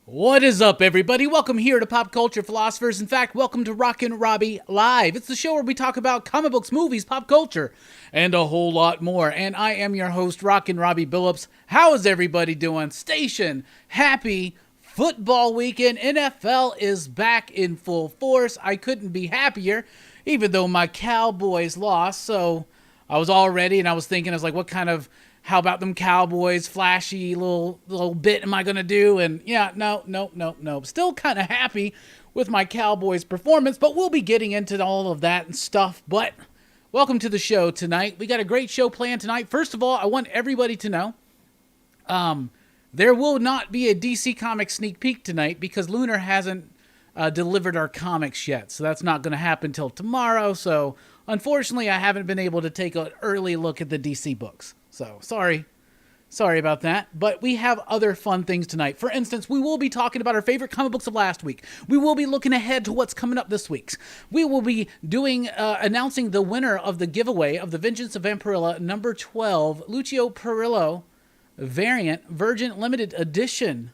What is up, everybody? Welcome here to Pop Culture Philosophers. In fact, welcome to Rockin Robbie Live. It's the show where we talk about comic books, movies, pop culture, and a whole lot more. And I am your host, Rockin Robbie Billups. How is everybody doing? Station, happy football weekend. NFL is back in full force. I couldn't be happier, even though my Cowboys lost. So I was all ready, and I was thinking, how about them Cowboys, flashy little bit am I going to do? And yeah, no. Still kind of happy with my Cowboys performance, but we'll be getting into all of that and stuff. But welcome to the show tonight. We got a great show planned tonight. First of all, I want everybody to know there will not be a DC Comics sneak peek tonight because Lunar hasn't delivered our comics yet. So that's not going to happen till tomorrow. So unfortunately, I haven't been able to take an early look at the DC books. So, sorry about that. But we have other fun things tonight. For instance, we will be talking about our favorite comic books of last week. We will be looking ahead to what's coming up this week. We will be announcing the winner of the giveaway of the Vengeance of Vampirilla number 12, Lucio Perillo variant, Virgin Limited Edition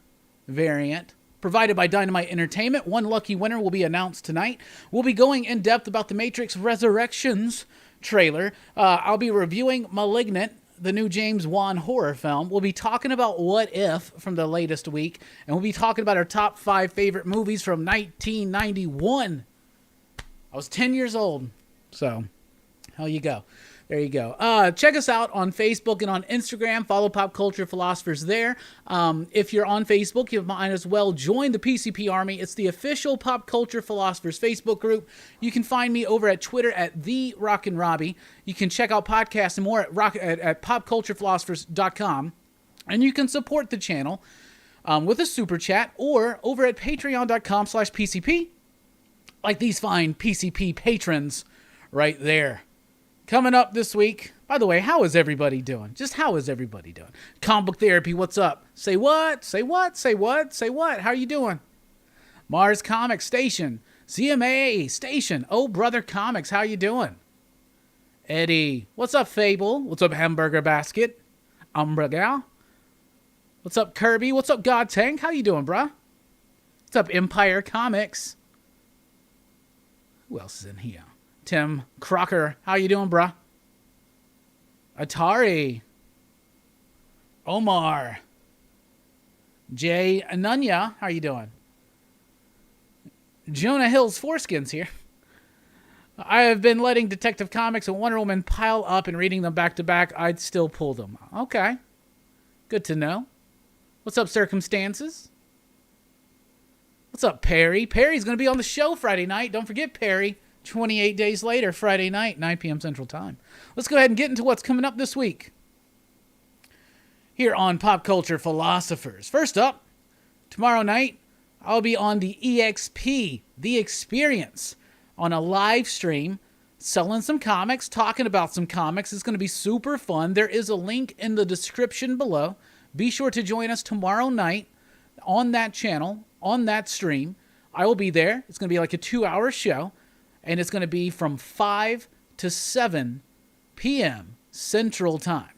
variant, provided by Dynamite Entertainment. One lucky winner will be announced tonight. We'll be going in depth about the Matrix Resurrections trailer. I'll be reviewing Malignant, the new James Wan horror film. We'll be talking about What If from the latest week, and we'll be talking about our top 5 favorite movies from 1991. I was 10 years old, so there you go. Check us out on Facebook and on Instagram. Follow Pop Culture Philosophers there. If you're on Facebook, you might as well join the PCP Army. It's the official Pop Culture Philosophers Facebook group. You can find me over at Twitter at the Rockin Robbie. You can check out podcasts and more at popculturephilosophers.com. And you can support the channel with a super chat or over at patreon.com/PCP, like these fine PCP patrons right there. Coming up this week, by the way, how is everybody doing? Just how is everybody doing? Comic Book Therapy, what's up? Say what? How are you doing? Mars Comics Station, CMA Station, Oh Brother Comics, how you doing? Eddie, what's up Fable? What's up Hamburger Basket? Umbragal? What's up Kirby? What's up God Tank? How you doing, bruh? What's up Empire Comics? Who else is in here? Tim Crocker, how you doing, bruh? Atari. Omar. Jay Anunya, how you doing? Jonah Hill's Foreskins here. I have been letting Detective Comics and Wonder Woman pile up and reading them back to back. I'd still pull them. Okay. Good to know. What's up, Circumstances? What's up, Perry? Perry's going to be on the show Friday night. Don't forget, Perry. 28 days later, Friday night, 9 p.m. Central Time. Let's go ahead and get into what's coming up this week here on Pop Culture Philosophers. First up, tomorrow night, I'll be on the EXP, The Experience, on a live stream, selling some comics, talking about some comics. It's going to be super fun. There is a link in the description below. Be sure to join us tomorrow night on that channel, on that stream. I will be there. It's going to be like a 2-hour show. And it's going to be from 5 to 7 p.m. Central Time.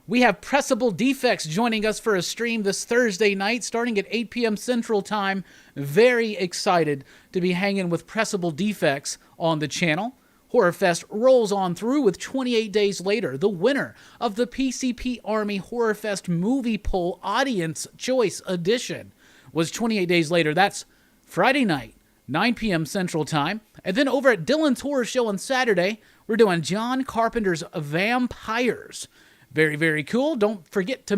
We have Pressable Defects joining us for a stream this Thursday night, starting at 8 p.m. Central Time. Very excited to be hanging with Pressable Defects on the channel. Horror Fest rolls on through with 28 days later. The winner of the PCP Army Horror Fest Movie Poll Audience Choice Edition was 28 days later. That's Friday night, 9 p.m. Central Time. And then over at Dylan's Horror Show on Saturday, we're doing John Carpenter's Vampires. Very, very cool. Don't forget to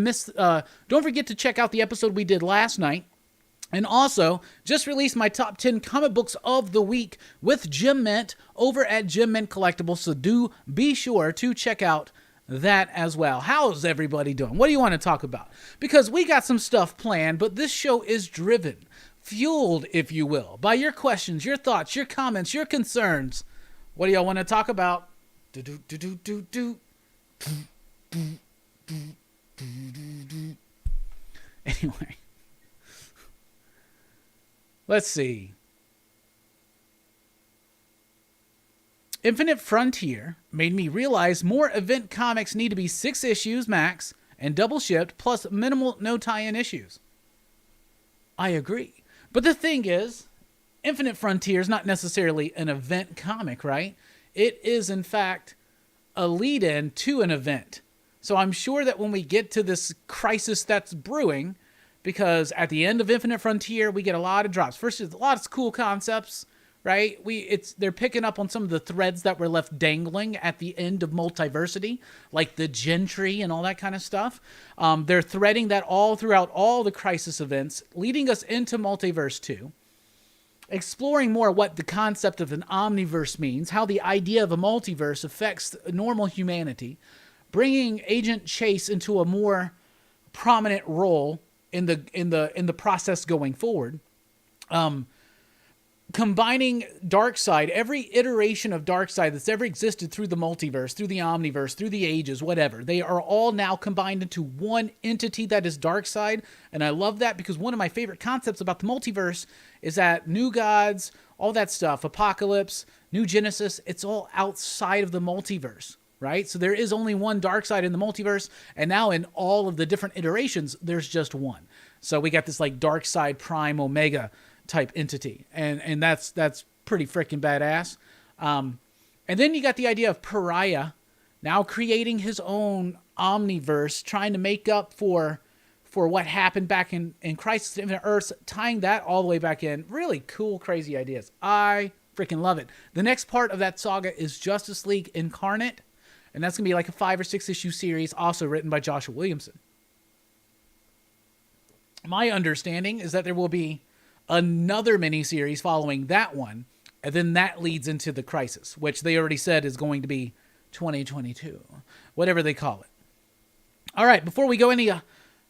check out the episode we did last night. And also, just released my top 10 comic books of the week with Jim Mint over at Jim Mint Collectibles. So do be sure to check out that as well. How's everybody doing? What do you want to talk about? Because we got some stuff planned, but this show is driven, fueled, if you will, by your questions, your thoughts, your comments, your concerns. What do y'all want to talk about? Anyway, let's see. Infinite Frontier made me realize more event comics need to be 6 issues max and double shipped plus minimal no tie-in issues. I agree. But the thing is, Infinite Frontier is not necessarily an event comic, right? It is, in fact, a lead-in to an event. So I'm sure that when we get to this crisis that's brewing, because at the end of Infinite Frontier, we get a lot of drops. First, there's a lot of cool concepts, right? They're picking up on some of the threads that were left dangling at the end of Multiversity, like the Gentry and all that kind of stuff. They're threading that all throughout all the crisis events, leading us into Multiverse 2, exploring more what the concept of an omniverse means, how the idea of a multiverse affects normal humanity, bringing Agent Chase into a more prominent role in the process going forward. Combining Darkseid, every iteration of Darkseid that's ever existed through the multiverse, through the omniverse, through the ages, whatever, they are all now combined into one entity that is Darkseid. And I love that because one of my favorite concepts about the multiverse is that New Gods, all that stuff, Apocalypse, New Genesis, it's all outside of the multiverse, right? So there is only one Darkseid in the multiverse, and now in all of the different iterations, there's just one. So we got this like Darkseid Prime Omega type entity, and that's pretty freaking badass. And then you got the idea of Pariah now creating his own omniverse, trying to make up for what happened back in Crisis on Infinite Earths, tying that all the way back in. Really cool, crazy ideas. I freaking love it. The next part of that saga is Justice League Incarnate, and that's gonna be like a 5 or 6 issue series, also written by Joshua Williamson. My understanding is that there will be another miniseries following that one, and then that leads into the Crisis, which they already said is going to be 2022, whatever they call it. All right, before we go any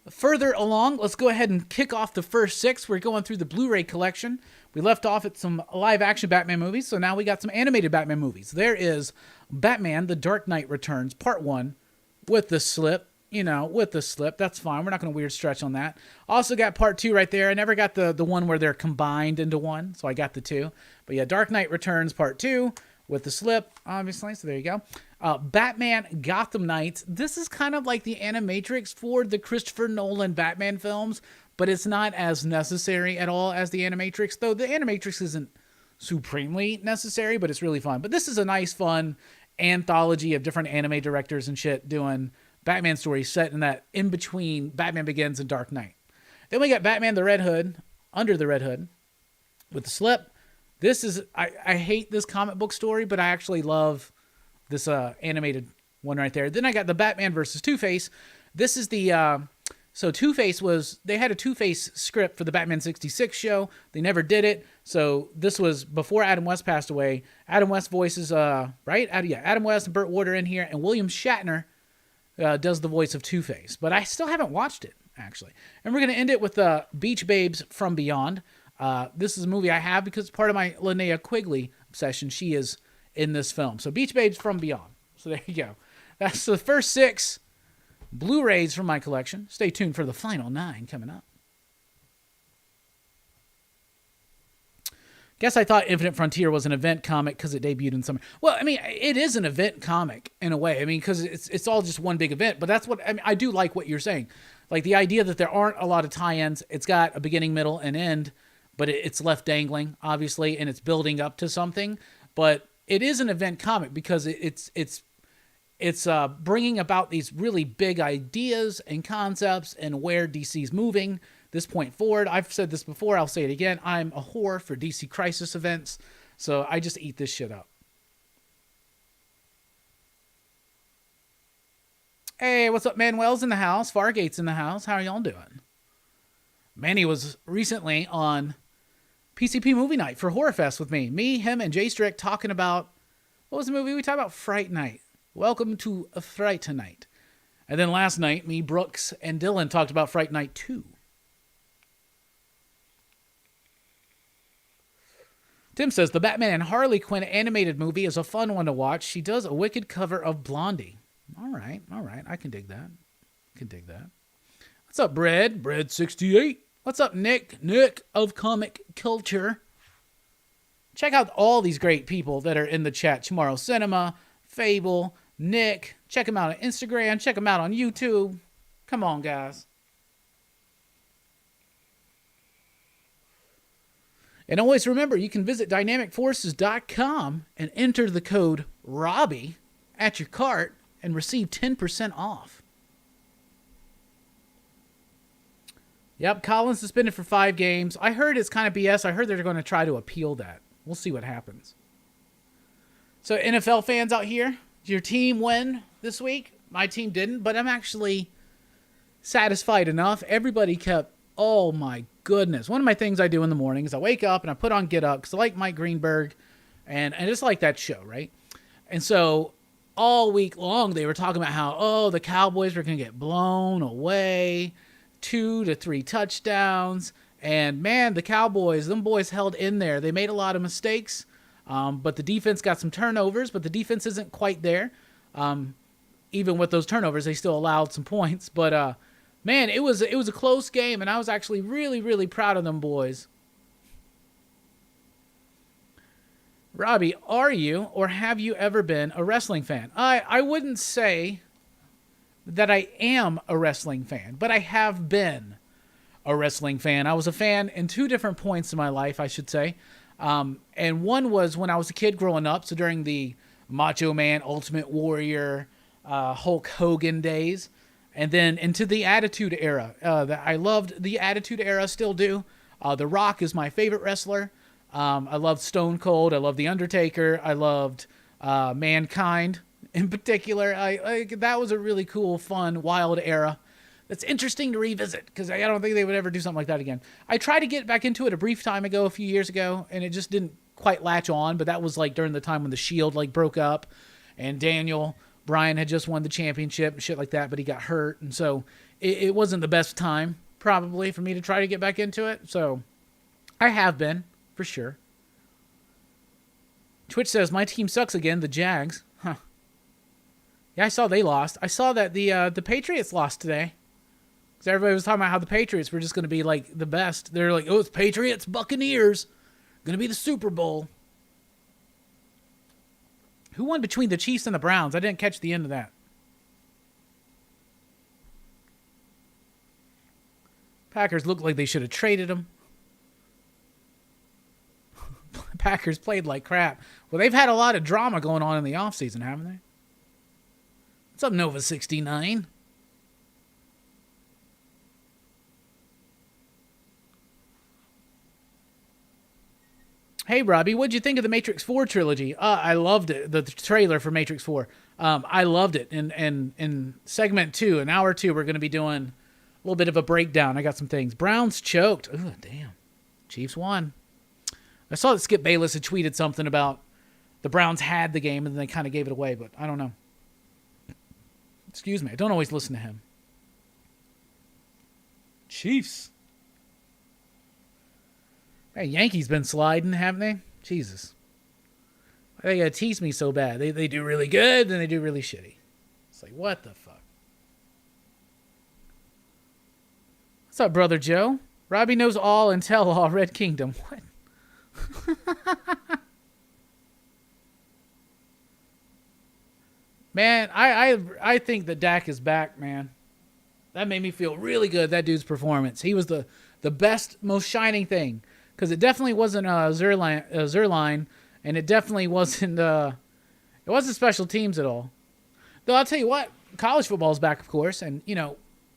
further along, let's go ahead and kick off the first 6. We're going through the Blu-ray collection. We left off at some live-action Batman movies, so now we got some animated Batman movies. There is Batman: The Dark Knight Returns, Part 1, with the slip. With the slip. That's fine. We're not going to weird stretch on that. Also got Part 2 right there. I never got the one where they're combined into one, so I got the 2. But yeah, Dark Knight Returns Part 2 with the slip, obviously. So there you go. Batman Gotham Knights. This is kind of like the Animatrix for the Christopher Nolan Batman films, but it's not as necessary at all as the Animatrix, though the Animatrix isn't supremely necessary, but it's really fun. But this is a nice, fun anthology of different anime directors and shit doing Batman stories set in that in between Batman Begins and Dark Knight. Then we got Batman the Red Hood, Under the Red Hood, with the slip. This is, I hate this comic book story, but I actually love this animated one right there. Then I got the Batman versus Two-Face. This is the, so Two-Face they had a Two-Face script for the Batman 66 show. They never did it. So this was before Adam West passed away. Adam West voices, right? Adam West and Burt Ward are in here, and William Shatner does the voice of Two-Face, but I still haven't watched it, actually. And we're going to end it with Beach Babes from Beyond. This is a movie I have because it's part of my Linnea Quigley obsession. She is in this film. So Beach Babes from Beyond. So there you go. That's the first 6 Blu-rays from my collection. Stay tuned for the final 9 coming up. Guess I thought Infinite Frontier was an event comic because it debuted in summer. Well, I mean, it is an event comic in a way. I mean, because it's all just one big event. But that's what I mean. I do like what you're saying, like the idea that there aren't a lot of tie-ins. It's got a beginning, middle, and end, but it's left dangling, obviously, and it's building up to something. But it is an event comic because it's bringing about these really big ideas and concepts and where DC's moving. This point forward, I've said this before, I'll say it again, I'm a whore for DC Crisis events, so I just eat this shit up. Hey, what's up, Manuel's in the house, Fargate's in the house, how are y'all doing? Manny was recently on PCP Movie Night for Horror Fest with me, him, and Jay Strick talking about, what was the movie we talked about? Fright Night. Welcome to a Fright Night. And then last night, me, Brooks, and Dylan talked about Fright Night 2. Tim says, the Batman and Harley Quinn animated movie is a fun one to watch. She does a wicked cover of Blondie. All right. I can dig that. What's up, Bread? Bread68. What's up, Nick? Nick of Comic Culture. Check out all these great people that are in the chat. Tomorrow Cinema, Fable, Nick. Check them out on Instagram. Check them out on YouTube. Come on, guys. And always remember, you can visit dynamicforces.com and enter the code Robbie at your cart and receive 10% off. Yep, Collins suspended for 5 games. I heard it's kind of BS. I heard they're going to try to appeal that. We'll see what happens. So NFL fans out here, did your team win this week? My team didn't, but I'm actually satisfied enough. Everybody kept, oh my goodness. One of my things I do in the morning is I wake up and I put on Get Up because I like Mike Greenberg and I just like that show, right? And so all week long they were talking about how, oh, the Cowboys were going to get blown away, 2 to 3 touchdowns. And man, the Cowboys, them boys held in there. They made a lot of mistakes, but the defense got some turnovers, but the defense isn't quite there. Even with those turnovers, they still allowed some points. But man, it was a close game, and I was actually really, really proud of them boys. Robbie, are you or have you ever been a wrestling fan? I wouldn't say that I am a wrestling fan, but I have been a wrestling fan. I was a fan in 2 different points in my life, I should say. And one was when I was a kid growing up, so during the Macho Man, Ultimate Warrior, Hulk Hogan days, and then into the Attitude Era. I loved the Attitude Era, still do. The Rock is my favorite wrestler. I loved Stone Cold. I loved The Undertaker. I loved Mankind in particular. That was a really cool, fun, wild era. That's interesting to revisit because I don't think they would ever do something like that again. I tried to get back into it a brief time ago, a few years ago, and it just didn't quite latch on. But that was like during the time when the Shield broke up, and Daniel Bryan had just won the championship and shit like that, but he got hurt, and so it wasn't the best time probably for me to try to get back into it. So I have been for sure. Twitch says my team sucks again. The Jags, huh? Yeah, I saw they lost. I saw that the Patriots lost today. Because everybody was talking about how the Patriots were just going to be like the best. They're like, oh, it's Patriots, Buccaneers. Going to be the Super Bowl. Who won between the Chiefs and the Browns? I didn't catch the end of that. Packers looked like they should have traded them. Packers played like crap. Well, they've had a lot of drama going on in the offseason, haven't they? What's up, Nova 69? Hey, Robbie, what'd you think of the Matrix 4 trilogy? I loved it. The trailer for Matrix 4. I loved it. In segment 2, an hour 2, we're going to be doing a little bit of a breakdown. I got some things. Browns choked. Ooh, damn. Chiefs won. I saw that Skip Bayless had tweeted something about the Browns had the game and then they kind of gave it away, but I don't know. Excuse me. I don't always listen to him. Chiefs. Hey, Yankees been sliding, haven't they? Jesus. They gotta tease me so bad. They do really good, and they do really shitty. It's like, what the fuck? What's up, Brother Joe? Robbie knows all and tell all Red Kingdom. What? Man, I think that Dak is back, man. That made me feel really good, that dude's performance. He was the best, most shining thing. Because it definitely wasn't Zerline, and it definitely wasn't special teams at all. Though I'll tell you what, college football's back, of course, and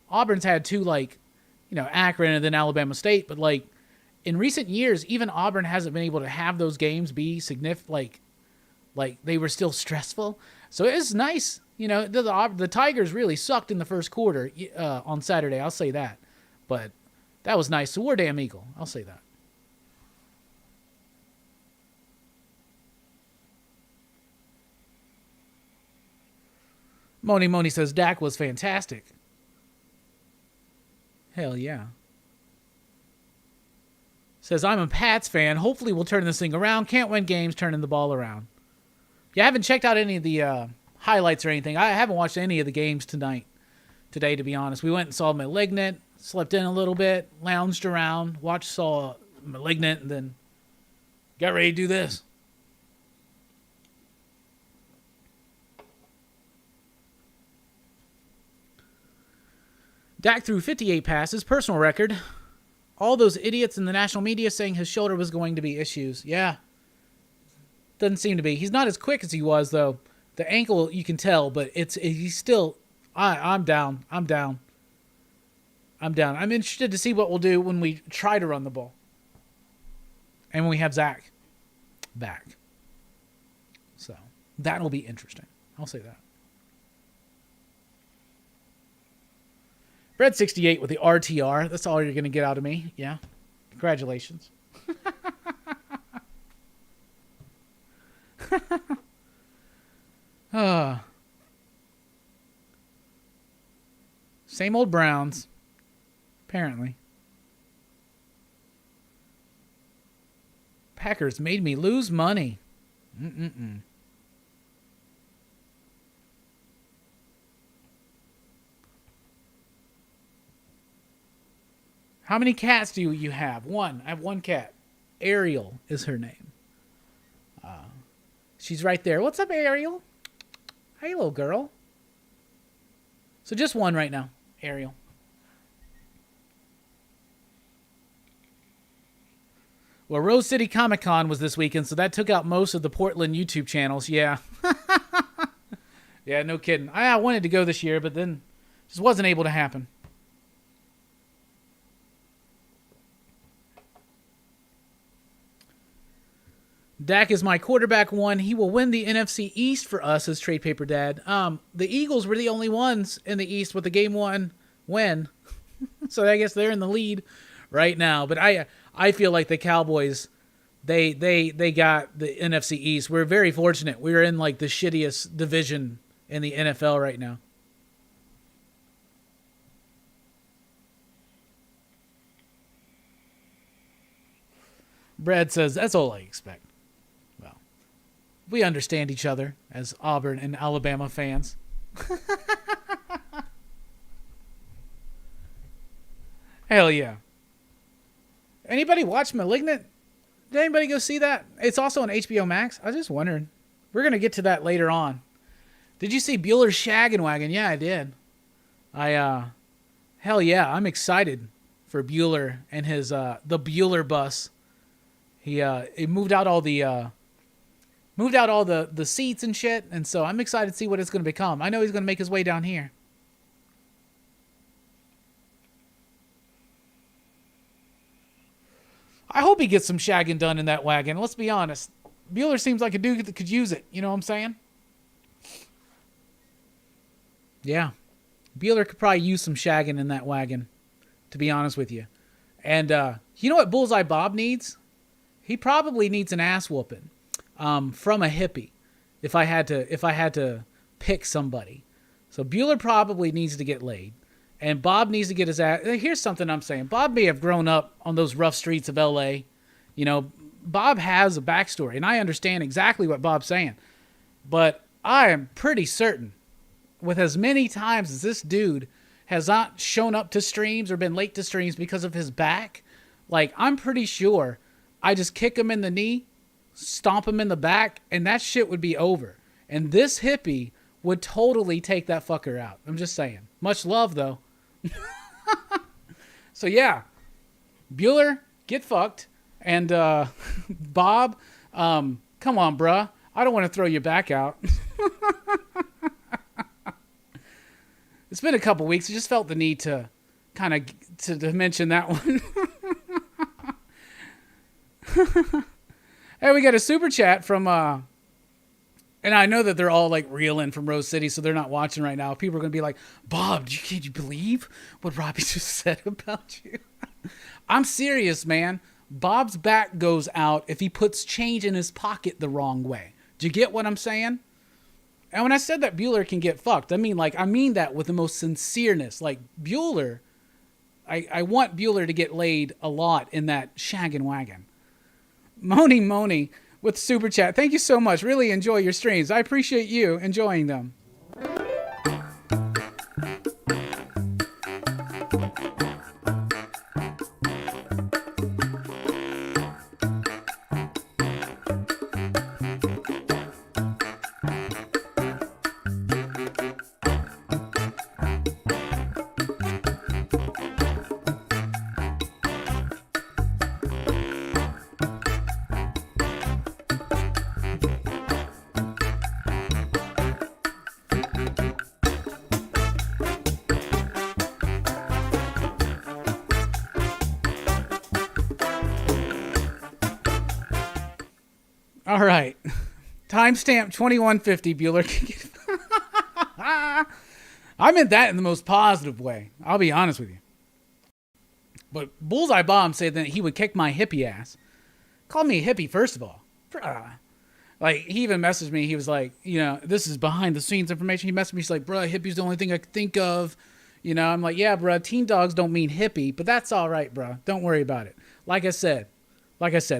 Auburn's had 2 Akron and then Alabama State, but in recent years, even Auburn hasn't been able to have those games be significant, like they were still stressful. So it is nice, the Tigers really sucked in the first quarter on Saturday. I'll say that, but that was nice. So we're damn Eagle. I'll say that. Moni says Dak was fantastic. Hell yeah. Says, I'm a Pats fan. Hopefully we'll turn this thing around. Can't win games turning the ball around. Yeah, I haven't checked out any of the highlights or anything. I haven't watched any of the games today, to be honest. We went and saw Malignant, slept in a little bit, lounged around, saw Malignant, and then got ready to do this. Dak threw 58 passes, personal record. All those idiots in the national media saying his shoulder was going to be issues. Yeah. Doesn't seem to be. He's not as quick as he was, though. The ankle, you can tell, but he's still... I'm down. I'm interested to see what we'll do when we try to run the ball. And when we have Zach back. So, that'll be interesting. I'll say that. Bread68 with the RTR. That's all you're going to get out of me. Yeah. Congratulations. Same old Browns. Apparently. Packers made me lose money. How many cats do you have? One. I have one cat. Ariel is her name. She's right there. What's up, Ariel? Hey, little girl. So just one right now. Ariel. Well, Rose City Comic Con was this weekend, so that took out most of the Portland YouTube channels. Yeah. Yeah, no kidding. I wanted to go this year, but then just wasn't able to happen. Dak is my quarterback one. He will win the NFC East for us as Trade Paper Dad. The Eagles were the only ones in the East with the game one win. So I guess they're in the lead right now. But I feel like the Cowboys, they got the NFC East. We're very fortunate. We're in like the shittiest division in the NFL right now. Brad says, that's all I expect. We understand each other as Auburn and Alabama fans. Hell yeah. Anybody watch Malignant? Did anybody go see that? It's also on HBO Max. I was just wondering. We're going to get to that later on. Did you see Bueller's Shaggin' Wagon? Yeah, I did. Hell yeah, I'm excited for Bueller and his, the Bueller bus. He moved out all the seats and shit, and so I'm excited to see what it's going to become. I know he's going to make his way down here. I hope he gets some shagging done in that wagon. Let's be honest. Bueller seems like a dude that could use it. You know what I'm saying? Yeah. Bueller could probably use some shagging in that wagon, to be honest with you. And you know what Bullseye Bob needs? He probably needs an ass whooping. From a hippie, if I had to pick somebody. So Bueller probably needs to get laid, and Bob needs to get his ass. Here's something I'm saying. Bob may have grown up on those rough streets of L.A. You know, Bob has a backstory, and I understand exactly what Bob's saying. But I am pretty certain, with as many times as this dude has not shown up to streams or been late to streams because of his back, like, I'm pretty sure I just kick him in the knee, stomp him in the back, and that shit would be over. And this hippie would totally take that fucker out. I'm just saying. Much love, though. So, yeah. Bueller, get fucked. And Bob, come on, bruh. I don't want to throw your back out. It's been a couple weeks. I just felt the need to kind of to mention that one. Hey, we got a super chat from, and I know that they're all like reeling from Rose City, so they're not watching right now. People are going to be like, Bob, can you believe what Robbie just said about you? I'm serious, man. Bob's back goes out if he puts change in his pocket the wrong way. Do you get what I'm saying? And when I said that Bueller can get fucked, I mean that with the most sincereness. Like, Bueller, I want Bueller to get laid a lot in that shaggin' wagon. Moni with super chat. Thank you so much. Really enjoy your streams. I appreciate you enjoying them. All right. Timestamp 2150, Bueller. I meant that in the most positive way. I'll be honest with you. But Bullseye Bob said that he would kick my hippie ass. Called me a hippie, first of all. Like, he even messaged me. He was like, this is behind the scenes information. He messaged me. He's like, bruh, hippie's the only thing I could think of. I'm like, yeah, bruh, teen dogs don't mean hippie, but that's all right, bruh. Don't worry about it. Like I said,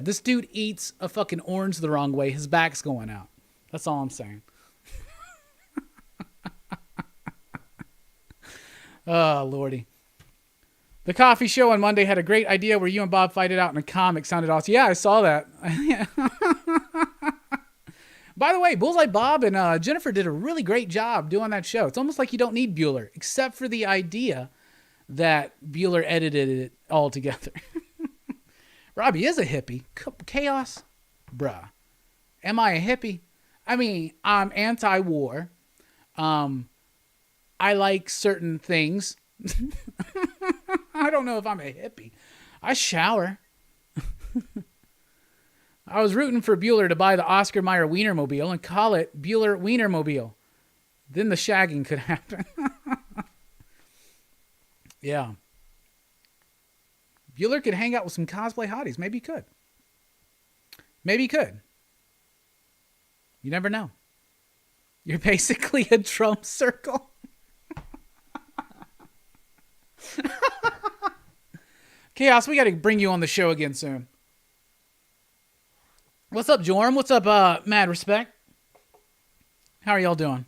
this dude eats a fucking orange the wrong way. His back's going out. That's all I'm saying. Oh, Lordy. The coffee show on Monday had a great idea where you and Bob fight it out in a comic. Sounded awesome. Yeah, I saw that. By the way, Bullseye Bob and Jennifer did a really great job doing that show. It's almost like you don't need Bueller, except for the idea that Bueller edited it all together. Robbie is a hippie. Chaos? Bruh. Am I a hippie? I mean, I'm anti-war. I like certain things. I don't know if I'm a hippie. I shower. I was rooting for Bueller to buy the Oscar Mayer Wienermobile and call it Bueller Wienermobile. Then the shagging could happen. Yeah. Bueller could hang out with some cosplay hotties. Maybe he could. You never know. You're basically a drum circle. Chaos, we got to bring you on the show again soon. What's up, Jorm? What's up, Mad Respect? How are y'all doing?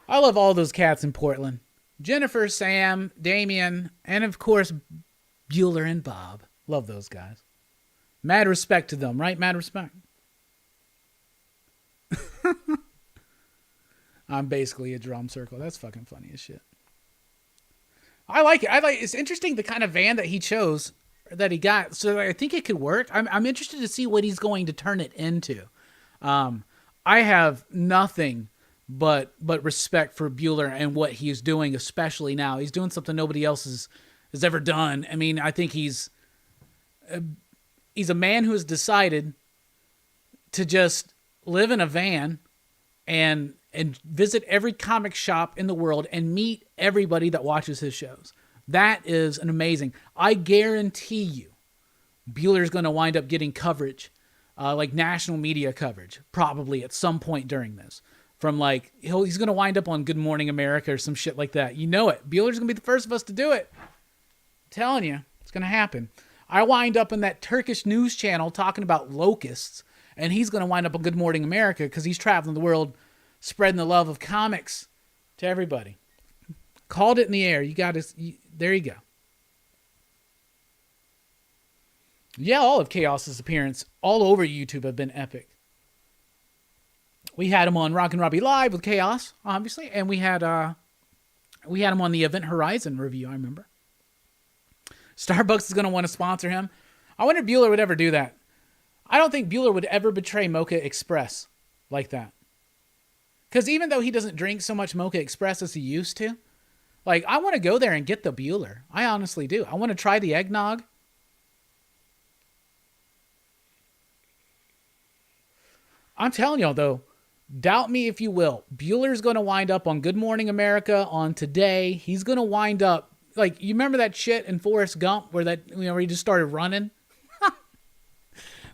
I love all those cats in Portland. Jennifer, Sam, Damien, and of course, Bueller and Bob. Love those guys. Mad respect to them, right? Mad respect. I'm basically a drum circle. That's fucking funny as shit. I like it. It's interesting the kind of van that he chose, that he got. So I think it could work. I'm interested to see what he's going to turn it into. I have nothing but respect for Bueller and what he's doing, especially now. He's doing something nobody else has ever done. I mean, I think he's a man who has decided to just live in a van and visit every comic shop in the world and meet everybody that watches his shows. That is an amazing. I guarantee you, Bueller's going to wind up getting coverage, like national media coverage, probably at some point during this. From like, he's going to wind up on Good Morning America or some shit like that. You know it. Bueller's going to be the first of us to do it. I'm telling you, it's going to happen. I wind up in that Turkish news channel talking about locusts, and he's going to wind up on Good Morning America because he's traveling the world spreading the love of comics to everybody. Called it in the air. There you go. Yeah, all of Chaos's appearance all over YouTube have been epic. We had him on Rockin Robbie Live with Chaos, obviously, and we had him on the Event Horizon review, I remember. Starbucks is going to want to sponsor him. I wonder if Bueller would ever do that. I don't think Bueller would ever betray Mocha Express like that. Because even though he doesn't drink so much Mocha Express as he used to, like, I want to go there and get the Bueller. I honestly do. I want to try the eggnog. I'm telling y'all, though, doubt me if you will. Bueller's going to wind up on Good Morning America on Today. He's going to wind up, like, you remember that shit in Forrest Gump where where he just started running?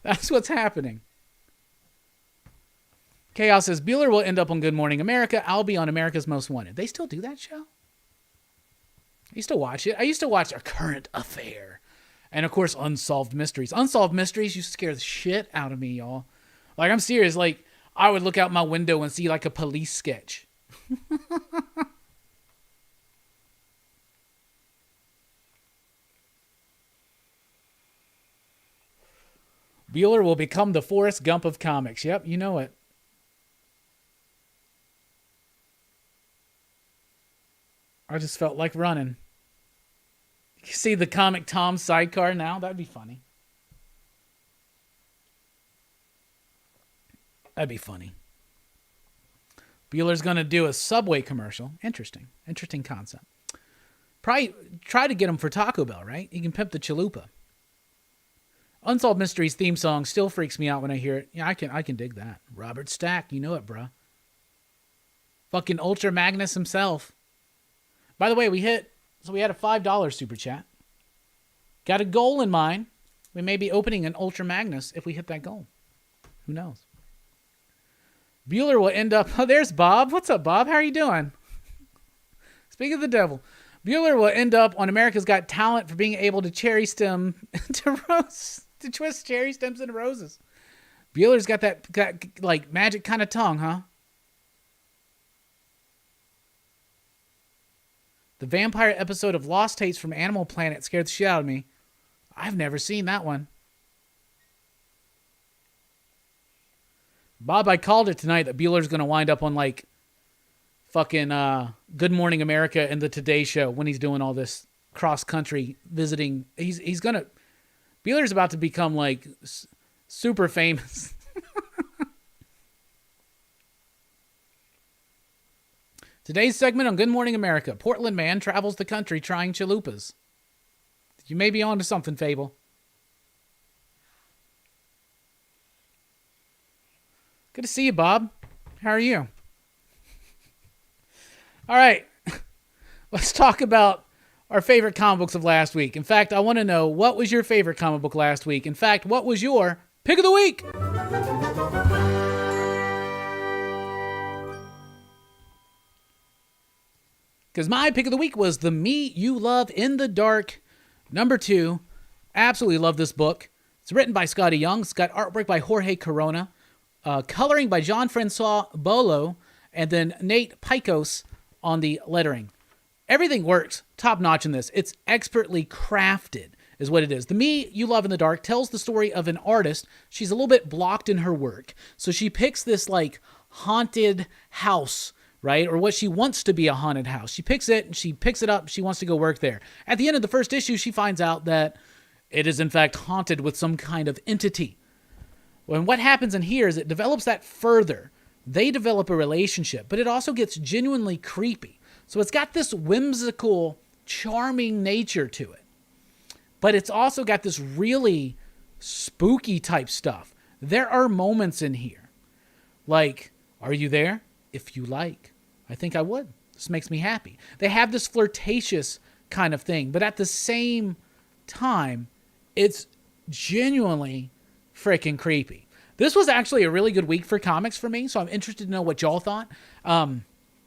That's what's happening. Chaos says, Bueller will end up on Good Morning America. I'll be on America's Most Wanted. They still do that show? I used to watch it. I used to watch A Current Affair. And, of course, Unsolved Mysteries. Unsolved Mysteries used to scare the shit out of me, y'all. Like, I'm serious. Like, I would look out my window and see, like, a police sketch. Bueller will become the Forrest Gump of comics. Yep, you know it. I just felt like running. You see the Comic Tom sidecar now? That'd be funny. That'd be funny. Bueller's going to do a Subway commercial. Interesting. Interesting concept. Probably try to get him for Taco Bell, right? He can pimp the chalupa. Unsolved Mysteries theme song still freaks me out when I hear it. Yeah, I can dig that. Robert Stack, you know it, bruh. Fucking Ultra Magnus himself. By the way, we had a $5 super chat. Got a goal in mind. We may be opening an Ultra Magnus if we hit that goal. Who knows? Bueller will end up... Oh, there's Bob. What's up, Bob? How are you doing? Speaking of the devil, Bueller will end up on America's Got Talent for being able to cherry stem to twist cherry stems into roses. Bueller's got like magic kind of tongue, huh? The vampire episode of Lost Tapes from Animal Planet scared the shit out of me. I've never seen that one. Bob, I called it tonight that Bueller's going to wind up on like fucking Good Morning America and the Today Show when he's doing all this cross-country visiting. He's going to... Bueller's about to become like super famous. Today's segment on Good Morning America. Portland man travels the country trying chalupas. You may be on to something, Fable. Good to see you, Bob. How are you? All right. Let's talk about our favorite comic books of last week. In fact, I want to know, what was your favorite comic book last week? In fact, what was your pick of the week? Because my pick of the week was The Me You Love in the Dark, #2. Absolutely love this book. It's written by Scotty Young. It's got artwork by Jorge Corona, coloring by Jean-Francois Bolo, and then Nate Picos on the lettering. Everything works top-notch in this. It's expertly crafted, is what it is. The Me You Love in the Dark tells the story of an artist. She's a little bit blocked in her work, so she picks this, like, haunted house, right? Or what she wants to be a haunted house. She picks it, and she picks it up. She wants to go work there. At the end of the first issue, she finds out that it is, in fact, haunted with some kind of entity. When what happens in here is it develops that further. They develop a relationship, but it also gets genuinely creepy. So it's got this whimsical, charming nature to it. But it's also got this really spooky type stuff. There are moments in here. Like, are you there? If you like. I think I would. This makes me happy. They have this flirtatious kind of thing, but at the same time, it's genuinely freaking creepy. This was actually a really good week for comics for me, so I'm interested to know what y'all thought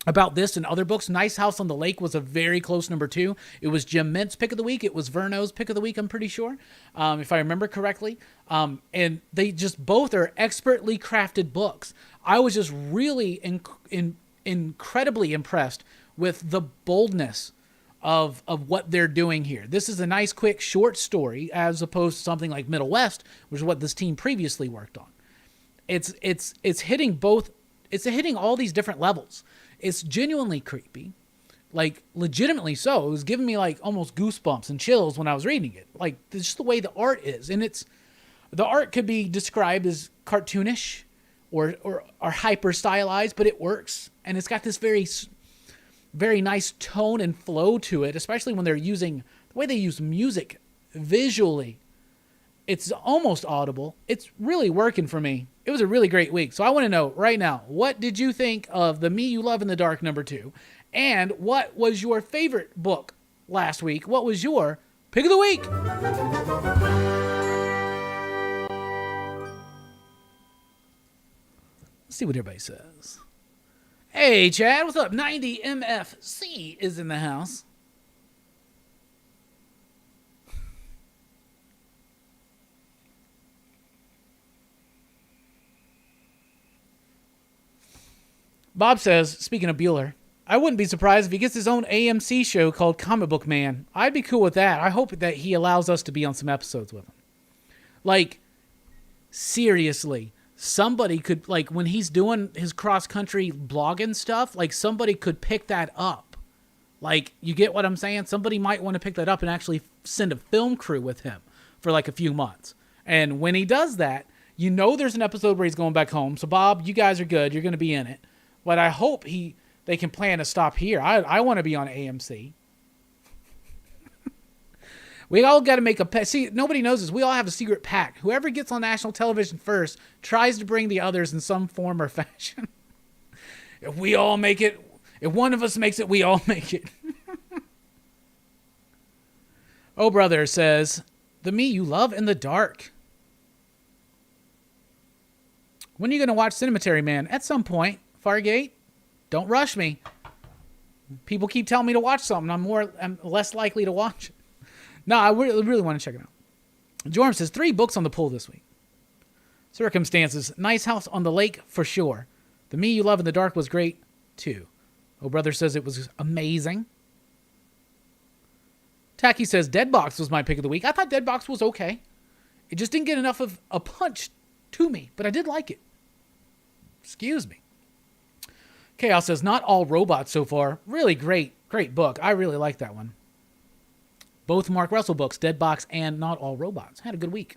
about this and other books. Nice House on the Lake was a very close #2. It was Jim Mint's pick of the week. It was Verno's pick of the week, I'm pretty sure, if I remember correctly. And they just both are expertly crafted books. I was just really incredibly impressed with the boldness of what they're doing here. This is a nice, quick, short story as opposed to something like Middle West, which is what this team previously worked on. It's hitting both. It's hitting all these different levels. It's genuinely creepy, like legitimately so. It was giving me like almost goosebumps and chills when I was reading it. Like just the way the art is, and the art could be described as cartoonish or hyper stylized, but it works, and it's got this very nice tone and flow to it, especially when they're using the way they use music visually. It's almost audible. It's really working for me. It was a really great week. So I want to know right now, what did you think of The Me You Love in the Dark #2? And what was your favorite book last week? What was your pick of the week? Let's see what everybody says. Hey, Chad, what's up? 90MFC is in the house. Bob says, speaking of Bueller, I wouldn't be surprised if he gets his own AMC show called Comic Book Man. I'd be cool with that. I hope that he allows us to be on some episodes with him. Like, seriously, somebody could, like, when he's doing his cross-country blogging stuff, like, somebody could pick that up. Like, you get what I'm saying? Somebody might want to pick that up and actually send a film crew with him for, like, a few months. And when he does that, you know there's an episode where he's going back home. So, Bob, you guys are good. You're going to be in it. But I hope they can plan to stop here. I want to be on AMC. We all got to make a see. Nobody knows this. We all have a secret pact. Whoever gets on national television first tries to bring the others in some form or fashion. If we all make it, if one of us makes it, we all make it. Oh, brother says, the me you love in the dark. When are you going to watch Cemetery Man? At some point. Fargate, don't rush me. People keep telling me to watch something. I'm less likely to watch it. No, I really want to check it out. Jorm says, 3 books on the pull this week. Circumstances. Nice House on the Lake, for sure. The Me You Love in the Dark was great, too. Oh, brother says it was amazing. Tacky says, Dead Box was my pick of the week. I thought Dead Box was okay. It just didn't get enough of a punch to me, but I did like it. Excuse me. Chaos says, not all robots so far. Really great book. I really like that one. Both Mark Russell books, Dead Box and Not All Robots. Had a good week.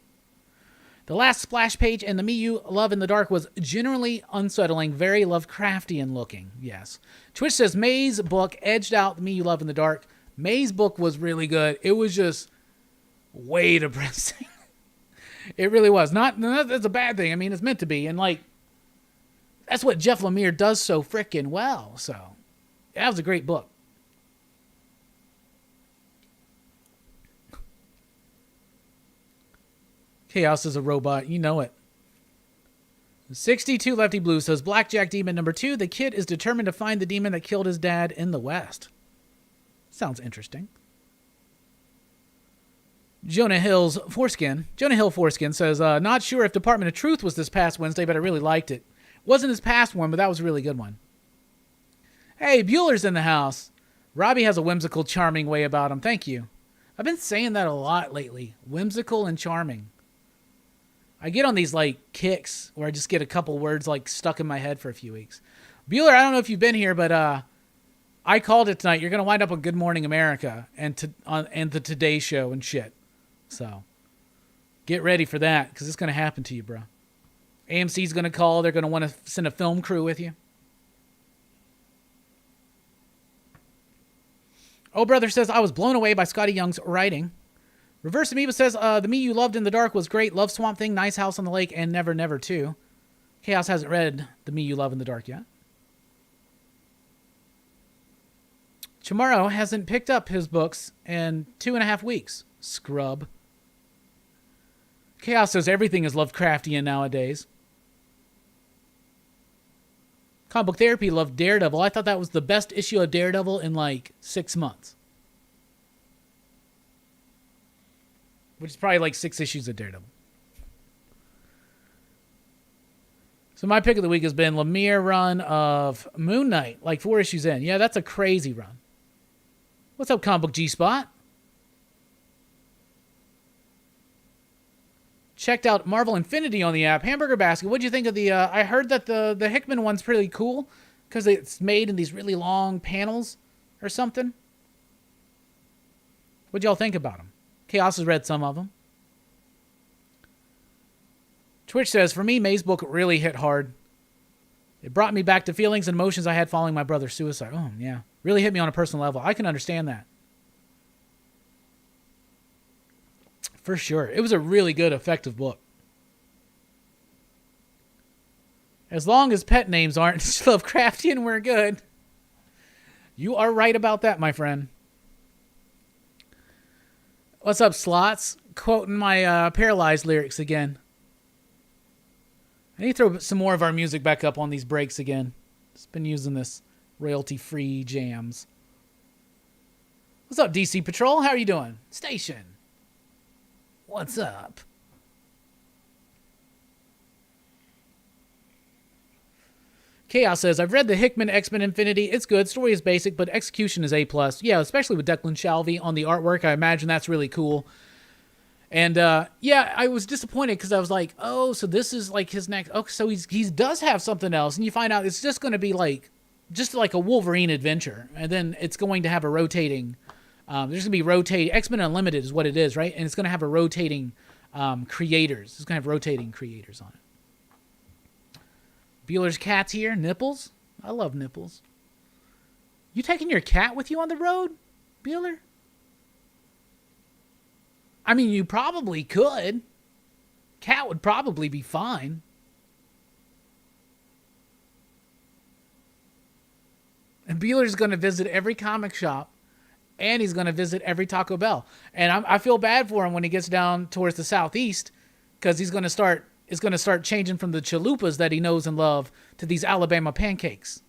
The last splash page in The Me You Love in the Dark was generally unsettling, very Lovecraftian looking. Yes. Twitch says, May's book edged out The Me You Love in the Dark. May's book was really good. It was just way depressing. It really was. Not that's a bad thing. I mean, it's meant to be. And like, that's what Jeff Lemire does so frickin' well. So that was a great book. Chaos is a robot. You know it. 62 Lefty Blue says, Blackjack Demon number 2. The kid is determined to find the demon that killed his dad in the West. Sounds interesting. Jonah Hill Foreskin says, not sure if Department of Truth was this past Wednesday, but I really liked it. Wasn't his past one, but that was a really good one. Hey, Bueller's in the house. Robbie has a whimsical, charming way about him. Thank you. I've been saying that a lot lately. Whimsical and charming. I get on these, like, kicks where I just get a couple words, like, stuck in my head for a few weeks. Bueller, I don't know if you've been here, but I called it tonight. You're going to wind up on Good Morning America and the Today Show and shit. So, get ready for that, because it's going to happen to you, bro. AMC's going to call. They're going to want to send a film crew with you. Oh, brother says, I was blown away by Scotty Young's writing. Reverse Amoeba says, The Me You Loved in the Dark was great. Love Swamp Thing, Nice House on the Lake, and Never Never 2. Chaos hasn't read The Me You Love in the Dark yet. Chamorro hasn't picked up his books in 2.5 weeks. Scrub. Chaos says everything is Lovecraftian nowadays. Comic Book Therapy loved Daredevil. I thought that was the best issue of Daredevil in like 6 months. Which is probably like 6 issues of Daredevil. So my pick of the week has been Lemire run of Moon Knight, like 4 issues in. Yeah, that's a crazy run. What's up, Comic Book G-Spot? Checked out Marvel Infinity on the app. Hamburger Basket, what'd you think of the... I heard that the Hickman one's pretty cool because it's made in these really long panels or something. What'd y'all think about them? Chaos has read some of them. Twitch says, for me, May's book really hit hard. It brought me back to feelings and emotions I had following my brother's suicide. Oh, yeah. Really hit me on a personal level. I can understand that. For sure. It was a really good, effective book. As long as pet names aren't Lovecraftian, we're good. You are right about that, my friend. What's up, Slots? Quoting my Paralyzed lyrics again. I need to throw some more of our music back up on these breaks again. Just been using this royalty-free jams. What's up, DC Patrol? How are you doing? Station. What's up? Chaos says, I've read the Hickman X-Men Infinity. It's good. Story is basic, but execution is A+. Yeah, especially with Declan Shalvey on the artwork. I imagine that's really cool. And, yeah, I was disappointed because I was like, oh, so this is like his next... Oh, so he does have something else. And you find out it's just going to be like... Just like a Wolverine adventure. And then it's going to have a rotating... there's going to be rotating... X-Men Unlimited is what it is, right? And it's going to have a rotating creators. It's going to have rotating creators on it. Bueller's cat's here. Nipples? I love Nipples. You taking your cat with you on the road, Bueller? I mean, you probably could. Cat would probably be fine. And Bueller's going to visit every comic shop, and he's going to visit every Taco Bell. And I feel bad for him when he gets down towards the southeast, because he's going to start changing from the chalupas that he knows and loves to these Alabama pancakes.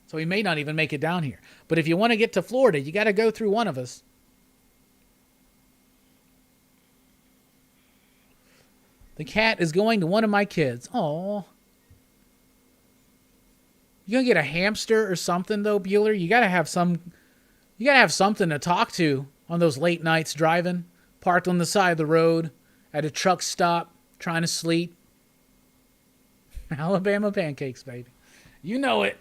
So he may not even make it down here. But if you want to get to Florida, you got to go through one of us. The cat is going to one of my kids. Aww. You gonna get a hamster or something though, Bueller? You gotta have something to talk to on those late nights driving, parked on the side of the road, at a truck stop, trying to sleep. Alabama pancakes, baby. You know it.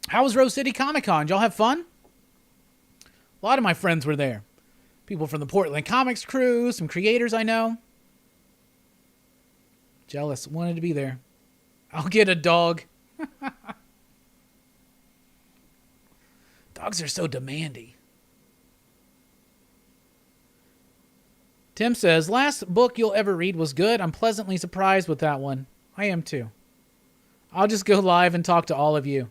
How was Rose City Comic Con? Did y'all have fun? A lot of my friends were there. People from the Portland Comics crew, some creators I know. Jealous, wanted to be there. I'll get a dog. Dogs are so demanding. Tim says, last book you'll ever read was good. I'm pleasantly surprised with that one. I am too. I'll just go live and talk to all of you.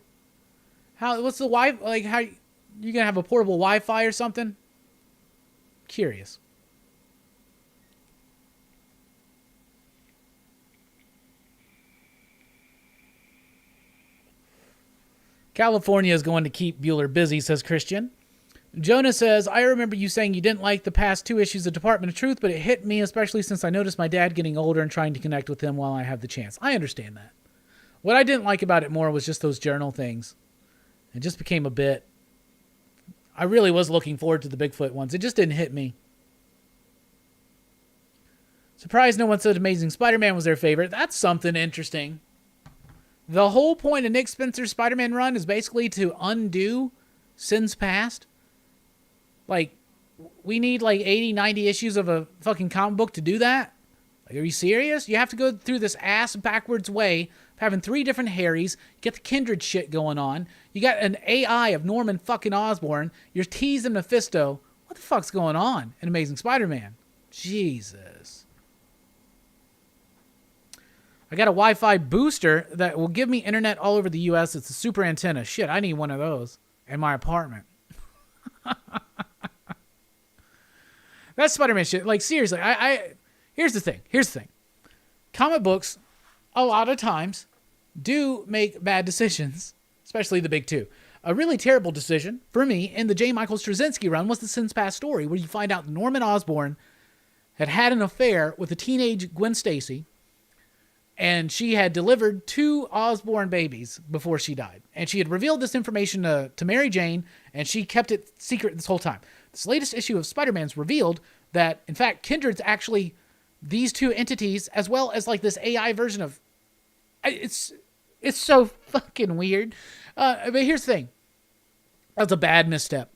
What's the Wi-Fi? Like, how you gonna have a portable Wi-Fi or something? Curious. California is going to keep Bueller busy, says Christian. Jonah says, I remember you saying you didn't like the past 2 issues of Department of Truth, but it hit me, especially since I noticed my dad getting older and trying to connect with him while I have the chance. I understand that. What I didn't like about it more was just those journal things. It just became a bit. I really was looking forward to the Bigfoot ones. It just didn't hit me. Surprised no one said Amazing Spider-Man was their favorite. That's something interesting. The whole point of Nick Spencer's Spider-Man run is basically to undo sins past. Like, we need like 80, 90 issues of a fucking comic book to do that? Like, are you serious? You have to go through this ass backwards way of having 3 different Harrys, get the kindred shit going on. You got an AI of Norman fucking Osborn. You're teasing Mephisto. What the fuck's going on in Amazing Spider-Man? Jesus. I got a Wi-Fi booster that will give me internet all over the U.S. It's a super antenna. Shit, I need one of those in my apartment. That's Spider-Man shit. Like, seriously, here's the thing. Comic books, a lot of times, do make bad decisions, especially the big 2. A really terrible decision, for me, in the J. Michael Straczynski run was the Sins Past story, where you find out Norman Osborn had an affair with a teenage Gwen Stacy, and she had delivered 2 Osborn babies before she died. And she had revealed this information to Mary Jane, and she kept it secret this whole time. This latest issue of Spider-Man's revealed that, in fact, Kindred's actually these 2 entities, as well as like this AI version of... It's so fucking weird. But here's the thing. That's a bad misstep,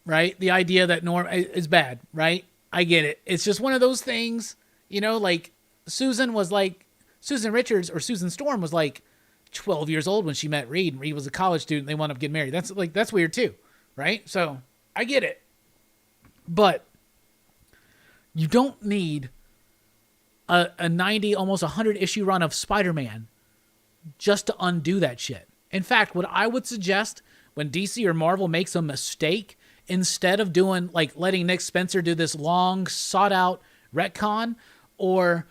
right? The idea that Norm is bad, right? I get it. It's just one of those things, you know, like Susan Richards or Susan Storm was like 12 years old when she met Reed, and Reed was a college student. They wound up getting married. That's weird too, right? So I get it. But you don't need a 90, almost 100 issue run of Spider-Man just to undo that shit. In fact, what I would suggest when DC or Marvel makes a mistake, instead of doing like letting Nick Spencer do this long sought out retcon or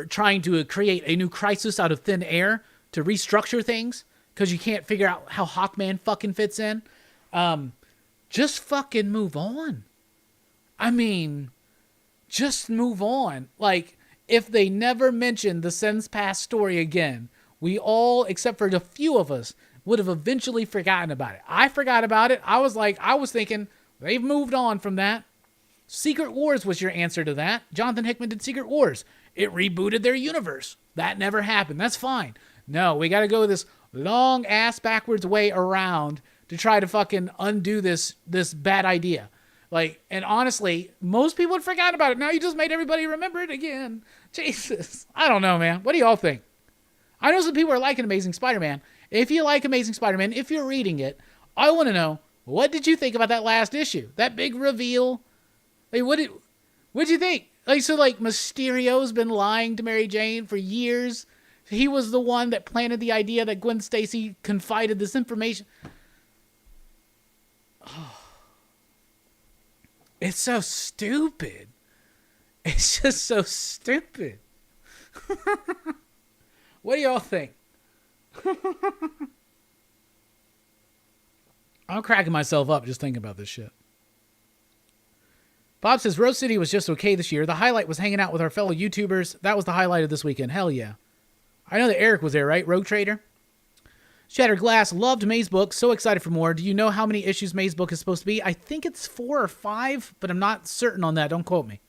trying to create a new crisis out of thin air to restructure things because you can't figure out how Hawkman fucking fits in, just fucking move on. I mean, just move on. Like, if they never mentioned the Sins Past story again, we all, except for a few of us, would have eventually forgotten about it. I forgot about it. I was thinking, they've moved on from that. Secret Wars was your answer to that. Jonathan Hickman did Secret Wars. It rebooted their universe. That never happened. That's fine. No, we got to go this long ass backwards way around to try to fucking undo this bad idea. Like, and honestly, most people had forgotten about it. Now you just made everybody remember it again. Jesus. I don't know, man. What do y'all think? I know some people are liking Amazing Spider-Man. If you like Amazing Spider-Man, if you're reading it, I want to know, What did you think about that last issue? That big reveal? Like, what'd you think? Like, so, like, Mysterio's been lying to Mary Jane for years. He was the one that planted the idea that Gwen Stacy confided this information. Oh. It's so stupid. It's just so stupid. What do y'all think? I'm cracking myself up just thinking about this shit. Bob says, Rose City was just okay this year. The highlight was hanging out with our fellow YouTubers. That was the highlight of this weekend. Hell yeah. I know that Eric was there, right? Rogue Trader? Shattered Glass, loved May's book. So excited for more. Do you know how many issues May's book is supposed to be? I think it's 4 or 5, but I'm not certain on that. Don't quote me.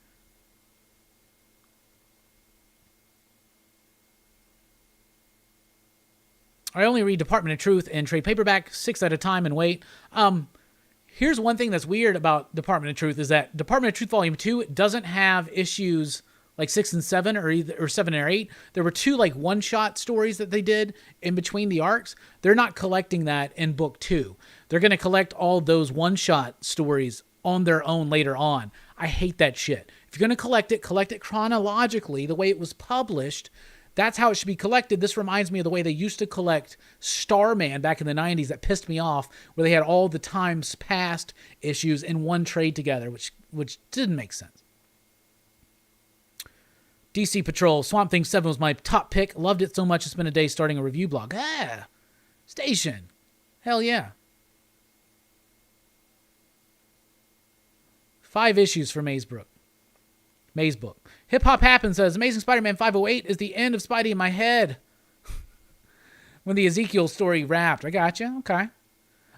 I only read Department of Truth and trade paperback 6 at a time and wait. Here's one thing that's weird about Department of Truth is that Department of Truth Volume 2 doesn't have issues like 6 and 7 or 7 or 8. There were 2 like one-shot stories that they did in between the arcs. They're not collecting that in book 2. They're going to collect all those one-shot stories on their own later on. I hate that shit. If you're going to collect it chronologically the way it was published. That's how it should be collected. This reminds me of the way they used to collect Starman back in the 90s. That pissed me off, where they had all the times past issues in one trade together, which didn't make sense. DC Patrol, Swamp Thing 7 was my top pick. Loved it so much it's been a day starting a review blog. Station. Hell yeah. 5 issues for May's book. Hip Hop Happen says, Amazing Spider-Man 508 is the end of Spidey in my head. When the Ezekiel story wrapped. I got you. Okay.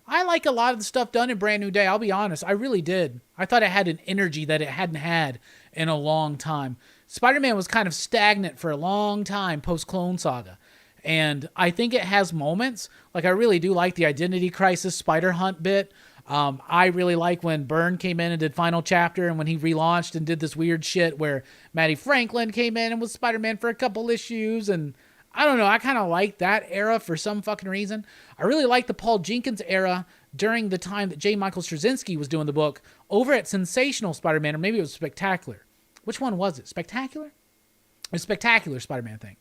I like a lot of the stuff done in Brand New Day. I'll be honest. I really did. I thought it had an energy that it hadn't had in a long time. Spider-Man was kind of stagnant for a long time post-Clone Saga. And I think it has moments. Like, I really do like the Identity Crisis Spider Hunt bit. I really like when Byrne came in and did Final Chapter, and when he relaunched and did this weird shit where Matty Franklin came in and was Spider-Man for a couple issues, and I don't know, I kind of like that era for some fucking reason. I really like the Paul Jenkins era during the time that J. Michael Straczynski was doing the book over at Sensational Spider-Man, or maybe it was Spectacular. Which one was it? Spectacular? It was Spectacular Spider-Man thing.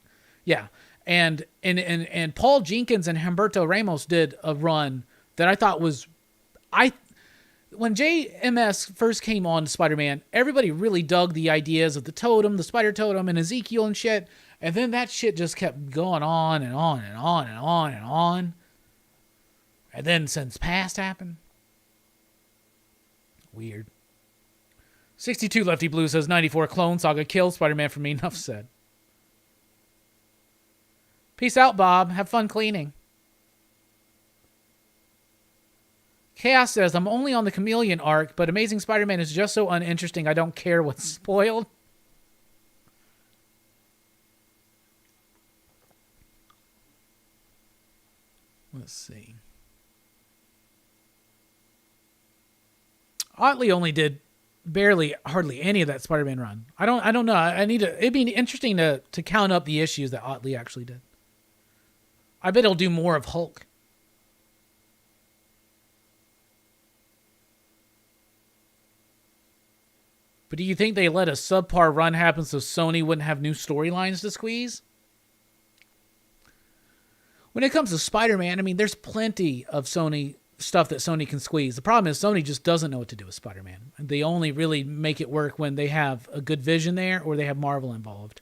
Yeah. And Paul Jenkins and Humberto Ramos did a run that I thought was... When JMS first came on to Spider-Man, everybody really dug the ideas of the totem, the spider totem, and Ezekiel and shit. And then that shit just kept going on and on and on and on and on. And then since Past happened. Weird. 62 Lefty Blue says 94 Clone Saga killed Spider-Man for me. Enough said. Peace out, Bob. Have fun cleaning. Chaos says, I'm only on the Chameleon arc, but Amazing Spider-Man is just so uninteresting I don't care what's spoiled. Let's see. Otley only did hardly any of that Spider-Man run. I don't know. It'd be interesting to count up the issues that Otley actually did. I bet he'll do more of Hulk. But do you think they let a subpar run happen so Sony wouldn't have new storylines to squeeze? When it comes to Spider-Man, I mean, there's plenty of Sony stuff that Sony can squeeze. The problem is Sony just doesn't know what to do with Spider-Man. They only really make it work when they have a good vision there or they have Marvel involved.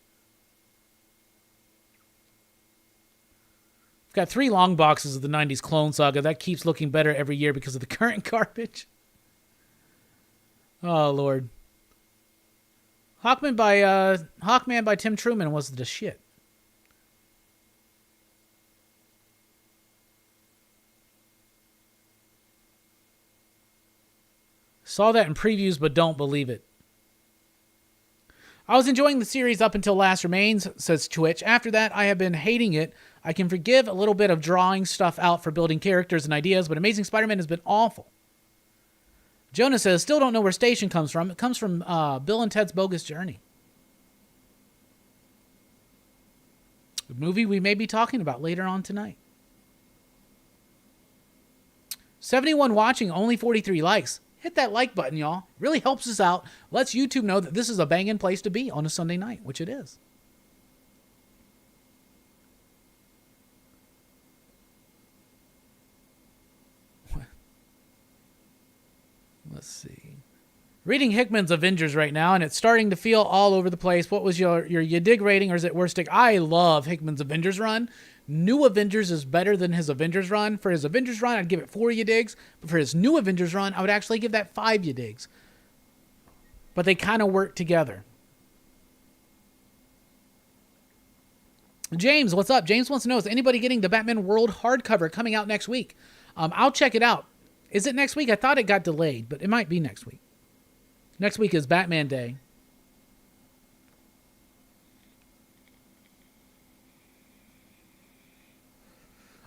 I've got 3 long boxes of the 90s Clone Saga. That keeps looking better every year because of the current garbage. Oh, Lord. Hawkman by Tim Truman was the shit. Saw that in previews, but don't believe it. I was enjoying the series up until Last Remains, says Twitch. After that, I have been hating it. I can forgive a little bit of drawing stuff out for building characters and ideas, but Amazing Spider-Man has been awful. Jonah says, still don't know where Station comes from. It comes from Bill and Ted's Bogus Journey. A movie we may be talking about later on tonight. 71 watching, only 43 likes. Hit that like button, y'all. Really helps us out. Lets YouTube know that this is a banging place to be on a Sunday night, which it is. Let's see. Reading Hickman's Avengers right now, and it's starting to feel all over the place. What was your you dig rating, or is it worst dig? I love Hickman's Avengers run. New Avengers is better than his Avengers run. For his Avengers run, I'd give it 4 you digs. But for his new Avengers run, I would actually give that 5 you digs. But they kind of work together. James, what's up? James wants to know, is anybody getting the Batman World hardcover coming out next week? I'll check it out. Is it next week? I thought it got delayed, but it might be next week. Next week is Batman Day.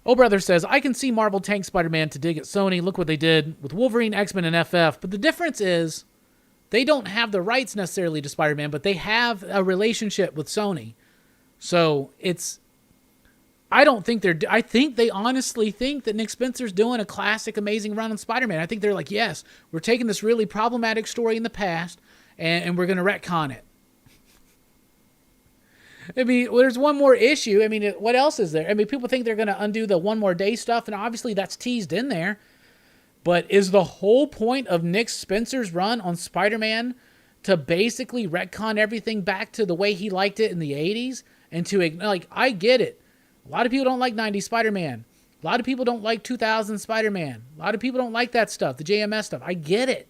Oh Brother says, I can see Marvel tank Spider-Man to dig at Sony. Look what they did with Wolverine, X-Men, and FF. But the difference is they don't have the rights necessarily to Spider-Man, but they have a relationship with Sony. So it's... I think they honestly think that Nick Spencer's doing a classic, amazing run on Spider-Man. I think they're like, yes, we're taking this really problematic story in the past and we're going to retcon it. I mean, well, there's one more issue. I mean, what else is there? I mean, people think they're going to undo the One More Day stuff, and obviously that's teased in there. But is the whole point of Nick Spencer's run on Spider-Man to basically retcon everything back to the way he liked it in the 80s? And to, like, I get it. A lot of people don't like 90s Spider-Man. A lot of people don't like 2000 Spider-Man. A lot of people don't like that stuff, the JMS stuff. I get it.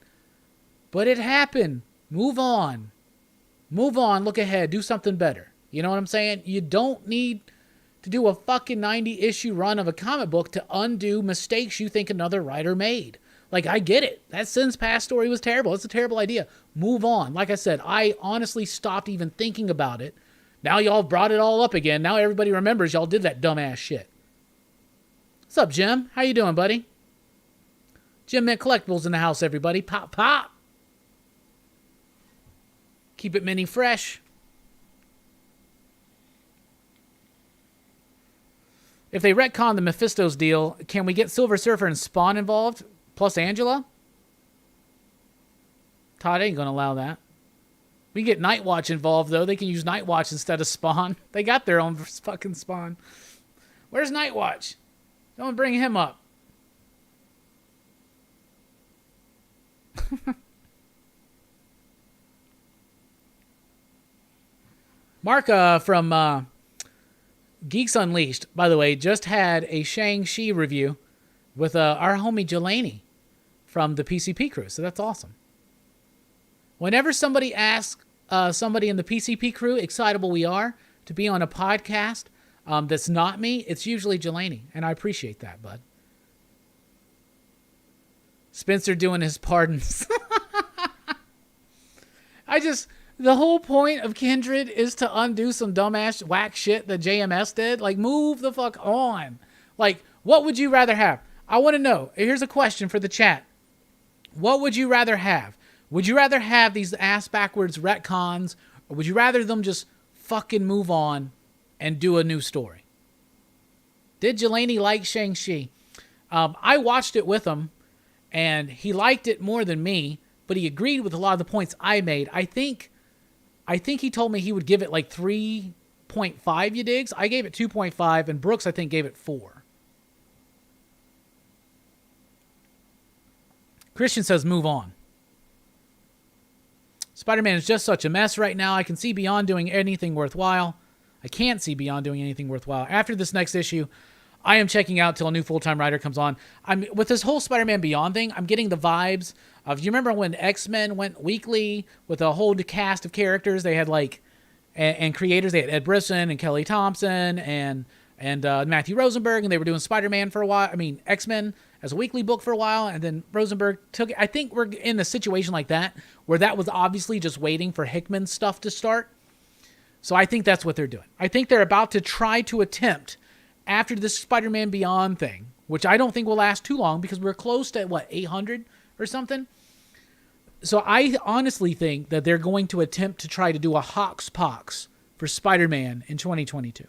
But it happened. Move on. Move on. Look ahead. Do something better. You know what I'm saying? You don't need to do a fucking 90-issue run of a comic book to undo mistakes you think another writer made. Like, I get it. That Sins Past story was terrible. It's a terrible idea. Move on. Like I said, I honestly stopped even thinking about it. Now y'all brought it all up again. Now everybody remembers y'all did that dumbass shit. What's up, Jim? How you doing, buddy? Jim Mint Collectibles in the house, everybody. Pop, pop. Keep it mini fresh. If they retcon the Mephisto's deal, can we get Silver Surfer and Spawn involved? Plus Angela? Todd ain't gonna allow that. We can get Nightwatch involved, though. They can use Nightwatch instead of Spawn. They got their own fucking Spawn. Where's Nightwatch? Don't bring him up. Mark from Geeks Unleashed, by the way, just had a Shang-Chi review with our homie Jelani from the PCP crew, so that's awesome. Whenever somebody asks somebody in the PCP crew, excitable we are to be on a podcast that's not me, it's usually Jelani, and I appreciate that, bud. Spencer doing his pardons. The whole point of Kindred is to undo some dumbass whack shit that JMS did. Like, move the fuck on. Like, what would you rather have? I want to know. Here's a question for the chat. What would you rather have? Would you rather have these ass-backwards retcons, or would you rather them just fucking move on and do a new story? Did Jelani like Shang-Chi? I watched it with him, and he liked it more than me, but he agreed with a lot of the points I made. I think he told me he would give it like 3.5 you digs. I gave it 2.5, and Brooks, I think, gave it 4. Christian says, move on. Spider-Man is just such a mess right now. I can see beyond doing anything worthwhile. I can't see beyond doing anything worthwhile. After this next issue, I am checking out till a new full-time writer comes on. With this whole Spider-Man Beyond thing, I'm getting the vibes of, you remember when X-Men went weekly with a whole cast of characters? They had and creators. They had Ed Brisson and Kelly Thompson and Matthew Rosenberg, and they were doing Spider-Man for a while. X-Men as a weekly book for a while, and then Rosenberg took it. I think we're in a situation like that, where that was obviously just waiting for Hickman's stuff to start. So I think that's what they're doing. I think they're about to try to attempt, after this Spider-Man Beyond thing, which I don't think will last too long, because we're close to, 800 or something? So I honestly think that they're going to attempt to try to do a Hoxpox for Spider-Man in 2022.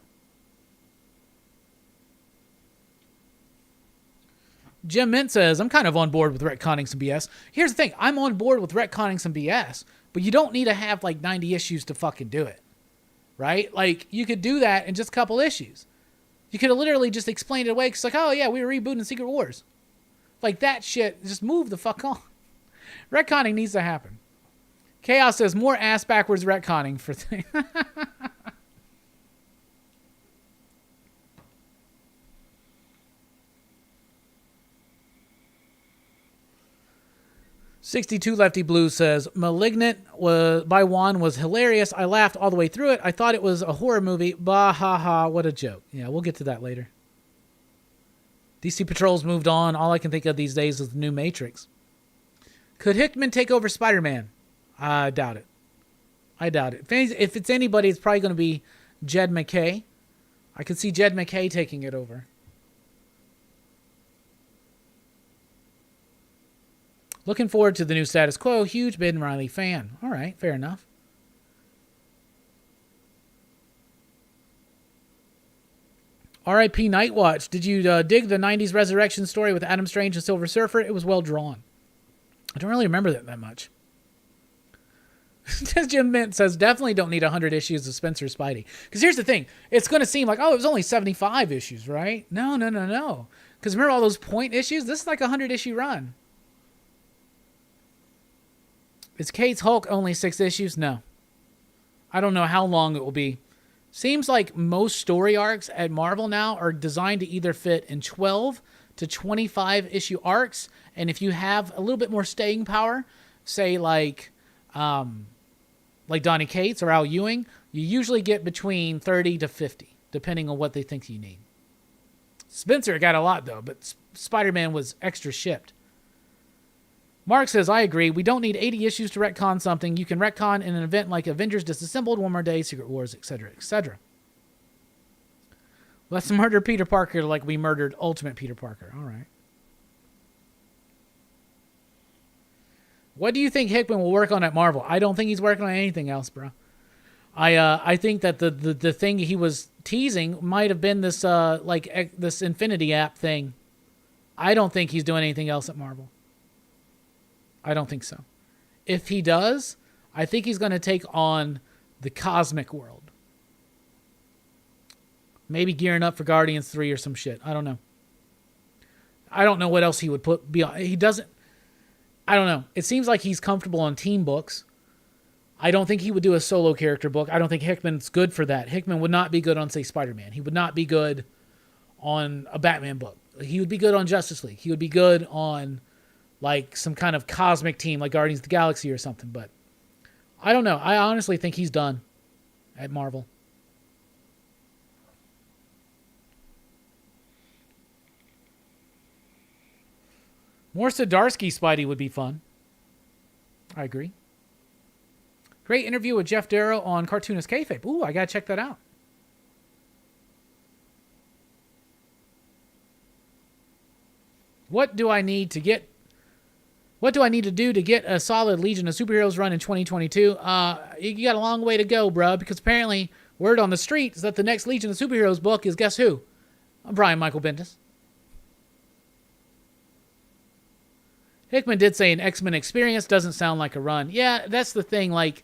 Jim Mint says, I'm kind of on board with retconning some BS. Here's the thing. I'm on board with retconning some BS, but you don't need to have like 90 issues to fucking do it. Right? Like, you could do that in just a couple issues. You could have literally just explained it away. It's like, oh yeah, we were rebooting Secret Wars. Like that shit, just move the fuck on. Retconning needs to happen. Chaos says, more ass backwards retconning for things. 62 Lefty Blue says, Malignant by Juan was hilarious. I laughed all the way through it. I thought it was a horror movie. Bah ha ha, what a joke. Yeah, we'll get to that later. DC Patrol's moved on. All I can think of these days is the new Matrix. Could Hickman take over Spider-Man? I doubt it. If it's anybody, it's probably going to be Jed McKay. I could see Jed McKay taking it over. Looking forward to the new status quo. Huge Ben Reilly fan. All right, fair enough. R.I.P. Nightwatch. Did you dig the 90s resurrection story with Adam Strange and Silver Surfer? It was well drawn. I don't really remember that much. Jim Mint says, definitely don't need 100 issues of Spencer Spidey. Because here's the thing. It's going to seem like, oh, it was only 75 issues, right? No. Because remember all those point issues? This is like a 100-issue run. Is Kate's Hulk only 6 issues? No. I don't know how long it will be. Seems like most story arcs at Marvel now are designed to either fit in 12 to 25 issue arcs. And if you have a little bit more staying power, say like Donny Cates or Al Ewing, you usually get between 30 to 50, depending on what they think you need. Spencer got a lot, though, but Spider-Man was extra shipped. Mark says, I agree. We don't need 80 issues to retcon something. You can retcon in an event like Avengers Disassembled, One More Day, Secret Wars, etc., etc. Let's murder Peter Parker like we murdered Ultimate Peter Parker. All right. What do you think Hickman will work on at Marvel? I don't think he's working on anything else, bro. I think that the thing he was teasing might have been this this Infinity app thing. I don't think he's doing anything else at Marvel. I don't think so. If he does, I think he's going to take on the cosmic world. Maybe gearing up for Guardians 3 or some shit. I don't know. I don't know what else he would put beyond. He doesn't. I don't know. It seems like he's comfortable on team books. I don't think he would do a solo character book. I don't think Hickman's good for that. Hickman would not be good on, say, Spider-Man. He would not be good on a Batman book. He would be good on Justice League. He would be good on like some kind of cosmic team like Guardians of the Galaxy or something. But I don't know. I honestly think he's done at Marvel. More Zdarsky Spidey would be fun. I agree. Great interview with Jeff Darrow on Cartoonist Kayfabe. Ooh, I got to check that out. What do I need to do to get a solid Legion of Superheroes run in 2022? You got a long way to go, bro, because apparently word on the street is that the next Legion of Superheroes book is, guess who? Brian Michael Bendis. Hickman did say an X-Men experience doesn't sound like a run. Yeah, that's the thing. Like,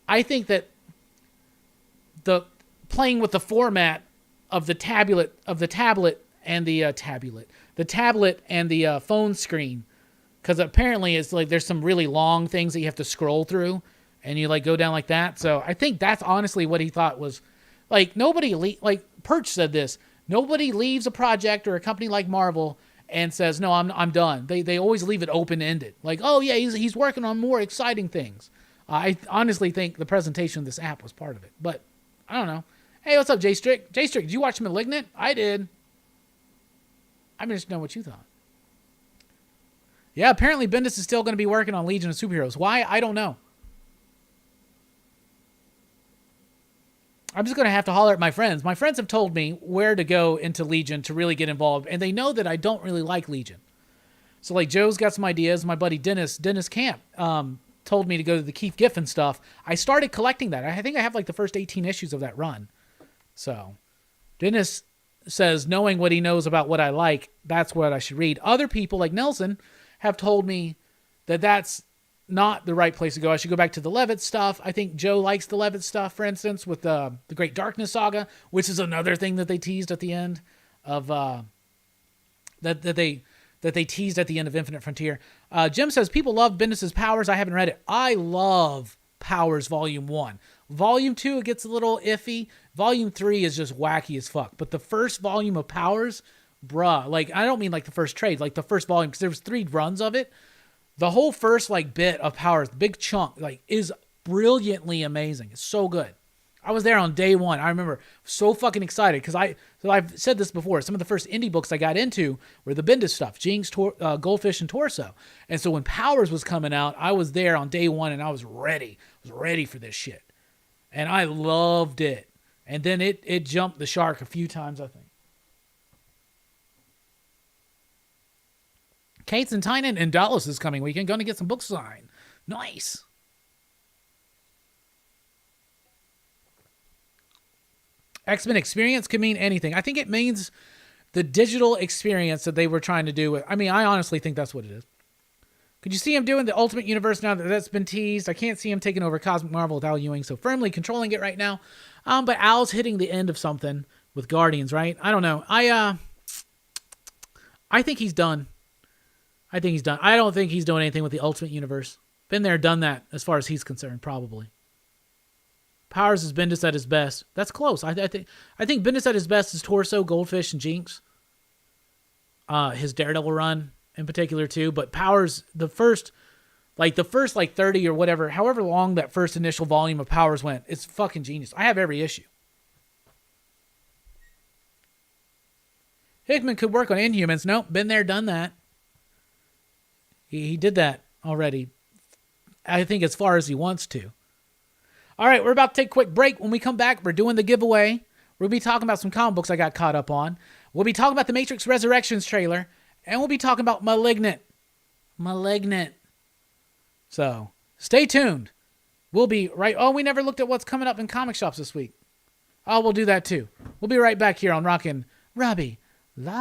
I think that the playing with the format of the tablet and the phone screen, because apparently it's like there's some really long things that you have to scroll through, and you like go down like that. So I think that's honestly what he thought was like like Perch said this. Nobody leaves a project or a company like Marvel and says, no, I'm done. They always leave it open-ended. Like, oh, yeah, he's working on more exciting things. I honestly think the presentation of this app was part of it. But I don't know. Hey, what's up, Jay Strick? Jay Strick, did you watch Malignant? I did. I'm interested to know what you thought. Yeah, apparently Bendis is still going to be working on Legion of Superheroes. Why? I don't know. I'm just going to have to holler at my friends. My friends have told me where to go into Legion to really get involved, and they know that I don't really like Legion. So, like, Joe's got some ideas. My buddy Dennis Camp, told me to go to the Keith Giffen stuff. I started collecting that. I think I have, like, the first 18 issues of that run. So, Dennis says, knowing what he knows about what I like, that's what I should read. Other people, like Nelson, have told me that that's not the right place to go. I should go back to the Levitt stuff. I think Joe likes the Levitt stuff, for instance, with the Great Darkness Saga, which is another thing that they teased at the end of that they teased at the end of Infinite Frontier. Jim says people love Bendis's Powers. I haven't read it. I love Powers Volume 1. Volume 2, it gets a little iffy. Volume 3 is just wacky as fuck. But the first volume of Powers, bruh, like, I don't mean like the first trade, like the first volume, because there was 3 runs of it. The whole first, like, bit of Powers, the big chunk, like, is brilliantly amazing. It's so good. I was there on day 1. I remember so fucking excited because I've said this before. Some of the first indie books I got into were the Bendis stuff, Jinx, Goldfish, and Torso. And so when Powers was coming out, I was there on day 1 and I was ready. I was ready for this shit. And I loved it. And then it jumped the shark a few times, I think. Kate's and Tynan and Dallas is coming weekend. Going to get some books signed. Nice. X-Men Experience could mean anything. I think it means the digital experience that they were trying to do. I mean, I honestly think that's what it is. Could you see him doing the Ultimate Universe now that that's been teased? I can't see him taking over Cosmic Marvel with Al Ewing so firmly controlling it right now. But Al's hitting the end of something with Guardians, right? I don't know. I think he's done. I don't think he's doing anything with the Ultimate Universe. Been there, done that, as far as he's concerned, probably. Powers is Bendis at his best. That's close. I think Bendis at his best is Torso, Goldfish, and Jinx. His Daredevil run in particular too. But Powers, the first 30 or whatever, however long that first initial volume of Powers went, it's fucking genius. I have every issue. Hickman could work on Inhumans. Nope, been there, done that. He did that already. I think as far as he wants to. All right, we're about to take a quick break. When we come back, we're doing the giveaway. We'll be talking about some comic books I got caught up on. We'll be talking about the Matrix Resurrections trailer. And we'll be talking about Malignant. So, stay tuned. We'll be right... Oh, we never looked at what's coming up in comic shops this week. Oh, we'll do that too. We'll be right back here on Rockin' Robbie Live.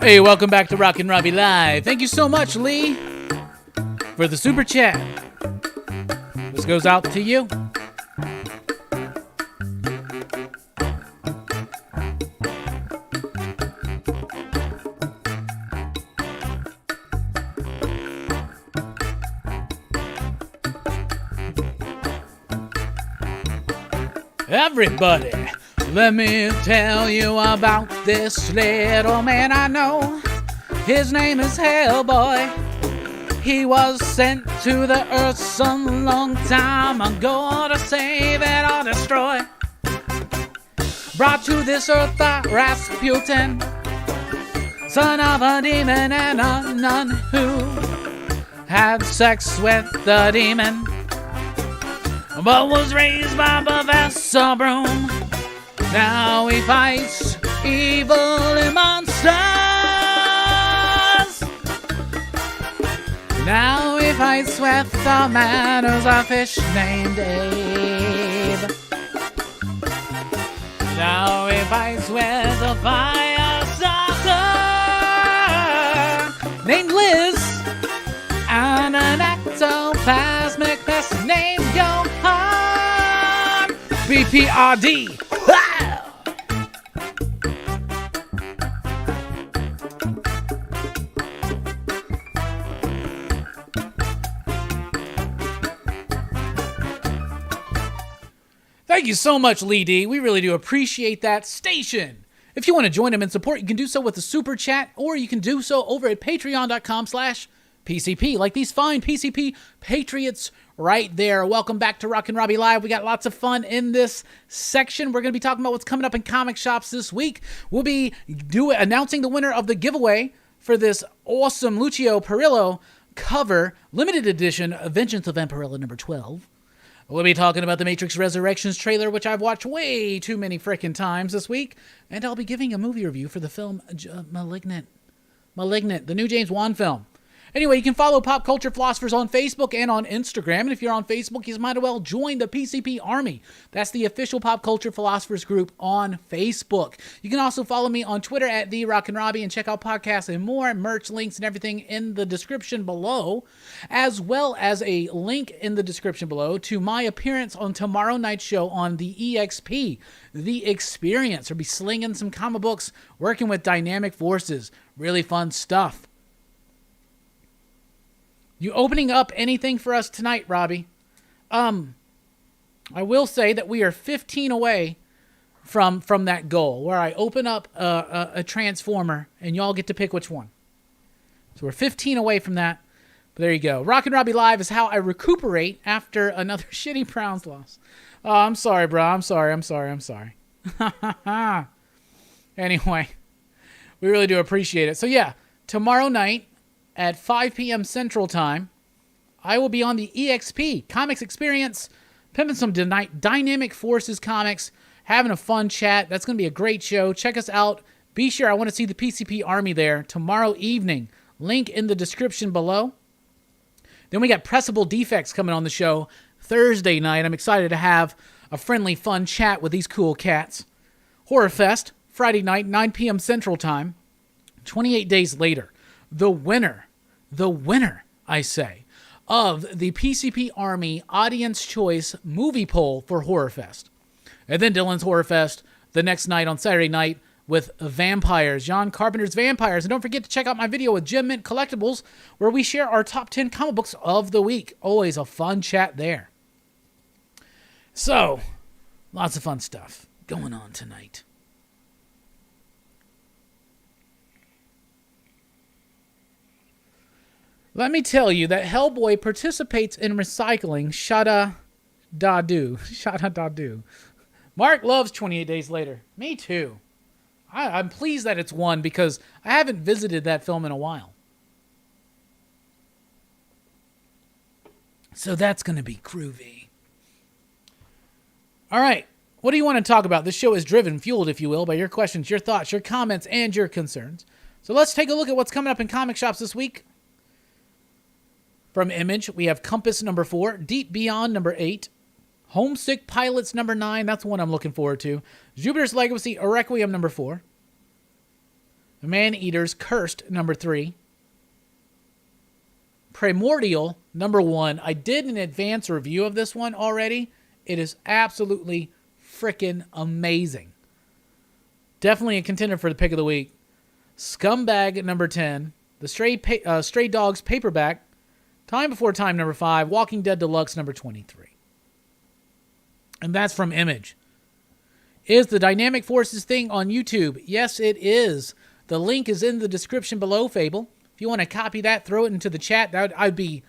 Hey, welcome back to Rockin Robbie Live. Thank you so much, Lee, for the super chat. This goes out to you. Everybody, let me tell you about this little man I know. His name is Hellboy. He was sent to the earth some long time ago to save and or destroy. Brought to this earth by Rasputin, son of a demon and a nun who had sex with the demon, but was raised by Professor Broom. Now he fights evil and monsters. Now he fights with a man who's a fish named Abe. Now he fights with a fire starter named Liz, and an ectoplasmic pest named Johan. BPRD. Thank you so much, Lee D. We really do appreciate that station. If you want to join him in support, you can do so with the super chat, or you can do so over at patreon.com/PCP, like these fine PCP patriots right there. Welcome back to Rockin Robbie Live. We got lots of fun in this section. We're going to be talking about what's coming up in comic shops this week. We'll be announcing the winner of the giveaway for this awesome Lucio Perillo cover, limited edition, Vengeance of Vampirella number 12. We'll be talking about the Matrix Resurrections trailer, which I've watched way too many frickin' times this week. And I'll be giving a movie review for the film Malignant, the new James Wan film. Anyway, you can follow Pop Culture Philosophers on Facebook and on Instagram. And if you're on Facebook, you might as well join the PCP Army. That's the official Pop Culture Philosophers group on Facebook. You can also follow me on Twitter at The Rockin Robbie and check out podcasts and more, merch links and everything in the description below, as well as a link in the description below to my appearance on tomorrow night's show on the EXP, The Experience. We'll be slinging some comic books, working with dynamic forces. Really fun stuff. You opening up anything for us tonight, Robbie? I will say that we are 15 away from that goal where I open up a Transformer and y'all get to pick which one. So we're 15 away from that. But there you go. Rockin' Robbie Live is how I recuperate after another shitty Browns loss. Oh, I'm sorry, bro. I'm sorry. Anyway, we really do appreciate it. So yeah, tomorrow night, at 5 p.m. Central Time, I will be on the EXP, Comics Experience, pimping some Dynamic Forces comics, having a fun chat. That's going to be a great show. Check us out. Be sure, I want to see the PCP Army there tomorrow evening. Link in the description below. Then we got Pressable Defects coming on the show Thursday night. I'm excited to have a friendly, fun chat with these cool cats. Horror Fest, Friday night, 9 p.m. Central Time. 28 days later. The winner, I say, of the PCP Army Audience Choice Movie Poll for Horror Fest. And then Dylan's Horror Fest the next night on Saturday night with Vampires, John Carpenter's Vampires. And don't forget to check out my video with Gem Mint Collectibles, where we share our top 10 comic books of the week. Always a fun chat there. So, lots of fun stuff going on tonight. Let me tell you that Hellboy participates in recycling. Shada Dadu. Mark loves 28 Days Later. Me too. I'm pleased that it's won because I haven't visited that film in a while. So that's going to be groovy. All right. What do you want to talk about? This show is fueled, if you will, by your questions, your thoughts, your comments, and your concerns. So let's take a look at what's coming up in comic shops this week. From Image, we have Compass number 4, Deep Beyond number 8, Homesick Pilots number 9, that's one I'm looking forward to, Jupiter's Legacy, A Requiem number 4, Man-Eaters Cursed, number 3. Primordial, number 1. I did an advance review of this one already. It is absolutely freaking amazing. Definitely a contender for the pick of the week. Scumbag, number 10. The Stray Dogs paperback. Time Before Time, number 5. Walking Dead Deluxe, number 23. And that's from Image. Is the Dynamic Forces thing on YouTube? Yes, it is. The link is in the description below, Fable. If you want to copy that, throw it into the chat. I'd be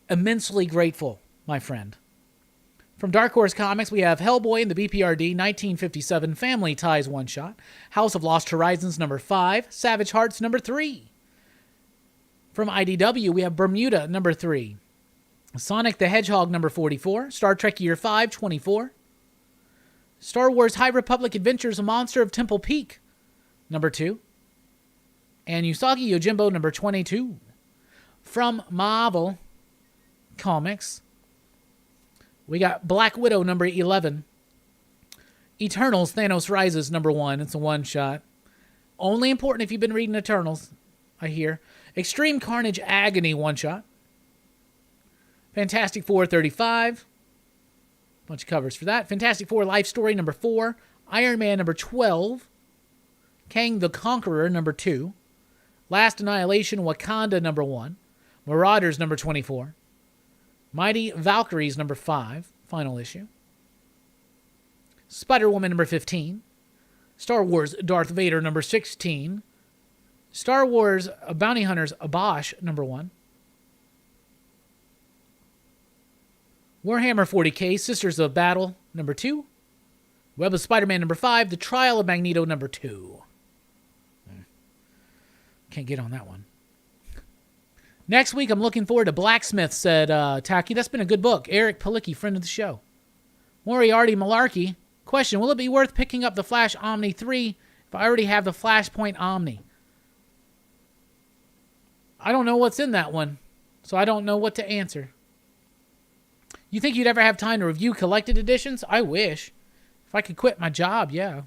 immensely grateful, my friend. From Dark Horse Comics, we have Hellboy and the BPRD 1957 Family Ties one-shot. House of Lost Horizons, number 5. Savage Hearts, number 3. From IDW, we have Bermuda, number 3. Sonic the Hedgehog, number 44. Star Trek Year 5, 24. Star Wars High Republic Adventures, A Monster of Temple Peak, number 2. And Usagi Yojimbo, number 22. From Marvel Comics, we got Black Widow, number 11. Eternals, Thanos Rises, number 1. It's a one-shot. Only important if you've been reading Eternals, I hear. Extreme Carnage Agony, one-shot. Fantastic Four, 35. Bunch of covers for that. Fantastic Four Life Story, number 4. Iron Man, number 12. Kang the Conqueror, number 2. Last Annihilation, Wakanda, number 1. Marauders, number 24. Mighty Valkyries, number 5. Final issue. Spider-Woman, number 15. Star Wars Darth Vader, number 16. Star Wars Bounty Hunters Abash, number 1. Warhammer 40k, Sisters of Battle, number 2. Web of Spider-Man, number 5. The Trial of Magneto, number 2. Can't get on that one. Next week, I'm looking forward to Blacksmith, said Tacky. That's been a good book. Eric Palicki, friend of the show. Moriarty Malarkey. Question, will it be worth picking up the Flash Omni 3 if I already have the Flashpoint Omni? I don't know what's in that one, so I don't know what to answer. You think you'd ever have time to review collected editions? I wish. If I could quit my job, yeah.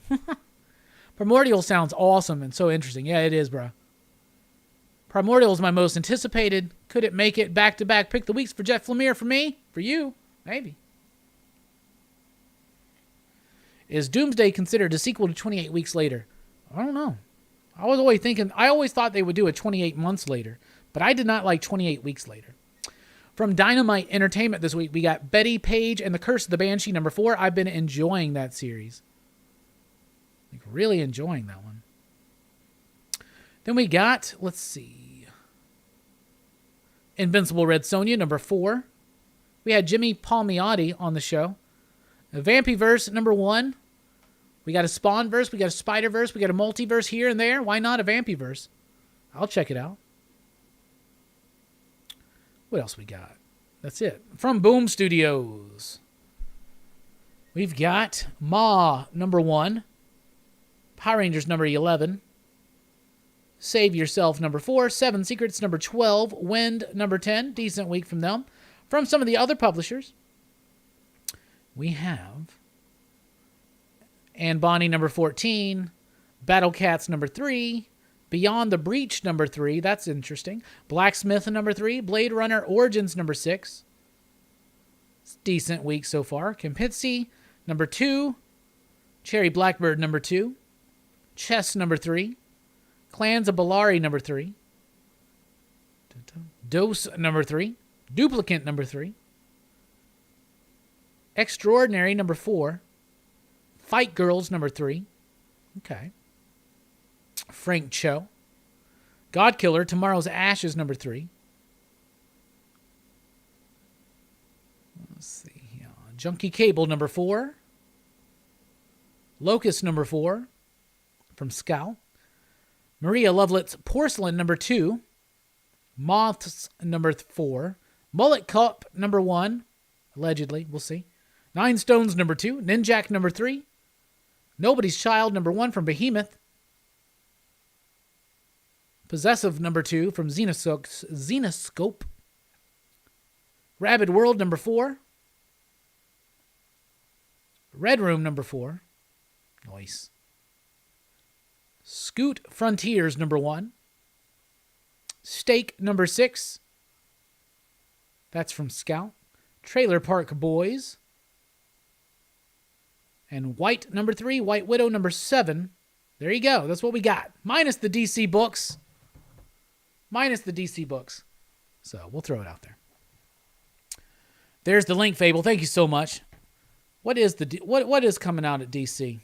Primordial sounds awesome and so interesting. Yeah, it is, bro. Primordial is my most anticipated. Could it make it back-to-back pick the weeks for Jeff Lemire? For me? For you? Maybe. Is Doomsday considered a sequel to 28 Weeks Later? I don't know. I always thought they would do it 28 months later, but I did not like 28 Weeks Later. From Dynamite Entertainment this week, we got Betty Page and the Curse of the Banshee, number 4. I've been enjoying that series. Like, really enjoying that one. Then we got, let's see, Invincible Red Sonja, number 4. We had Jimmy Palmiotti on the show. A Vampyverse, number 1. We got a Spawnverse, we got a Spider-Verse, we got a multiverse here and there. Why not a Vampyverse? I'll check it out. What else we got? That's it. From Boom Studios, we've got Ma, number 1. Power Rangers, number 11. Save Yourself, number 4. Seven Secrets, number 12. Wind, number 10. Decent week from them. From some of the other publishers, we have Anne Bonny, number 14. Battle Cats, number 3. Beyond the Breach, number 3. That's interesting. Blacksmith, number 3. Blade Runner Origins, number 6. It's a decent week so far. Kempinski, number 2. Cherry Blackbird, number 2. Chess, number 3. Clans of Bellari, number 3. Dose, number 3. Duplicant, number 3. Extraordinary, number 4. Fight Girls, number 3. Okay. Frank Cho. Godkiller, Tomorrow's Ashes, number 3. Let's see here. Junkie Cable, number 4. Locust, number 4. From Scowl. Maria Lovelet's Porcelain, number 2. Moths, number 4. Mullet Cup, number 1. Allegedly, we'll see. Nine Stones, number 2. Ninjak, number 3. Nobody's Child, number 1 from Behemoth. Possessive, number 2 from Xenoscope. Rabid World, number 4. Red Room, number 4. Nice. Scoot Frontiers number 1. Steak number 6. That's from Scout. Trailer Park Boys. And White number 3. White Widow number 7. There you go. That's what we got. Minus the DC books. So we'll throw it out there. There's the link, Fable. Thank you so much. What is what is coming out at DC?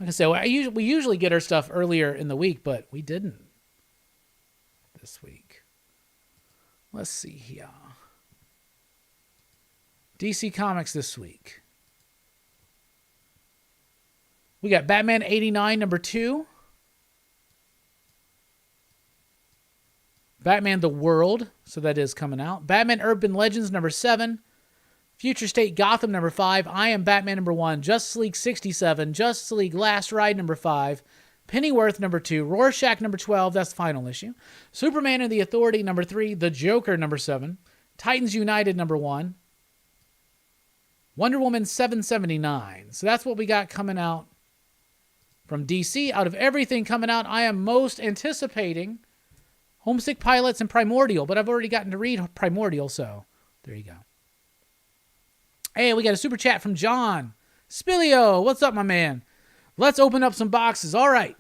Like I said, we usually get our stuff earlier in the week, but we didn't this week. Let's see here. DC Comics this week. We got Batman 89 number 2. Batman The World, so that is coming out. Batman Urban Legends number 7. Future State Gotham number 5. I Am Batman number 1. Justice League 67. Justice League Last Ride number 5. Pennyworth number 2. Rorschach number 12. That's the final issue. Superman and the Authority number 3. The Joker number 7. Titans United number 1. Wonder Woman 779. So that's what we got coming out from DC. Out of everything coming out, I am most anticipating Homesick Pilots and Primordial, but I've already gotten to read Primordial, so there you go. Hey, we got a super chat from John. Spilio, what's up, my man? Let's open up some boxes. All right.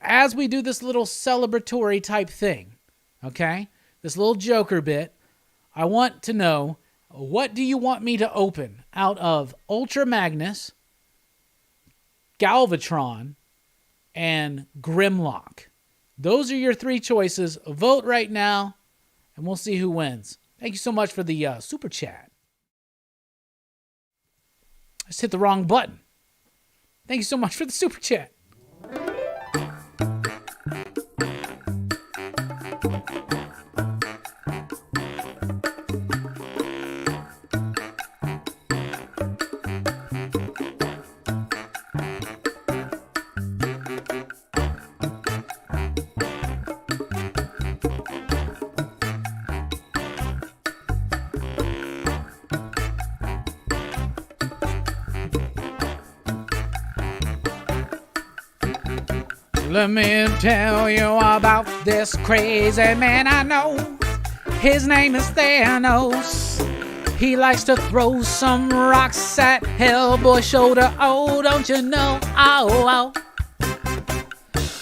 As we do this little celebratory type thing, okay, this little Joker bit, I want to know, what do you want me to open out of Ultra Magnus, Galvatron, and Grimlock? Those are your 3 choices. Vote right now, and we'll see who wins. Thank you so much for the super chat. I just hit the wrong button. Thank you so much for the super chat. Let me tell you about this crazy man I know. His name is Thanos. He likes to throw some rocks at Hellboy's shoulder. Oh, don't you know? Oh, oh.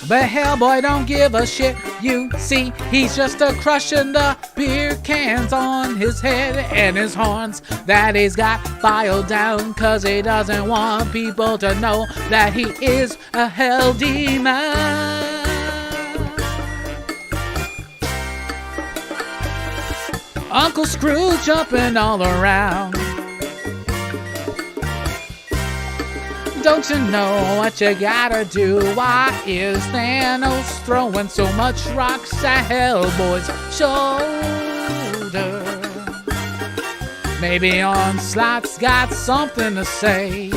But Hellboy don't give a shit. You see, he's just a crushing the beer cans on his head and his horns that he's got filed down, 'cause he doesn't want people to know that he is a hell demon. Uncle Scrooge jumping all around. Don't you know what you gotta do? Why is Thanos throwing so much rocks at Hellboy's shoulder? Maybe Onslaught's got something to say.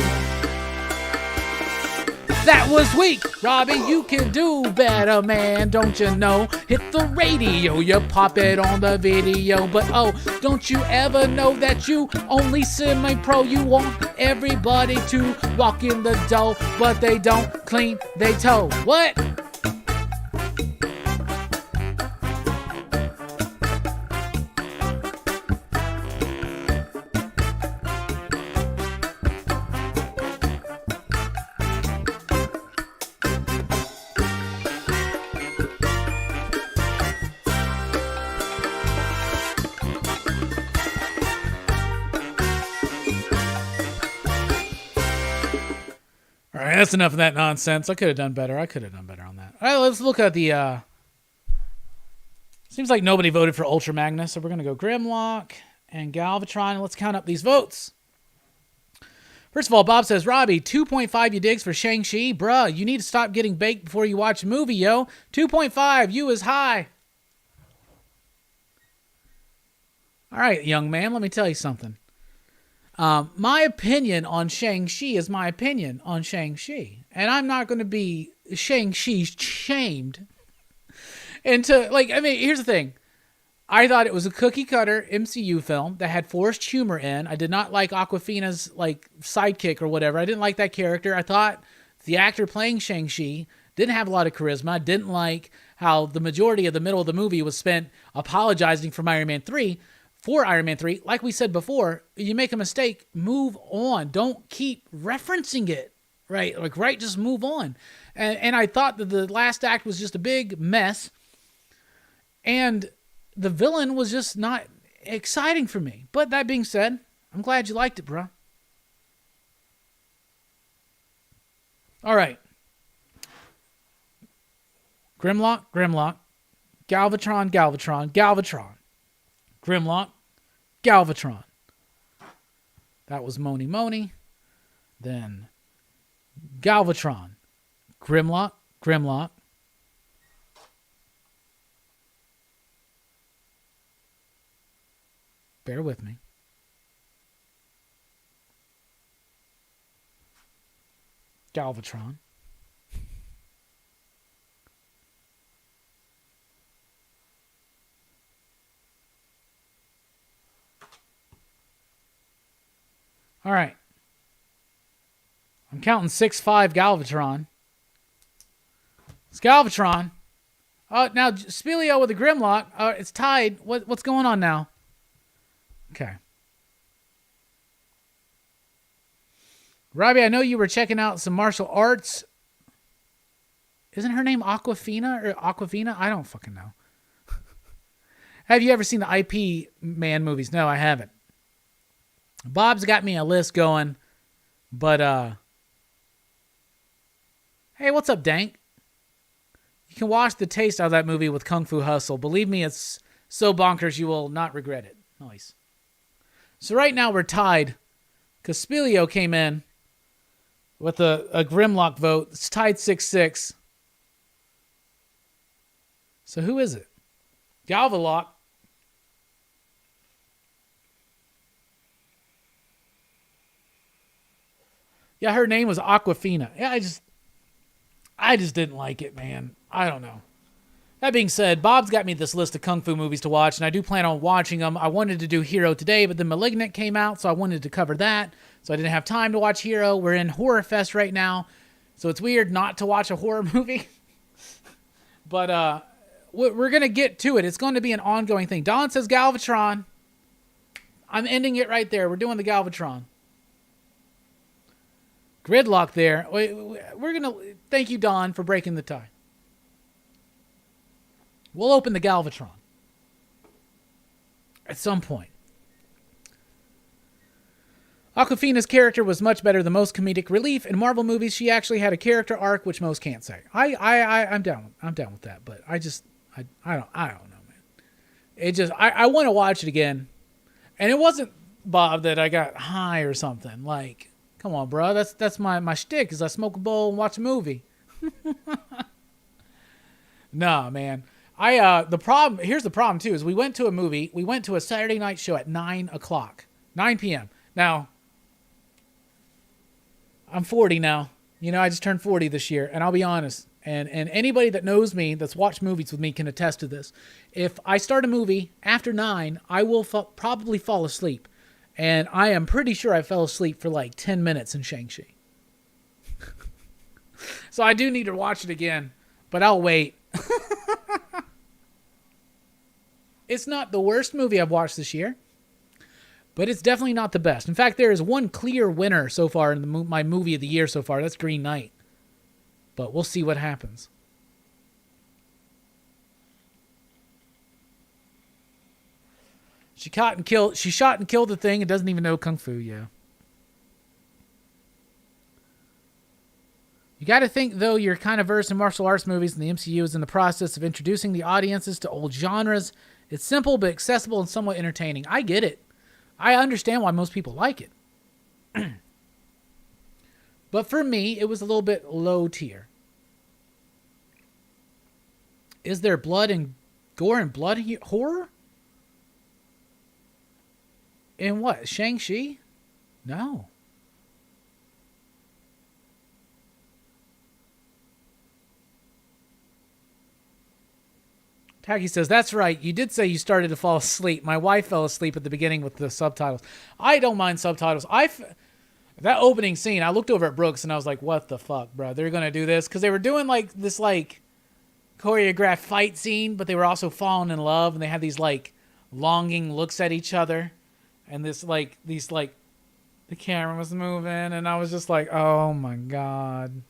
That was weak, Robbie, you can do better, man, don't you know? Hit the radio, you pop it on the video, but oh, don't you ever know that you only semi-pro? You want everybody to walk in the door, but they don't clean they toe. What? All right, that's enough of that nonsense. I could have done better. on that. All right, let's look at the... Seems like nobody voted for Ultra Magnus, so we're going to go Grimlock and Galvatron. Let's count up these votes. First of all, Bob says, Robbie, 2.5 you digs for Shang-Chi. Bruh, you need to stop getting baked before you watch a movie, yo. 2.5, you is high. All right, young man, let me tell you something. My opinion on Shang-Chi is my opinion on Shang-Chi. And I'm not going to be Shang-Chi shamed into, like, I mean, here's the thing. I thought it was a cookie-cutter MCU film that had forced humor in. I did not like Awkwafina's, like, sidekick or whatever. I didn't like that character. I thought the actor playing Shang-Chi didn't have a lot of charisma. Didn't like how the majority of the middle of the movie was spent apologizing for Iron Man 3. For Iron Man 3, like we said before, you make a mistake, move on. Don't keep referencing it, right? Just move on. And I thought that the last act was just a big mess. And the villain was just not exciting for me. But that being said, I'm glad you liked it, bro. All right. Grimlock. Galvatron. Grimlock. Galvatron. That was Moni. Then Galvatron. Grimlock. Bear with me. Galvatron. All right. I'm counting 6-5 Galvatron. It's Galvatron. Now Spilio with the Grimlock. It's tied. What's going on now? Okay. Robbie, I know you were checking out some martial arts. Isn't her name Aquafina or Aquafina? I don't fucking know. Have you ever seen the IP Man movies? No, I haven't. Bob's got me a list going, but hey, what's up, Dank? You can wash the taste out of that movie with Kung Fu Hustle. Believe me, it's so bonkers you will not regret it. Nice. So right now we're tied because Spilio came in with a Grimlock vote. It's tied 6-6. So who is it? Galvalock. Yeah, her name was Aquafina. Yeah, I just didn't like it, man. I don't know. That being said, Bob's got me this list of Kung Fu movies to watch, and I do plan on watching them. I wanted to do Hero today, but then Malignant came out, so I wanted to cover that. So I didn't have time to watch Hero. We're in Horror Fest right now, so it's weird not to watch a horror movie. But we're going to get to it. It's going to be an ongoing thing. Don says Galvatron. I'm ending it right there. We're doing the Galvatron. Gridlock there. We're going to... Thank you, Don, for breaking the tie. We'll open the Galvatron. At some point. Awkwafina's character was much better than most comedic relief. In Marvel movies, she actually had a character arc, which most can't say. I'm down with that, but I don't know, man. It just... I want to watch it again. And it wasn't, Bob, that I got high or something. Like... Come on, bro. That's my shtick is I smoke a bowl and watch a movie. Nah, man. Here's the problem too, is we went to a movie. We went to a Saturday night show at 9 p.m. Now, I'm 40 now. You know, I just turned 40 this year, and I'll be honest. And anybody that knows me, that's watched movies with me, can attest to this. If I start a movie after 9, I will probably fall asleep. And I am pretty sure I fell asleep for like 10 minutes in Shang-Chi. So I do need to watch it again, but I'll wait. It's not the worst movie I've watched this year, but it's definitely not the best. In fact, there is one clear winner so far in my movie of the year so far. That's Green Knight. But we'll see what happens. She shot and killed the thing and doesn't even know Kung Fu, yeah. You got to think, though, you're kind of versed in martial arts movies, and the MCU is in the process of introducing the audiences to old genres. It's simple but accessible and somewhat entertaining. I get it. I understand why most people like it. But for me, it was a little bit low tier. Is there blood and gore and blood horror? In what? Shang-Chi? No. Tacky says, that's right. You did say you started to fall asleep. My wife fell asleep at the beginning with the subtitles. I don't mind subtitles. That opening scene, I looked over at Brooks and I was like, what the fuck, bro? They're going to do this? Because they were doing like this like choreographed fight scene, but they were also falling in love, and they had these like longing looks at each other, and this like these like the camera was moving, and I was just like, oh my god.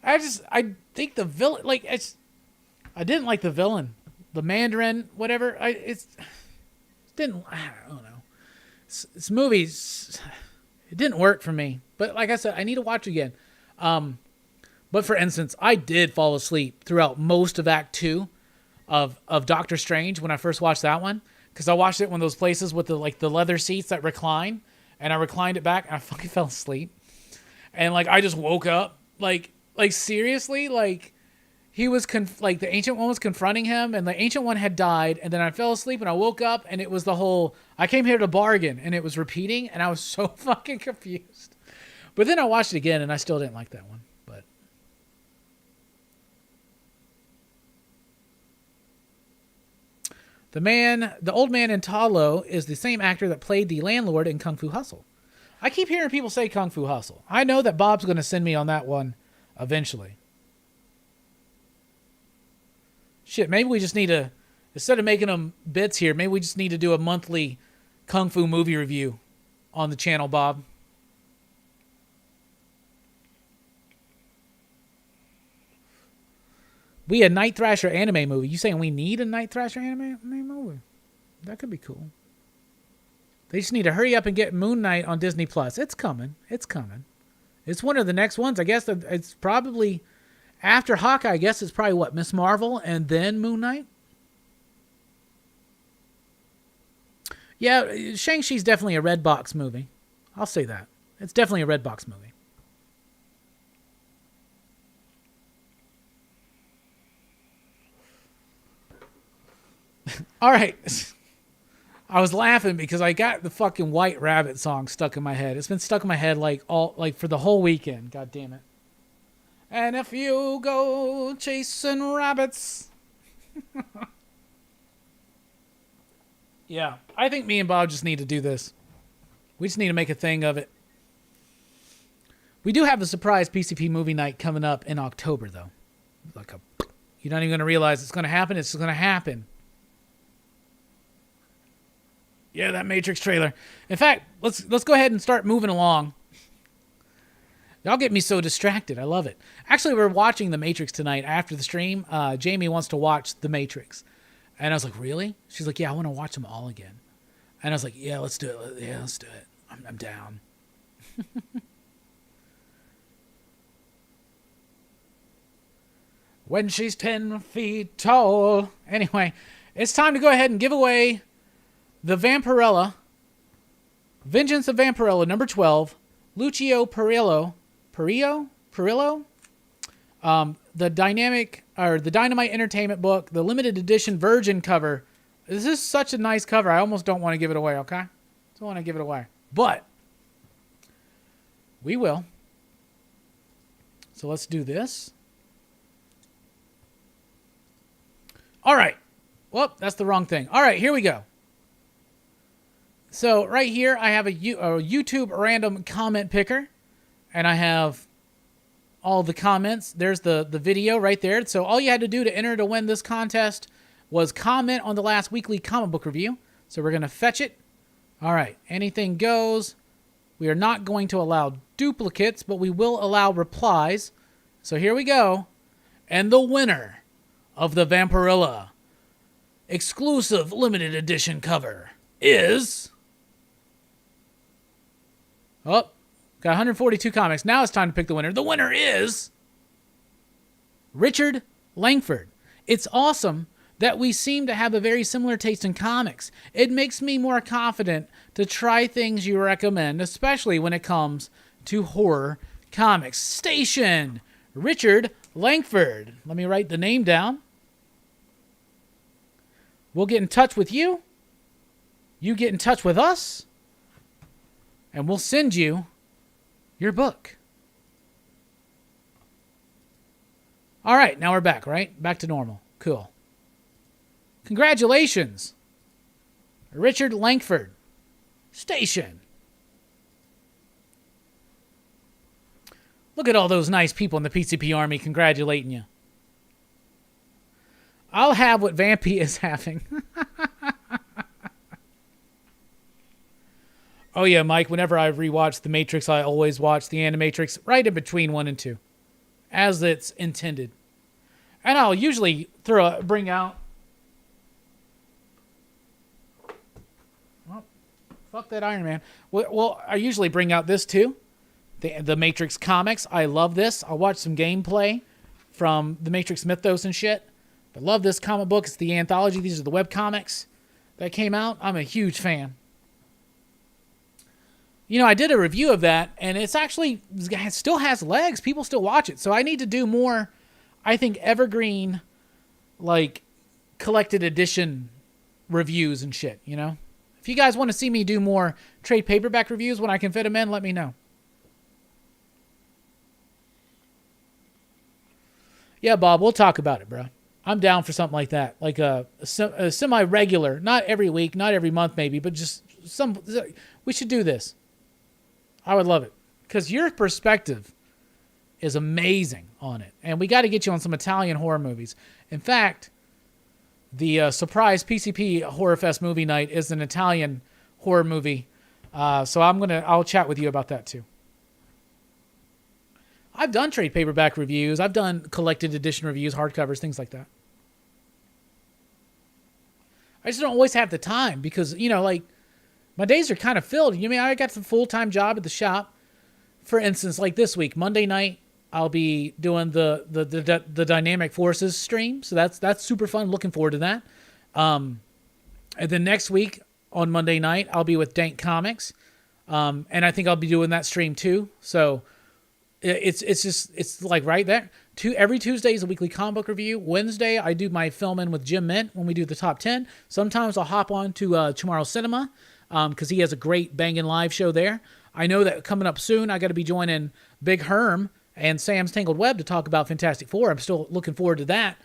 I think the villain, like, I didn't like the villain, the Mandarin, whatever. I don't know. This movie, it didn't work for me. But like I said, I need to watch it again. But for instance, I did fall asleep throughout most of Act 2 of Doctor Strange when I first watched that one, because I watched it in one of those places with the leather seats that recline, and I reclined it back and I fucking fell asleep, and like I just woke up like seriously, like he was like the Ancient One was confronting him, and the Ancient One had died, and then I fell asleep and I woke up and it was the whole I came here to bargain, and it was repeating, and I was so fucking confused. But then I watched it again and I still didn't like that one. But the old man in Talo is the same actor that played the landlord in Kung Fu Hustle. I keep hearing people say Kung Fu Hustle. I know that Bob's going to send me on that one eventually. Shit, maybe we just need to, instead of making them bits here, maybe we just need to do a monthly Kung Fu movie review on the channel, Bob. We a Night Thrasher anime movie. You saying we need a Night Thrasher anime movie? That could be cool. They just need to hurry up and get Moon Knight on Disney Plus. It's coming. It's coming. It's one of the next ones. I guess it's probably after Hawkeye. I guess it's probably what, Miss Marvel and then Moon Knight. Yeah, Shang-Chi's definitely a Redbox movie. I'll say that. It's definitely a Redbox movie. All right. I was laughing because I got the fucking White Rabbit song stuck in my head. It's been stuck in my head like for the whole weekend. God damn it. And if you go chasing rabbits. Yeah, I think me and Bob just need to do this. We just need to make a thing of it. We do have a surprise PCP movie night coming up in October, though. You're not even going to realize it's going to happen. It's going to happen. Yeah, that Matrix trailer. In fact, let's go ahead and start moving along. Y'all get me so distracted. I love it. Actually, we're watching The Matrix tonight after the stream. Jamie wants to watch The Matrix. And I was like, really? She's like, yeah, I want to watch them all again. And I was like, yeah, let's do it. Yeah, let's do it. I'm down. When she's 10 feet tall. Anyway, it's time to go ahead and give away the Vampirella, Vengeance of Vampirella, number 12, Lucio Perillo, the Dynamite Entertainment book, the limited edition Virgin cover. This is such a nice cover. I almost don't want to give it away, okay? Don't want to give it away. But we will. So let's do this. All right. Well, that's the wrong thing. All right, here we go. So right here, I have a YouTube random comment picker, and I have all the comments. There's the video right there. So all you had to do to enter to win this contest was comment on the last weekly comic book review. So we're going to fetch it. All right, anything goes. We are not going to allow duplicates, but we will allow replies. So here we go. And the winner of the Vampirella exclusive limited edition cover is... Oh, got 142 comics. Now it's time to pick the winner. The winner is Richard Langford. It's awesome that we seem to have a very similar taste in comics. It makes me more confident to try things you recommend, especially when it comes to horror comics. Station Richard Langford. Let me write the name down. We'll get in touch with you. You get in touch with us. And we'll send you your book. All right, now we're back, right? Back to normal. Cool. Congratulations, Richard Langford. Station. Look at all those nice people in the PCP Army congratulating you. I'll have what Vampy is having. Oh yeah, Mike, whenever I rewatch The Matrix, I always watch The Animatrix right in between 1 and 2. As it's intended. And I'll usually bring out... Oh, fuck that Iron Man. Well, I usually bring out this too. The Matrix comics. I love this. I'll watch some gameplay from the Matrix Mythos and shit. But love this comic book. It's the anthology. These are the web comics that came out. I'm a huge fan. You know, I did a review of that, and it still has legs. People still watch it. So I need to do more, I think, evergreen, like, collected edition reviews and shit, you know? If you guys want to see me do more trade paperback reviews when I can fit them in, let me know. Yeah, Bob, we'll talk about it, bro. I'm down for something like that. Like a semi-regular, not every week, not every month maybe, but just we should do this. I would love it. Because your perspective is amazing on it. And we got to get you on some Italian horror movies. In fact, the surprise PCP Horror Fest movie night is an Italian horror movie. So I'll chat with you about that too. I've done trade paperback reviews. I've done collected edition reviews, hardcovers, things like that. I just don't always have the time because, you know, like, my days are kind of filled. You mean I got some full-time job at the shop. For instance, like this week, Monday night, I'll be doing the Dynamic Forces stream. So that's super fun. Looking forward to that. And then next week on Monday night, I'll be with Dank Comics. And I think I'll be doing that stream too. So it's like right there. Every Tuesday is a weekly comic book review. Wednesday, I do my film-in with Jim Mint when we do the top 10. Sometimes I'll hop on to Tomorrow Cinema because he has a great banging live show there. I know that coming up soon, I got to be joining Big Herm and Sam's Tangled Web to talk about Fantastic Four. I'm still looking forward to that.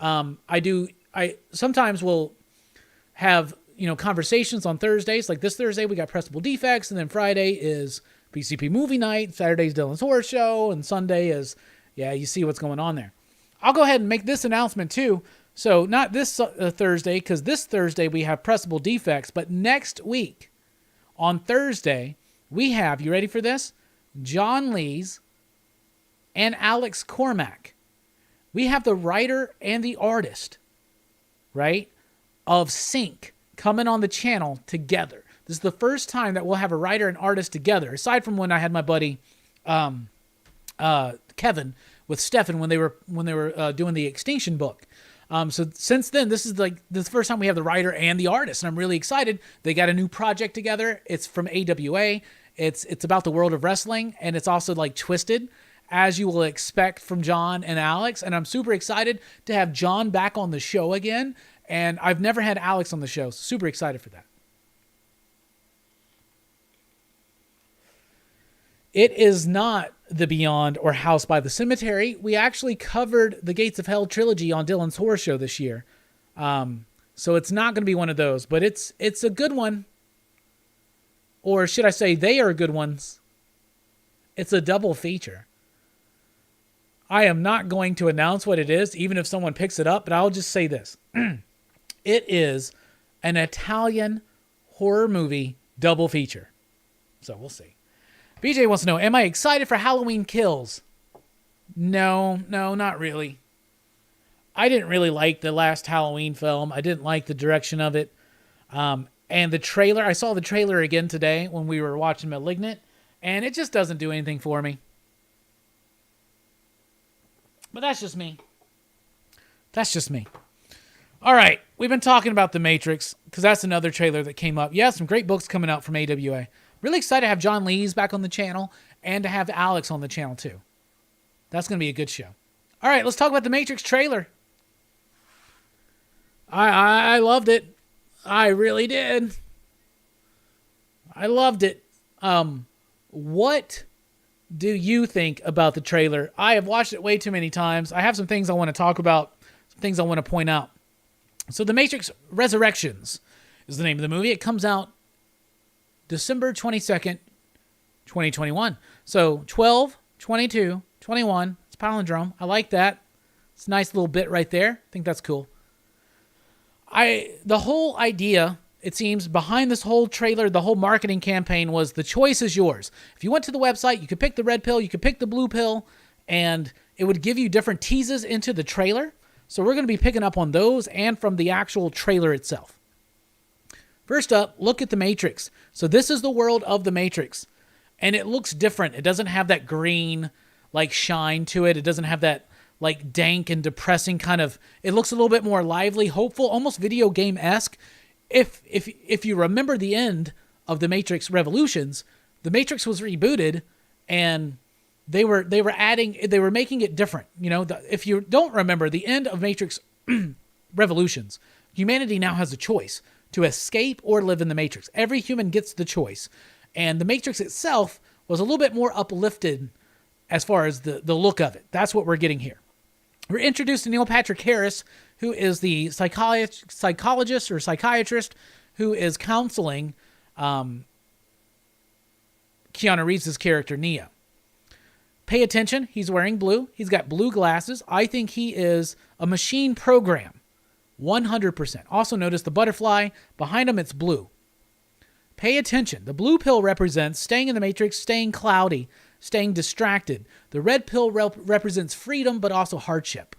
I sometimes will have, you know, conversations on Thursdays. Like this Thursday, we got Pressable Defects, and then Friday is PCP Movie Night. Saturday's Dylan's Horror Show, and Sunday is, yeah, you see what's going on there. I'll go ahead and make this announcement too. So not this Thursday, because this Thursday we have Pressable Defects, but next week on Thursday, we have, you ready for this? John Lees and Alex Cormack. We have the writer and the artist, right, of Sync coming on the channel together. This is the first time that we'll have a writer and artist together, aside from when I had my buddy Kevin with Stefan when they were doing the Extinction book. So since then, this is the first time we have the writer and the artist, and I'm really excited. They got a new project together. It's from AWA. It's about the world of wrestling, and it's also like twisted, as you will expect from John and Alex. And I'm super excited to have John back on the show again. And I've never had Alex on the show. So super excited for that. It is not The Beyond or House by the Cemetery. We actually covered the Gates of Hell trilogy on Dylan's Horror Show this year. So it's not going to be one of those, but it's a good one. Or should I say they are good ones. It's a double feature. I am not going to announce what it is, even if someone picks it up, but I'll just say this. It is an Italian horror movie double feature. So we'll see. BJ wants to know, am I excited for Halloween Kills? No, not really. I didn't really like the last Halloween film. I didn't like the direction of it. And the trailer, I saw the trailer again today when we were watching Malignant, and it just doesn't do anything for me. But that's just me. All right, we've been talking about The Matrix, because that's another trailer that came up. Yeah, some great books coming out from AWA. Really excited to have John Lees back on the channel, and to have Alex on the channel too. That's going to be a good show. All right, let's talk about The Matrix trailer. I loved it. I really did. I loved it. What do you think about the trailer? I have watched it way too many times. I have some things I want to talk about, some things I want to point out. So The Matrix Resurrections is the name of the movie. It comes out December 22nd, 2021. So 12, 22, 21. It's palindrome. I like that. It's a nice little bit right there. I think that's cool. The whole idea, it seems, behind this whole trailer, the whole marketing campaign was the choice is yours. If you went to the website, you could pick the red pill, you could pick the blue pill, and it would give you different teases into the trailer. So we're going to be picking up on those and from the actual trailer itself. First up, look at The Matrix. So this is the world of The Matrix, and it looks different. It doesn't have that green, like, shine to it. It doesn't have that, like, dank and depressing kind of... It looks a little bit more lively, hopeful, almost video game-esque. If you remember the end of The Matrix Revolutions, The Matrix was rebooted, and they were making it different. You know, if you don't remember the end of Matrix Revolutions, humanity now has a choice to escape or live in the Matrix. Every human gets the choice. And the Matrix itself was a little bit more uplifted as far as the look of it. That's what we're getting here. We're introduced to Neil Patrick Harris, who is the psychologist or psychiatrist who is counseling Keanu Reeves' character, Neo. Pay attention. He's wearing blue. He's got blue glasses. I think he is a machine program. 100%. Also notice the butterfly. Behind him, it's blue. Pay attention. The blue pill represents staying in the Matrix, staying cloudy, staying distracted. The red pill represents freedom, but also hardship.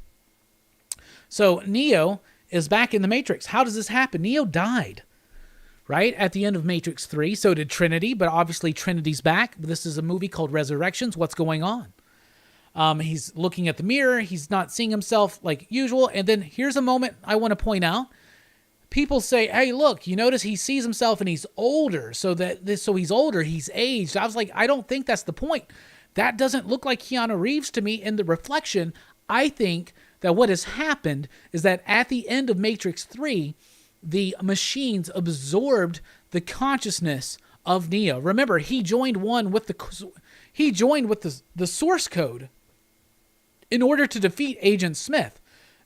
So Neo is back in the Matrix. How does this happen? Neo died, right? At the end of Matrix 3. So did Trinity, but obviously Trinity's back. This is a movie called Resurrections. What's going on? He's looking at the mirror. He's not seeing himself like usual. And then here's a moment I want to point out. People say, hey, look, you notice he sees himself and he's older. So he's older. He's aged. I was like, I don't think that's the point. That doesn't look like Keanu Reeves to me in the reflection. I think that what has happened is that at the end of Matrix 3, the machines absorbed the consciousness of Neo. Remember, he joined with the source code in order to defeat Agent Smith.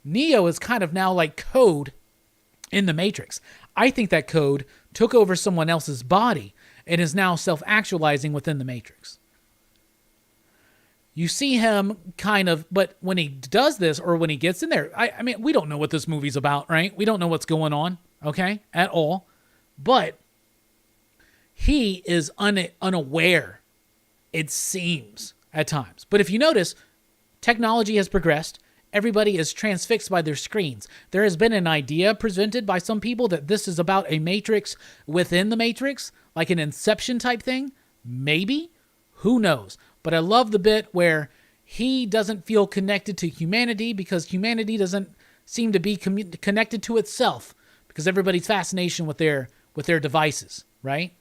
Neo is kind of now like code in the Matrix. I think that code took over someone else's body and is now self-actualizing within the Matrix. You see him kind of, but when he does this or when he gets in there, I mean, we don't know what this movie's about, right? We don't know what's going on, okay, at all. But he is unaware, it seems, at times. But if you notice, technology has progressed. Everybody is transfixed by their screens. There has been an idea presented by some people that this is about a Matrix within the Matrix, like an Inception type thing. Maybe. Who knows? But I love the bit where he doesn't feel connected to humanity because humanity doesn't seem to be connected to itself because everybody's fascination with their devices, right?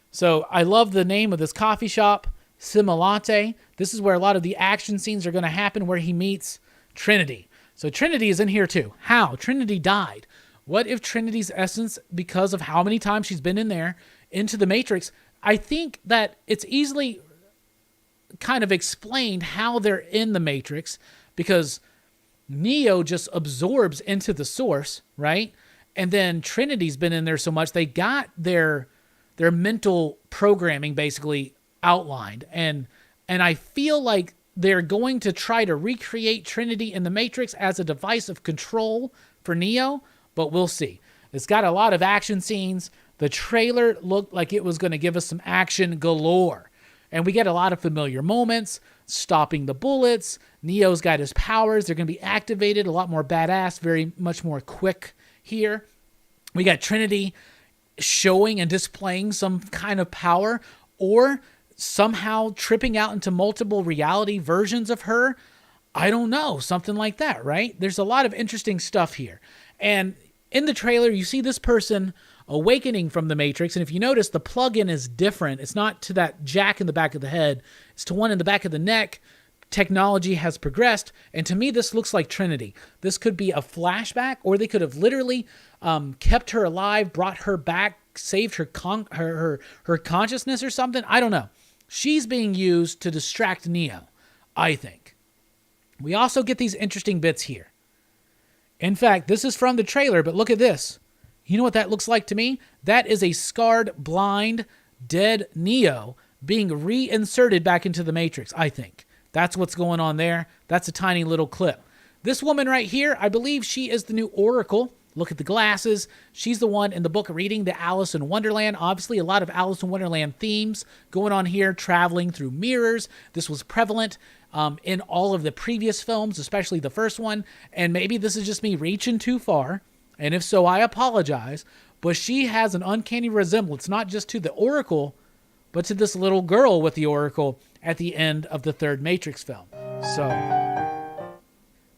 So I love the name of this coffee shop, Similate. This is where a lot of the action scenes are going to happen, where he meets Trinity. So Trinity is in here too. How? Trinity died. What if Trinity's essence, because of how many times she's been in there, into the Matrix, I think that it's easily kind of explained how they're in the Matrix, because Neo just absorbs into the source, right? And then Trinity's been in there so much, they got their mental programming basically outlined. And I feel like they're going to try to recreate Trinity in the Matrix as a device of control for Neo, but we'll see. It's got a lot of action scenes. The trailer looked like it was going to give us some action galore. And we get a lot of familiar moments, stopping the bullets. Neo's got his powers. They're going to be activated, a lot more badass, very much more quick here. We got Trinity showing and displaying some kind of power, or somehow tripping out into multiple reality versions of her. I don't know, something like that, right? There's a lot of interesting stuff here. And in the trailer, you see this person awakening from the Matrix. And if you notice, the plug-in is different. It's not to that jack in the back of the head. It's to one in the back of the neck. Technology has progressed. And to me, this looks like Trinity. This could be a flashback, or they could have literally kept her alive, brought her back, saved her consciousness or something. I don't know. She's being used to distract Neo, I think. We also get these interesting bits here. In fact, this is from the trailer, but look at this. You know what that looks like to me? That is a scarred, blind, dead Neo being reinserted back into the Matrix, I think. That's what's going on there. That's a tiny little clip. This woman right here, I believe she is the new Oracle. Look at the glasses. She's the one in the book reading the Alice in Wonderland. Obviously, a lot of Alice in Wonderland themes going on here, traveling through mirrors. This was prevalent in all of the previous films, especially the first one. And maybe this is just me reaching too far. And if so, I apologize. But she has an uncanny resemblance, not just to the Oracle, but to this little girl with the Oracle at the end of the third Matrix film. So,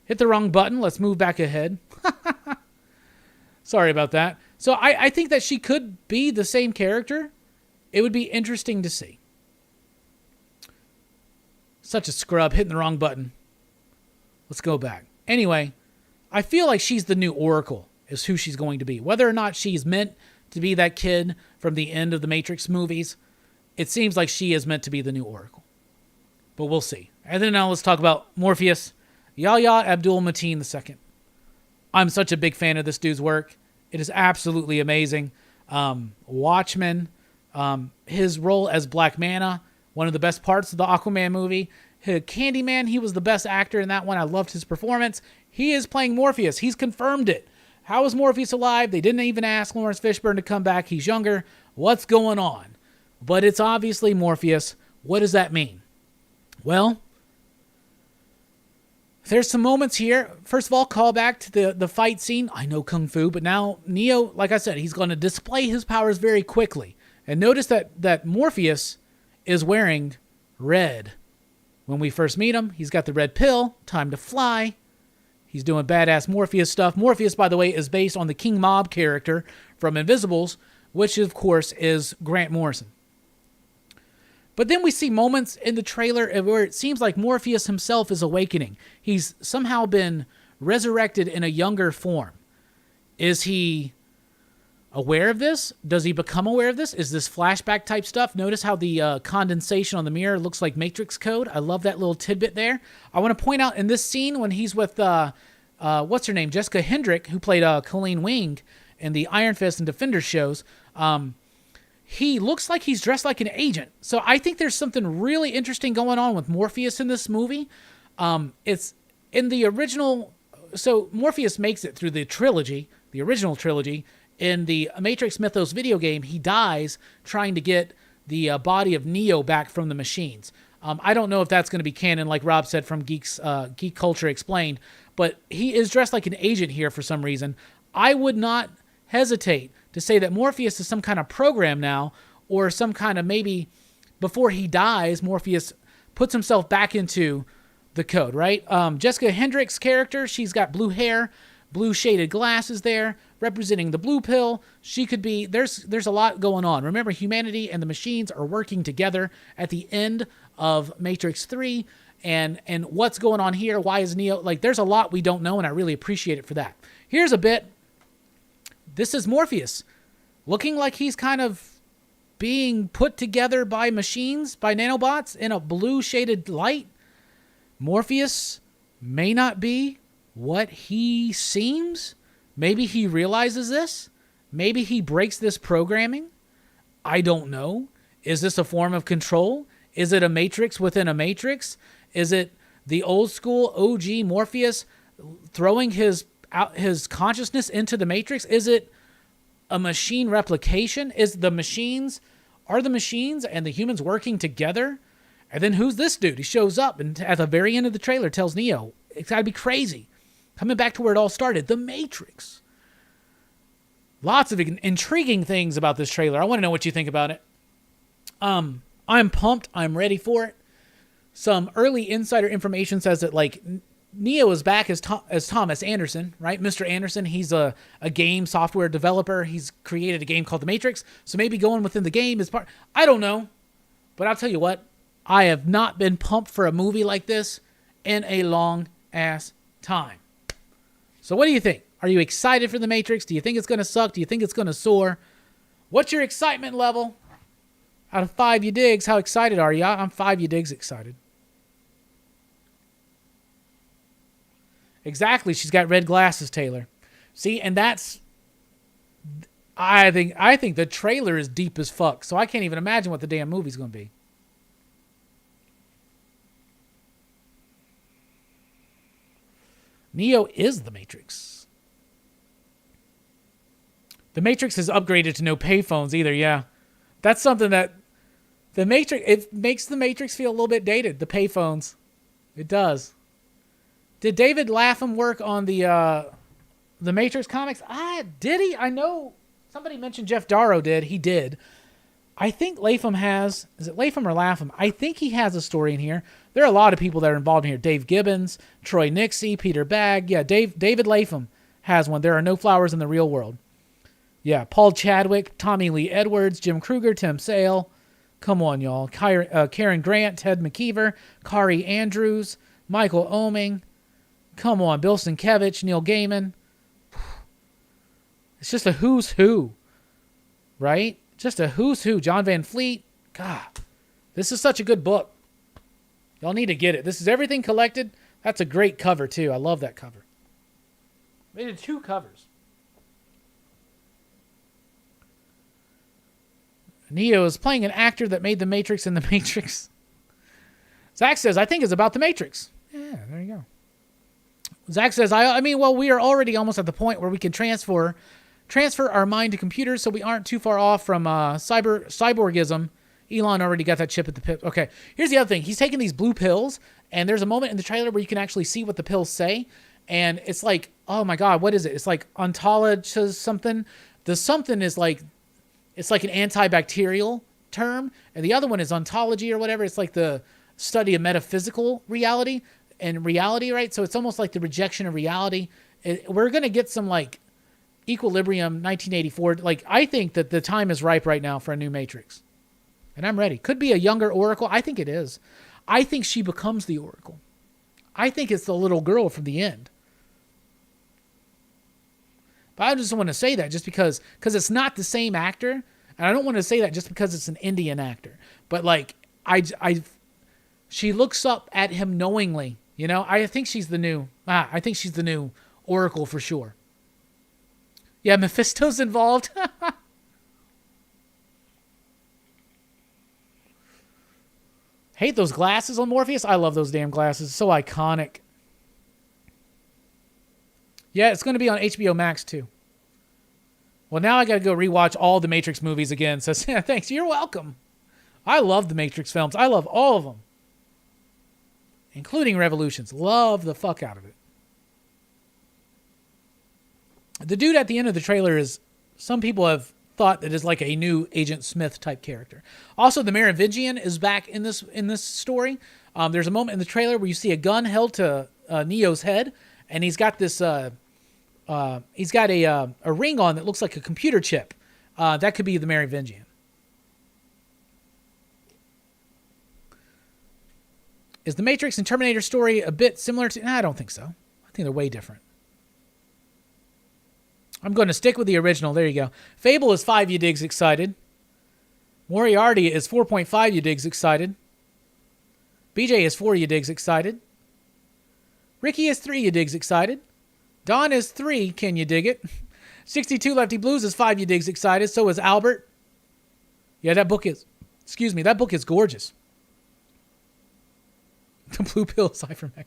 hit the wrong button. Let's move back ahead. Sorry about that. So I think that she could be the same character. It would be interesting to see. Such a scrub, hitting the wrong button. Let's go back. Anyway, I feel like she's the new Oracle, is who she's going to be. Whether or not she's meant to be that kid from the end of the Matrix movies, it seems like she is meant to be the new Oracle. But we'll see. And then now let's talk about Morpheus, Yahya Abdul-Mateen II. I'm such a big fan of this dude's work. It is absolutely amazing. Watchmen, his role as Black Manta, one of the best parts of the Aquaman movie. Candyman, he was the best actor in that one. I loved his performance. He is playing Morpheus. He's confirmed it. How is Morpheus alive? They didn't even ask Lawrence Fishburne to come back. He's younger. What's going on? But it's obviously Morpheus. What does that mean? Well, there's some moments here. First of all, call back to the fight scene. I know Kung Fu, but now Neo, like I said, he's going to display his powers very quickly. And notice that Morpheus is wearing red. When we first meet him, he's got the red pill, time to fly. He's doing badass Morpheus stuff. Morpheus, by the way, is based on the King Mob character from Invisibles, which, of course, is Grant Morrison. But then we see moments in the trailer where it seems like Morpheus himself is awakening. He's somehow been resurrected in a younger form. Is he aware of this? Does he become aware of this? Is this flashback type stuff? Notice how the condensation on the mirror looks like Matrix code. I love that little tidbit there. I want to point out in this scene when he's with, what's her name? Jessica Hendrick, who played Colleen Wing in the Iron Fist and Defenders shows. He looks like he's dressed like an agent. So I think there's something really interesting going on with Morpheus in this movie. It's in the original. So Morpheus makes it through the trilogy, the original trilogy. In the Matrix Mythos video game, he dies trying to get the body of Neo back from the machines. I don't know if that's going to be canon, like Rob said from Geek Culture Explained, but he is dressed like an agent here for some reason. I would not hesitate to say that Morpheus is some kind of program now, or some kind of, maybe before he dies, Morpheus puts himself back into the code, right? Jessica Hendrick's character, she's got blue hair, blue shaded glasses there, representing the blue pill. She could be, there's a lot going on. Remember, humanity and the machines are working together at the end of Matrix 3, and what's going on here? Why is Neo, like, there's a lot we don't know, and I really appreciate it for that. Here's a bit. This is Morpheus, looking like he's kind of being put together by machines, by nanobots, in a blue shaded light. Morpheus may not be what he seems. Maybe he realizes this. Maybe he breaks this programming. I don't know. Is this a form of control? Is it a matrix within a matrix? Is it the old school OG Morpheus throwing his consciousness into the matrix? Is it a machine replication? Are the machines and the humans working together? And then who's this dude? He shows up and at the very end of the trailer tells Neo, it's got to be crazy. Coming back to where it all started, the Matrix. Lots of intriguing things about this trailer. I want to know what you think about it. I'm pumped. I'm ready for it. Some early insider information says that, like, Neo is back as Thomas Anderson, right? Mr. Anderson, he's a game software developer. He's created a game called The Matrix. So maybe going within the game is part. I don't know. But I'll tell you what. I have not been pumped for a movie like this in a long-ass time. So what do you think? Are you excited for The Matrix? Do you think it's going to suck? Do you think it's going to soar? What's your excitement level? Out of 5 you digs, how excited are you? I'm 5 you digs excited. Exactly. She's got red glasses, Taylor. See, and that's, I think the trailer is deep as fuck, so I can't even imagine what the damn movie's going to be. Neo is the Matrix. The Matrix is upgraded to no payphones either, yeah. That's something that the Matrix, it makes the Matrix feel a little bit dated, the payphones. It does. Did David Lapham work on the Matrix comics? Did he? I know somebody mentioned Jeff Darrow did. He did. I think Lapham has, is it Lapham or Lapham? I think he has a story in here. There are a lot of people that are involved in here. Dave Gibbons, Troy Nixie, Peter Bagg. Yeah, David Lapham has one. There are no flowers in the real world. Yeah, Paul Chadwick, Tommy Lee Edwards, Jim Kruger, Tim Sale. Come on, y'all. Karen Grant, Ted McKeever, Kari Andrews, Michael Oeming. Come on, Bill Sienkiewicz, Neil Gaiman. It's just a who's who, right? Just a who's who. John Van Fleet. God, this is such a good book. Y'all need to get it. This is everything collected. That's a great cover, too. I love that cover. They did 2 covers. Neo is playing an actor that made The Matrix in The Matrix. Zach says, I think it's about The Matrix. Yeah, there you go. Zach says, I mean, well, we are already almost at the point where we can transfer our mind to computers, so we aren't too far off from cyborgism. Elon already got that chip at the pip. Okay, here's the other thing. He's taking these blue pills, and there's a moment in the trailer where you can actually see what the pills say, and it's like, oh my God, what is it? It's like ontology something. The something is like, it's like an antibacterial term, and the other one is ontology or whatever. It's like the study of metaphysical reality and reality, right? So it's almost like the rejection of reality. We're going to get some like Equilibrium 1984. Like, I think that the time is ripe right now for a new Matrix. And I'm ready. Could be a younger Oracle. I think it is. I think she becomes the Oracle. I think it's the little girl from the end. But I just want to say that just because it's not the same actor. And I don't want to say that just because it's an Indian actor. But like, she looks up at him knowingly. You know, I think she's the new Oracle for sure. Yeah, Mephisto's involved. Hate those glasses on Morpheus. I love those damn glasses. So iconic. Yeah, it's going to be on HBO Max too. Well, now I got to go rewatch all the Matrix movies again. So yeah, thanks. You're welcome. I love the Matrix films. I love all of them. Including Revolutions. Love the fuck out of it. The dude at the end of the trailer is, some people have thought that is like a new Agent Smith type character. Also, the Merovingian is back in this story. There's a moment in the trailer where you see a gun held to Neo's head, and he's got this he's got a ring on that looks like a computer chip. That could be the Merovingian. Is the Matrix and Terminator story a bit similar to... I don't think so. I think they're way different. I'm going to stick with the original. There you go. Fable is 5, you digs, excited. Moriarty is 4.5, you digs, excited. BJ is 4, you digs, excited. Ricky is 3, you digs, excited. Don is 3, can you dig it? 62 Lefty Blues is 5, you digs, excited. So is Albert. Yeah, that book is gorgeous. The blue pill ivermectin.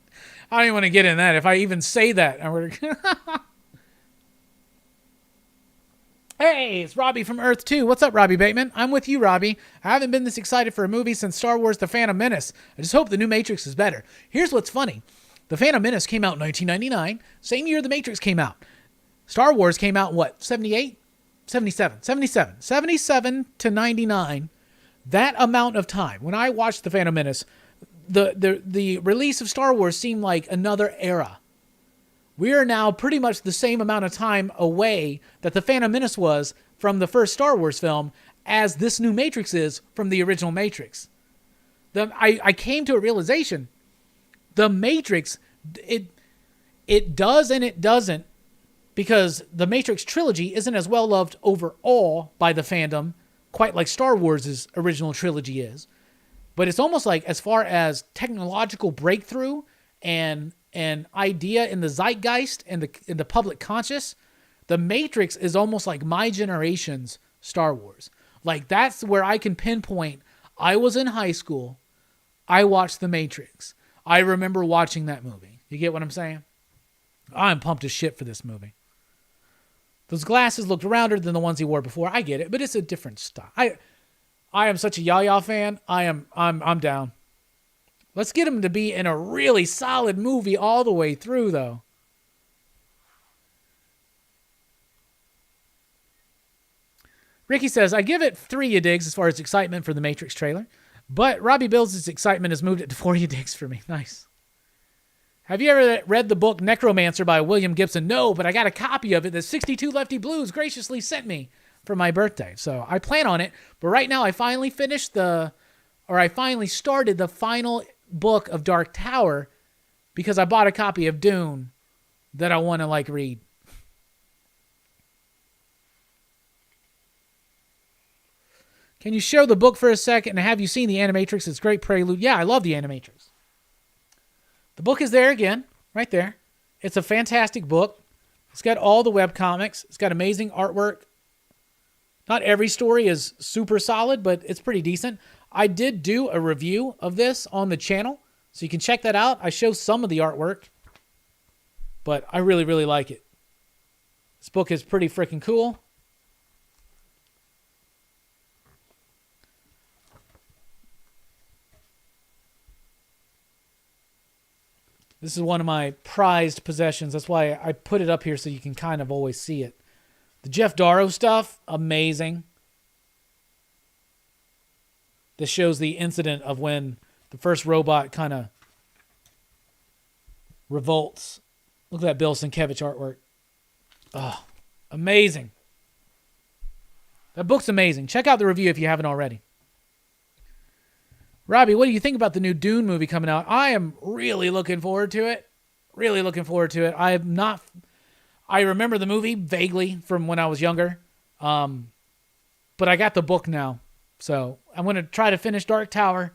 I don't even want to get in that. If I even say that, I'm going to... Hey, it's Robbie from Earth 2. What's up, Robbie Bateman? I'm with you, Robbie. I haven't been this excited for a movie since Star Wars The Phantom Menace. I just hope the new Matrix is better. Here's what's funny. The Phantom Menace came out in 1999, same year The Matrix came out. Star Wars came out in what, 78? 77 to 99. That amount of time. When I watched The Phantom Menace, the release of Star Wars seemed like another era. We are now pretty much the same amount of time away that The Phantom Menace was from the first Star Wars film as this new Matrix is from the original Matrix. I came to a realization. The Matrix, it does and it doesn't, because the Matrix trilogy isn't as well loved overall by the fandom, quite like Star Wars' original trilogy is. But it's almost like, as far as technological breakthrough and and idea in the zeitgeist and in the public conscious, The Matrix is almost like my generation's Star Wars. Like, that's where I can pinpoint. I was in high school. I watched The Matrix. I remember watching that movie. You get what I'm saying? I'm pumped as shit for this movie. Those glasses looked rounder than the ones he wore before. I get it, but it's a different style. I am such a Yaya fan. I'm down. Let's get him to be in a really solid movie all the way through, though. Ricky says, I give it 3 you digs as far as excitement for the Matrix trailer, but Robbie Billups' excitement has moved it to 4 you digs for me. Nice. Have you ever read the book Necromancer by William Gibson? No, but I got a copy of it that 62 Lefty Blues graciously sent me for my birthday. So I plan on it, but right now I finally started the final book of Dark Tower because I bought a copy of Dune that I want to read. Can you show the book for a second? And have you seen the Animatrix? It's a great prelude. Yeah, I love the Animatrix. The book is there again, right there. It's a fantastic book. It's got all the webcomics. It's got amazing artwork. Not every story is super solid, but it's pretty decent. I did do a review of this on the channel, so you can check that out. I show some of the artwork, but I really, really like it. This book is pretty freaking cool. This is one of my prized possessions. That's why I put it up here so you can kind of always see it. The Jeff Darrow stuff, amazing. This shows the incident of when the first robot kind of revolts. Look at that Bill Sienkiewicz artwork. Oh, amazing. That book's amazing. Check out the review if you haven't already. Robbie, what do you think about the new Dune movie coming out? I am really looking forward to it. Really looking forward to it. I remember the movie vaguely from when I was younger. But I got the book now. So I'm going to try to finish Dark Tower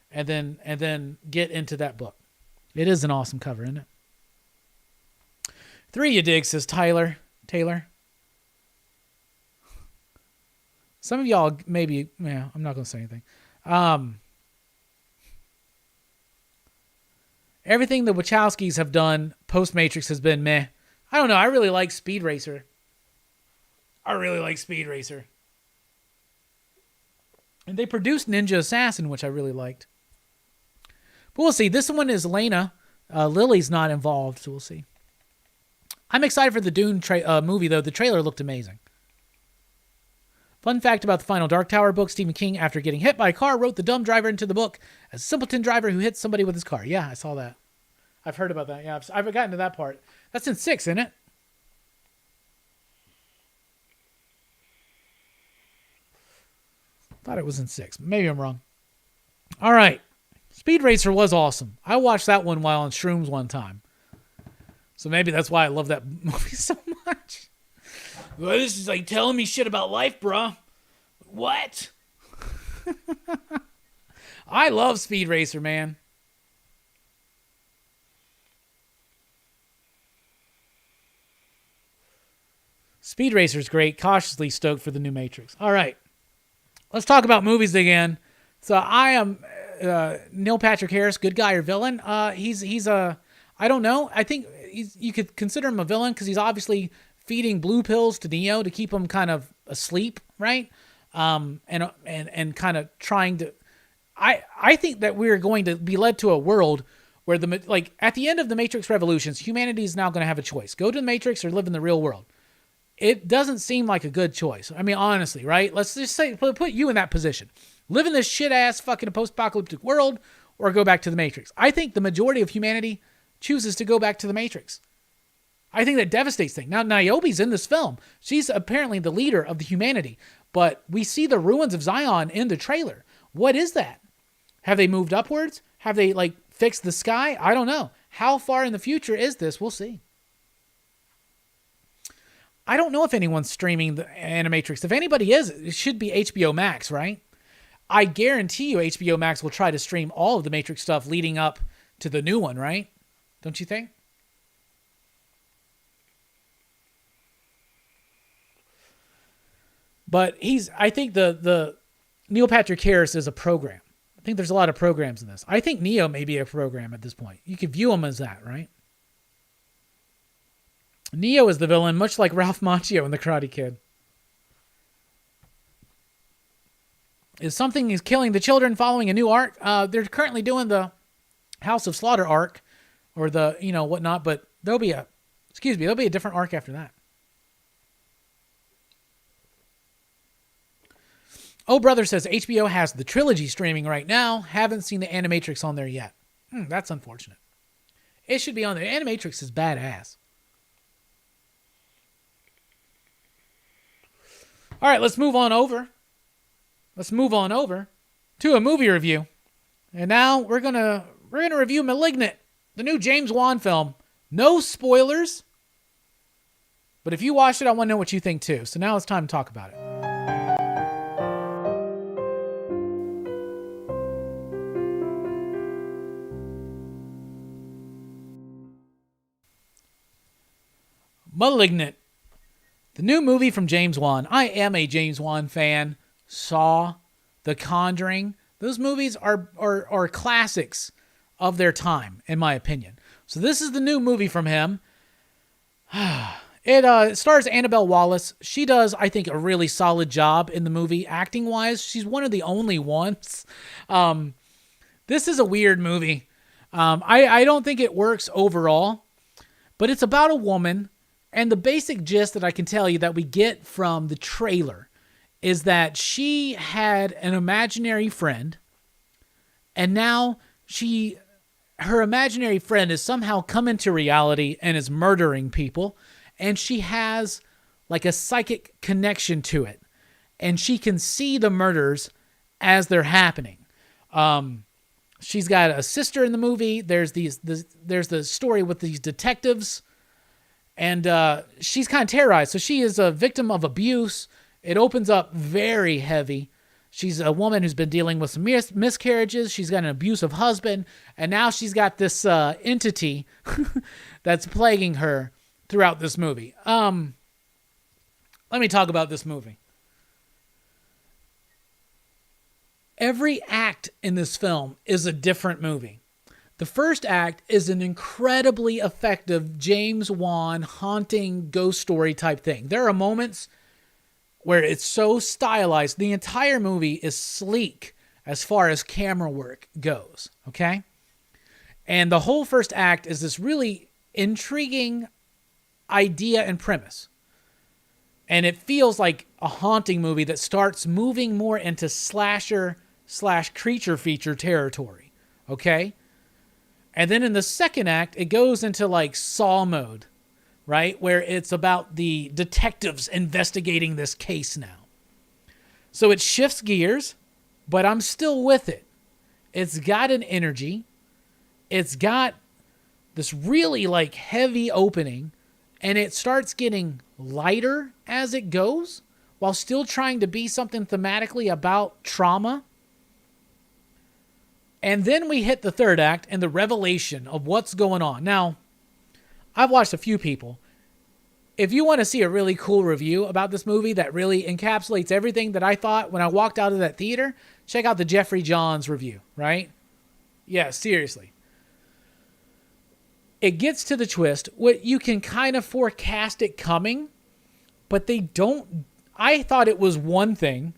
and then get into that book. It is an awesome cover, isn't it? 3 you dig, says Taylor. Some of y'all maybe, yeah, I'm not going to say anything. Everything the Wachowskis have done post-Matrix has been meh. I don't know. I really like Speed Racer. And they produced Ninja Assassin, which I really liked. But we'll see. This one is Lena. Lily's not involved, so we'll see. I'm excited for the Dune movie, though. The trailer looked amazing. Fun fact about the final Dark Tower book, Stephen King, after getting hit by a car, wrote the dumb driver into the book as a simpleton driver who hits somebody with his car. Yeah, I saw that. I've heard about that. Yeah, I've gotten to that part. That's in 6, isn't it? Thought it was in 6. Maybe I'm wrong. All right. Speed Racer was awesome. I watched that one while on shrooms one time. So maybe that's why I love that movie so much. Well, this is like telling me shit about life, bruh. What? I love Speed Racer, man. Speed Racer's great. Cautiously stoked for the new Matrix. All right. Let's talk about movies again. So I am Neil Patrick Harris, good guy or villain? He's a, I don't know. I think you could consider him a villain because he's obviously feeding blue pills to Neo to keep him kind of asleep, right? And kind of trying to. I think that we're going to be led to a world where at the end of the Matrix Revolutions, humanity is now going to have a choice: go to the Matrix or live in the real world. It doesn't seem like a good choice. I mean, honestly, right? Let's just say, put you in that position. Live in this shit-ass fucking post-apocalyptic world or go back to the Matrix. I think the majority of humanity chooses to go back to the Matrix. I think that devastates things. Now, Niobe's in this film. She's apparently the leader of the humanity, but we see the ruins of Zion in the trailer. What is that? Have they moved upwards? Have they, fixed the sky? I don't know. How far in the future is this? We'll see. I don't know if anyone's streaming the Animatrix. If anybody is, it should be HBO Max, right? I guarantee you HBO Max will try to stream all of the Matrix stuff leading up to the new one, right? Don't you think? But I think the Neil Patrick Harris is a program. I think there's a lot of programs in this. I think Neo may be a program at this point. You could view him as that, right? Neo is the villain, much like Ralph Macchio in The Karate Kid. Is something is killing the children following a new arc? They're currently doing the House of Slaughter arc, or the, whatnot, but there'll be a different arc after that. Oh Brother says HBO has the trilogy streaming right now. Haven't seen the Animatrix on there yet. That's unfortunate. It should be on there. Animatrix is badass. All right, let's move on over. To a movie review. And now we're gonna review Malignant, the new James Wan film. No spoilers. But if you watched it, I want to know what you think too. So now it's time to talk about it. Malignant, the new movie from James Wan. I am a James Wan fan. Saw, The Conjuring. Those movies are classics of their time, in my opinion. So this is the new movie from him. It stars Annabelle Wallis. She does, I think, a really solid job in the movie, acting-wise. She's one of the only ones. This is a weird movie. I don't think it works overall, but it's about a woman. And the basic gist that I can tell you that we get from the trailer is that she had an imaginary friend, and now her imaginary friend has somehow come into reality and is murdering people, and she has like a psychic connection to it, and she can see the murders as they're happening. She's got a sister in the movie. There's the story with these detectives. And she's kind of terrorized. So she is a victim of abuse. It opens up very heavy. She's a woman who's been dealing with some miscarriages. She's got an abusive husband. And now she's got this entity that's plaguing her throughout this movie. Let me talk about this movie. Every act in this film is a different movie. The first act is an incredibly effective James Wan haunting ghost story type thing. There are moments where it's so stylized. The entire movie is sleek as far as camera work goes, okay? And the whole first act is this really intriguing idea and premise. And it feels like a haunting movie that starts moving more into slasher/creature feature territory, okay? And then in the second act, it goes into like Saw mode, right? Where it's about the detectives investigating this case now. So it shifts gears, but I'm still with it. It's got an energy. It's got this really like heavy opening, and it starts getting lighter as it goes while still trying to be something thematically about trauma. And then we hit the third act and the revelation of what's going on. Now, I've watched a few people. If you want to see a really cool review about this movie that really encapsulates everything that I thought when I walked out of that theater, check out the Jeffrey Johns review, right? Yeah, seriously. It gets to the twist. What you can kind of forecast it coming, but they don't. I thought it was one thing.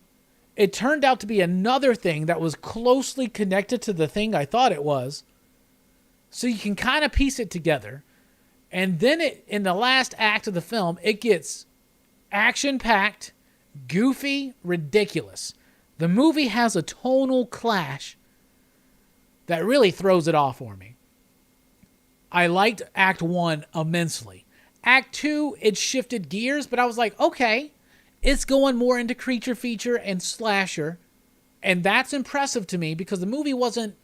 It turned out to be another thing that was closely connected to the thing I thought it was. So you can kind of piece it together. And then in the last act of the film, it gets action-packed, goofy, ridiculous. The movie has a tonal clash that really throws it off for me. I liked Act 1 immensely. Act 2, it shifted gears, but I was like, okay, it's going more into creature feature and slasher. And that's impressive to me because the movie wasn't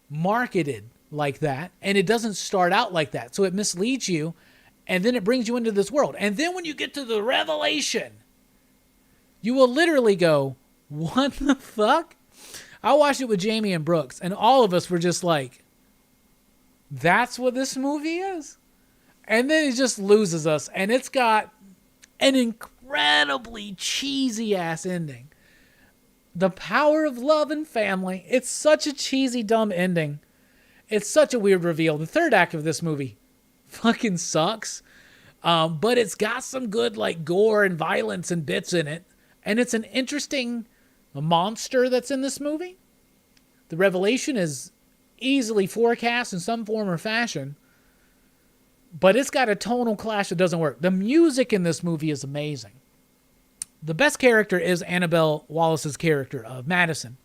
marketed like that. And it doesn't start out like that. So it misleads you. And then it brings you into this world. And then when you get to the revelation, you will literally go, what the fuck? I watched it with Jamie and Brooks. And all of us were just like, That's what this movie is. And then it just loses us. And it's got an incredibly cheesy ass ending. The power of love and family. It's such a cheesy, dumb ending. It's such a weird reveal. The third act of this movie fucking sucks. But it's got some good like gore and violence and bits in it. And it's an interesting monster that's in this movie. The revelation is easily forecast in some form or fashion. But it's got a tonal clash that doesn't work. The music in this movie is amazing. The best character is Annabelle Wallis's character of Madison.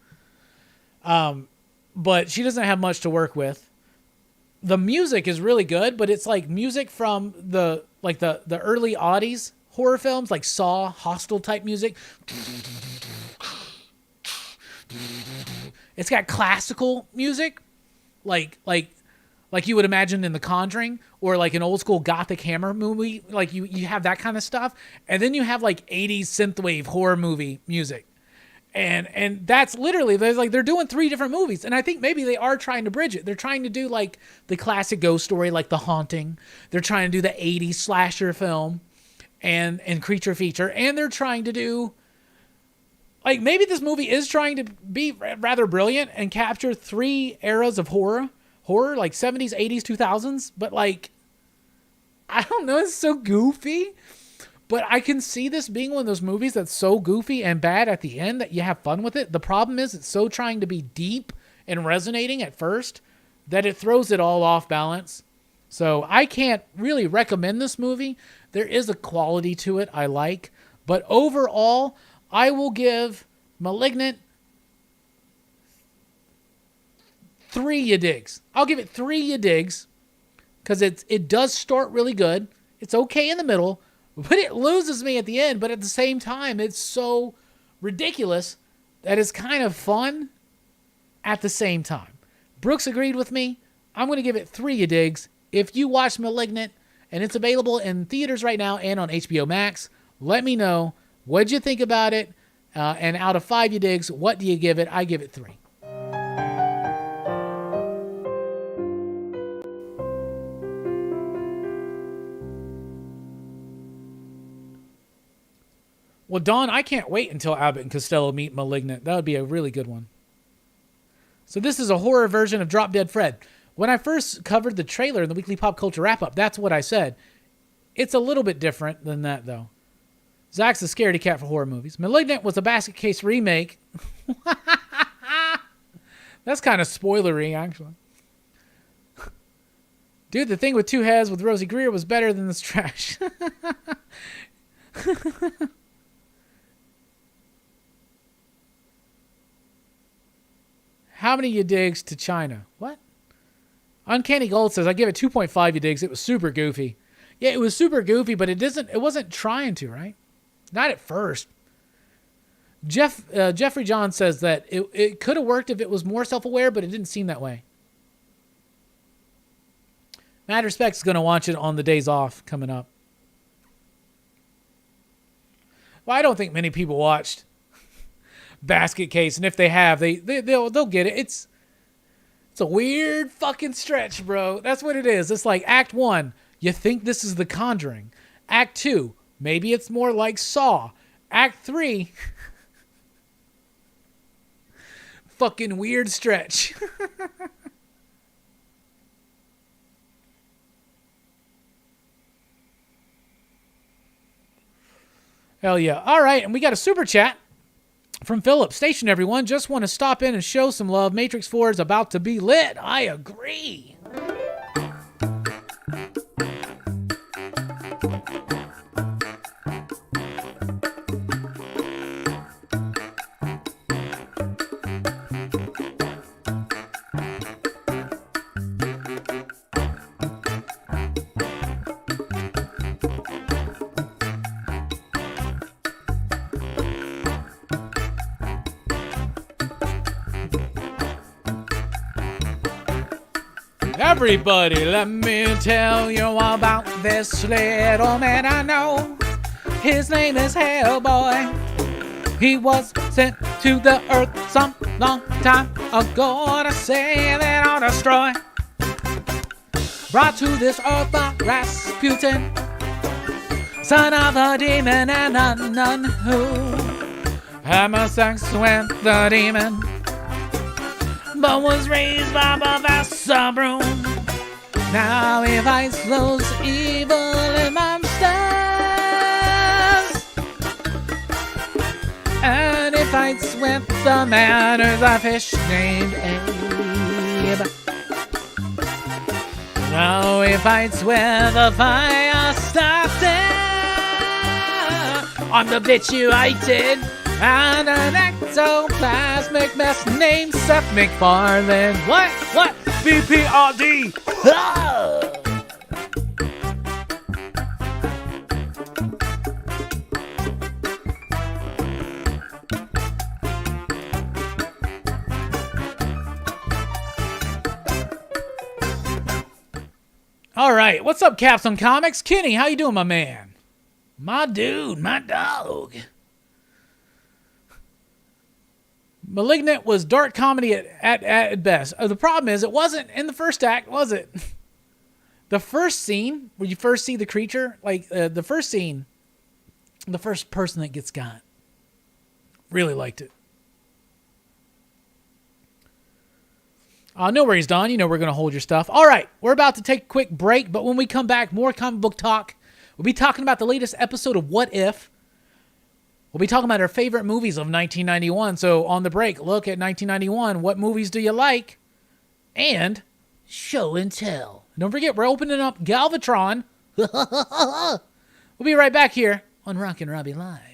But she doesn't have much to work with. The music is really good, but it's like music from the early aughties horror films, like Saw, Hostel type music. It's got classical music, like you would imagine in The Conjuring, or like an old school Gothic Hammer movie. Like you have that kind of stuff, and then you have like 80s synthwave horror movie music, and that's literally they're doing three different movies, and I think maybe they are trying to bridge it. They're trying to do like the classic ghost story, like The Haunting. They're trying to do the 80s slasher film, and creature feature, and they're trying to do. Like, maybe this movie is trying to be rather brilliant and capture three eras of horror, like 70s, 80s, 2000s. But, like, I don't know, it's so goofy. But I can see this being one of those movies that's so goofy and bad at the end that you have fun with it. The problem is it's so trying to be deep and resonating at first that it throws it all off balance. So I can't really recommend this movie. There is a quality to it I like. But overall, I will give Malignant 3 ya digs. I'll give it 3 ya digs because it does start really good. It's okay in the middle, but it loses me at the end. But at the same time, it's so ridiculous that it's kind of fun at the same time. Brooks agreed with me. I'm going to give it 3 ya digs. If you watch Malignant and it's available in theaters right now and on HBO Max, let me know. What'd you think about it? And out of 5 ya digs, what do you give it? I give it 3. Well, Dawn, I can't wait until Abbott and Costello meet Malignant. That would be a really good one. So this is a horror version of Drop Dead Fred. When I first covered the trailer in the Weekly Pop Culture Wrap-Up, that's what I said. It's a little bit different than that, though. Zach's a scaredy cat for horror movies. Malignant was a basket case remake. That's kind of spoilery, actually. Dude, the thing with 2 heads with Rosie Greer was better than this trash. How many ya digs to China? What? Uncanny Gold says, I give it 2.5 ya digs. It was super goofy. Yeah, it was super goofy, but it wasn't trying to, right? Not at first. Jeffrey John says that it could have worked if it was more self-aware, but it didn't seem that way. Mad Respect's is going to watch it on the days off coming up. Well, I don't think many people watched Basket Case, and if they have, they'll get it. It's a weird fucking stretch, bro. That's what it is. It's like Act 1, you think this is The Conjuring. Act 2, maybe it's more like Saw. Act 3, fucking weird stretch. Hell yeah. All right, and we got a super chat from Philip. Station, everyone. Just want to stop in and show some love. Matrix 4 is about to be lit. I agree. Everybody, let me tell you about this little man I know. His name is Hellboy. He was sent to the earth some long time ago to save and destroy brought to this earth by Rasputin, son of a demon and a nun who had sex with the demon, but was raised by Professor Broom. Now he fights those evil and monsters, and he fights with the man who's a fish named Abe. Now he fights with a fire starter on the habituated and an ectoplasmic mess named Seth MacFarlane. What? BPRD. All right, what's up, Capsule Comics? Kenny, how you doing, my man? My dude, my dog. Malignant was dark comedy at best. The problem is, it wasn't in the first act, was it? The first scene, where you first see the creature, like the first scene, the first person that gets got. Really liked it. No worries, Don. You know we're going to hold your stuff. All right, we're about to take a quick break, but when we come back, more comic book talk. We'll be talking about the latest episode of What If. We'll be talking about our favorite movies of 1991. So on the break, look at 1991. What movies do you like? And show and tell. Don't forget, we're opening up Galvatron. We'll be right back here on Rockin Robbie Live.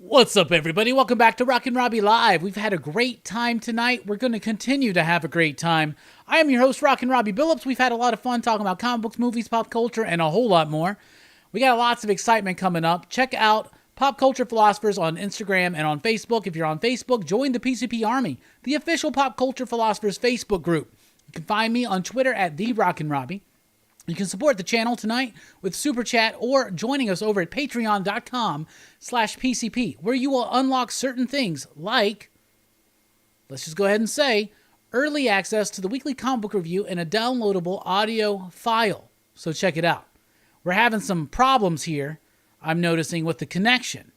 What's up, everybody? Welcome back to Rockin Robbie Live. We've had a great time tonight. We're going to continue to have a great time. I am your host, Rockin Robbie Billups. We've had a lot of fun talking about comic books, movies, pop culture, and a whole lot more. We got lots of excitement coming up. Check out Pop Culture Philosophers on Instagram and on Facebook. If you're on Facebook, join the PCP Army, the official Pop Culture Philosophers Facebook group. You can find me on Twitter at @TheRockinRobbie. You can support the channel tonight with Super Chat or joining us over at patreon.com/PCP, where you will unlock certain things like, let's just go ahead and say, early access to the weekly comic book review and a downloadable audio file. So check it out. We're having some problems here, I'm noticing, with the connection.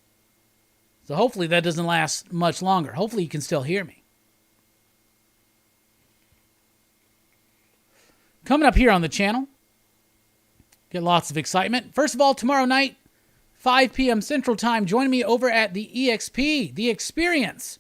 So hopefully that doesn't last much longer. Hopefully you can still hear me. Coming up here on the channel, get lots of excitement. First of all, tomorrow night, 5 p.m. Central Time, join me over at the EXP, The Experience.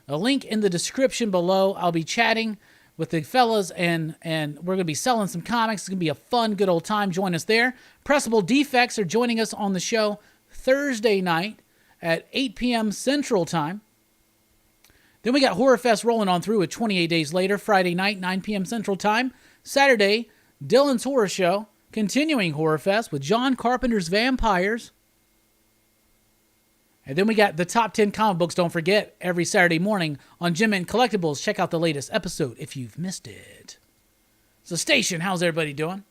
A link in the description below. I'll be chatting with the fellas, and we're going to be selling some comics. It's going to be a fun, good old time. Join us there. Pressable Defects are joining us on the show Thursday night at 8 p.m. Central Time. Then we got Horror Fest rolling on through at 28 Days Later, Friday night, 9 p.m. Central Time. Saturday, Dylan's Horror Show. Continuing Horror Fest with John Carpenter's Vampires. And then we got the top 10 comic books, don't forget, every Saturday morning on Jim and Collectibles. Check out the latest episode if you've missed it. So Station, how's everybody doing?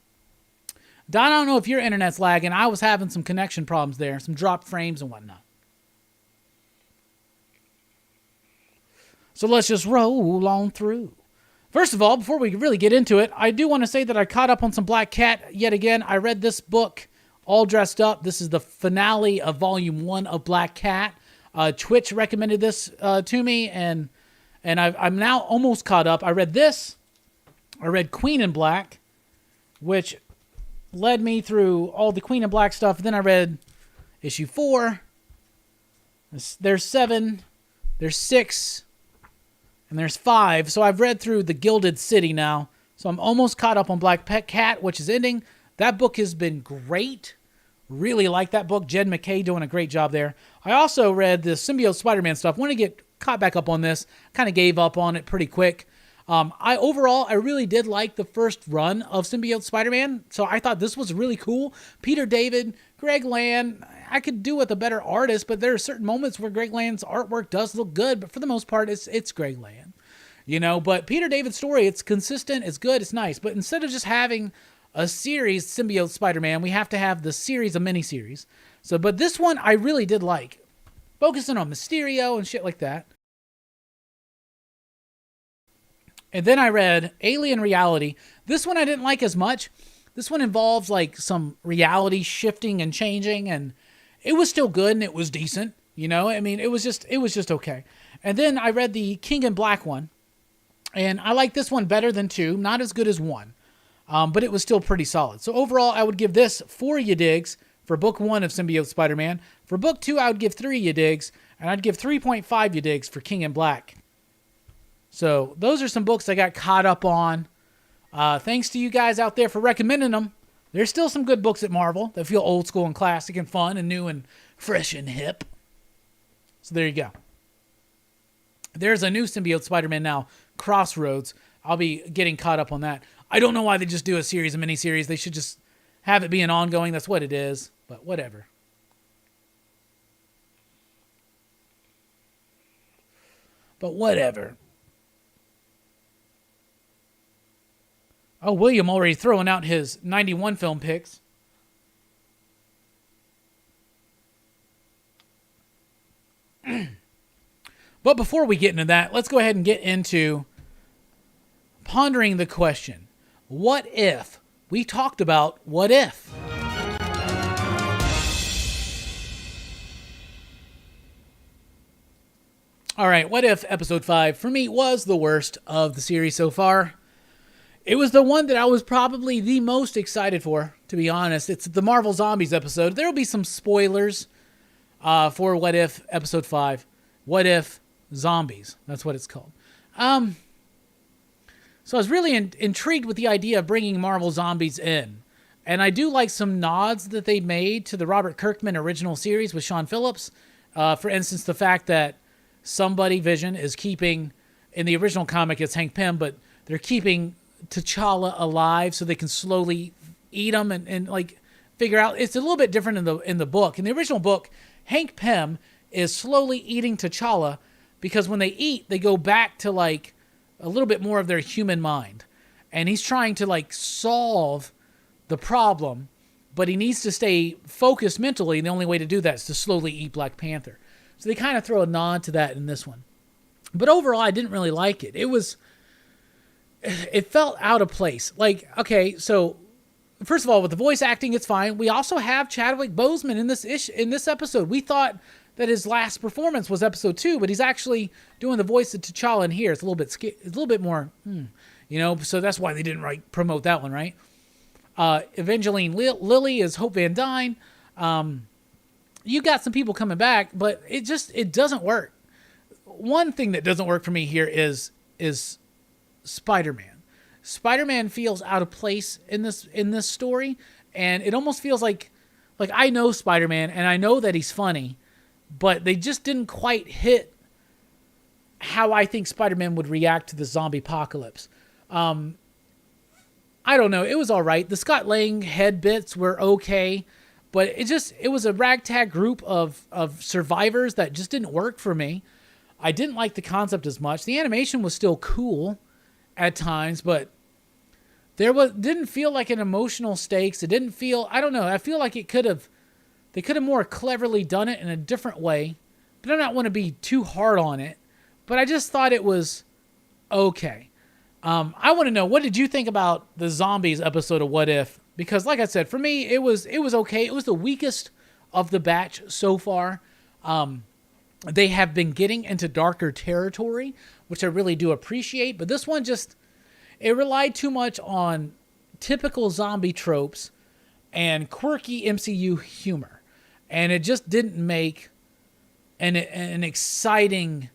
Don, I don't know if your internet's lagging. I was having some connection problems there, some dropped frames and whatnot. So let's just roll on through. First of all, before we really get into it, I do want to say that I caught up on some Black Cat yet again. I read this book all dressed up. This is the finale of Volume 1 of Black Cat. Twitch recommended this to me, and I'm now almost caught up. I read this. I read Queen in Black, which led me through all the Queen in Black stuff. Then I read issue 4. There's 7. There's 6. And there's 5, so I've read through The Gilded City now. So I'm almost caught up on Black Cat, which is ending. That book has been great. Really like that book. Jed McKay doing a great job there. I also read the Symbiote Spider-Man stuff. Want to get caught back up on this. Kind of gave up on it pretty quick. I really did like the first run of Symbiote Spider-Man. So I thought this was really cool. Peter David, Greg Land. I could do with a better artist, but there are certain moments where Greg Land's artwork does look good. But for the most part, it's Greg Land. You know, but Peter David's story, it's consistent, it's good, it's nice. But instead of just having a series, Symbiote Spider-Man, we have to have the series, a miniseries. So, but this one I really did like. Focusing on Mysterio and shit like that. And then I read Alien Reality. This one I didn't like as much. This one involves like some reality shifting and changing, and it was still good and it was decent. You know, I mean, it was just okay. And then I read the King in Black one, and I like this one better than 2. Not as good as 1, but it was still pretty solid. So overall, I would give this 4 ya digs for book 1 of Symbiote Spider-Man. For book 2, I would give 3 ya digs, and I'd give 3.5 ya digs for King in Black. So those are some books I got caught up on. Thanks to you guys out there for recommending them. There's still some good books at Marvel that feel old school and classic and fun and new and fresh and hip. So there you go. There's a new Symbiote Spider-Man now, Crossroads. I'll be getting caught up on that. I don't know why they just do a series, a miniseries. They should just have it be an ongoing. That's what it is. But whatever. Oh, William already throwing out his 91 film picks. But before we get into that, let's go ahead and get into pondering the question, what if we talked about what if? All right, what if episode 5 for me was the worst of the series so far? It was the one that I was probably the most excited for, to be honest. It's the Marvel Zombies episode. There will be some spoilers for What If episode 5. What If Zombies. That's what it's called. So I was really intrigued with the idea of bringing Marvel Zombies in. And I do like some nods that they made to the Robert Kirkman original series with Sean Phillips. For instance, the fact that somebody, Vision, is keeping, in the original comic it's Hank Pym, but they're keeping T'Challa alive so they can slowly eat him and like figure out. It's a little bit different in the book. In the original book, Hank Pym is slowly eating T'Challa because when they eat, they go back to like a little bit more of their human mind. And he's trying to like solve the problem, but he needs to stay focused mentally. And the only way to do that is to slowly eat Black Panther. So they kind of throw a nod to that in this one. But overall, I didn't really like it. It felt out of place. Like, okay, so first of all, with the voice acting, it's fine. We also have Chadwick Boseman in this episode. We thought that his last performance was episode 2, but he's actually doing the voice of T'Challa in here. It's a little bit more, so that's why they didn't promote that one, right? Evangeline Lilly is Hope Van Dyne. You got some people coming back, but it doesn't work. One thing that doesn't work for me here is Spider-Man. Spider-Man feels out of place in this story, and it almost feels like I know Spider-Man and I know that he's funny, but they just didn't quite hit how I think Spider-Man would react to the zombie apocalypse. I don't know. It was all right. The Scott Lang head bits were okay, but it was a ragtag group of survivors that just didn't work for me. I didn't like the concept as much. The animation was still cool at times, but didn't feel like an emotional stakes. It didn't feel, I don't know. I feel like they could have more cleverly done it in a different way, but I don't want to be too hard on it. But I just thought it was okay. I want to know, what did you think about the zombies episode of What If? Because like I said, for me, it was okay. It was the weakest of the batch so far. They have been getting into darker territory, which I really do appreciate. But this one it relied too much on typical zombie tropes and quirky MCU humor. And it just didn't make an exciting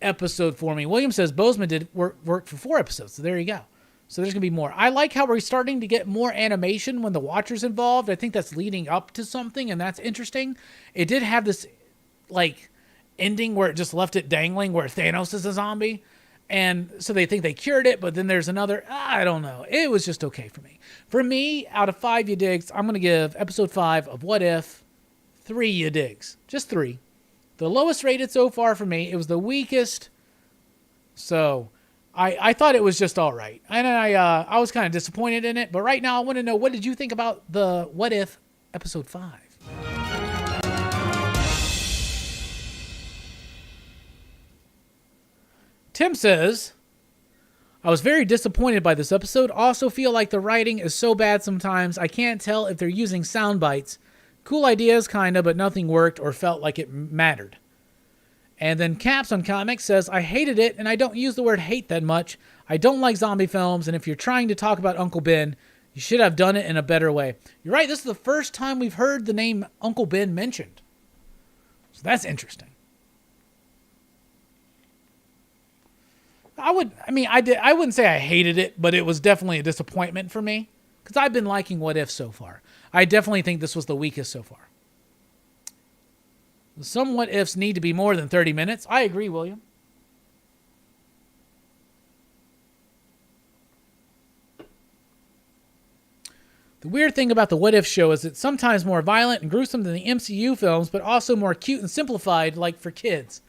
episode for me. William says Boseman did work for 4 episodes. So there you go. So there's going to be more. I like how we're starting to get more animation when the Watcher's involved. I think that's leading up to something, and that's interesting. It did have this like ending where it just left it dangling where Thanos is a zombie. And so they think they cured it, but then there's another, I don't know. It was just okay for me. For me, out of 5 you digs, I'm going to give episode 5 of What If 3 you digs. Just 3. The lowest rated so far for me. It was the weakest. So I thought it was just all right. And I was kind of disappointed in it. But right now I want to know, what did you think about the What If episode 5? Tim says, I was very disappointed by this episode. Also feel like the writing is so bad sometimes. I can't tell if they're using sound bites. Cool ideas, kinda, but nothing worked or felt like it mattered. And then Caps on Comics says, I hated it, and I don't use the word hate that much. I don't like zombie films, and if you're trying to talk about Uncle Ben, you should have done it in a better way. You're right, this is the first time we've heard the name Uncle Ben mentioned. So that's interesting. I wouldn't say I hated it, but it was definitely a disappointment for me because I've been liking What If so far. I definitely think this was the weakest so far. Some What Ifs need to be more than 30 minutes. I agree, William. The weird thing about the What If show is it's sometimes more violent and gruesome than the MCU films, but also more cute and simplified, like for kids.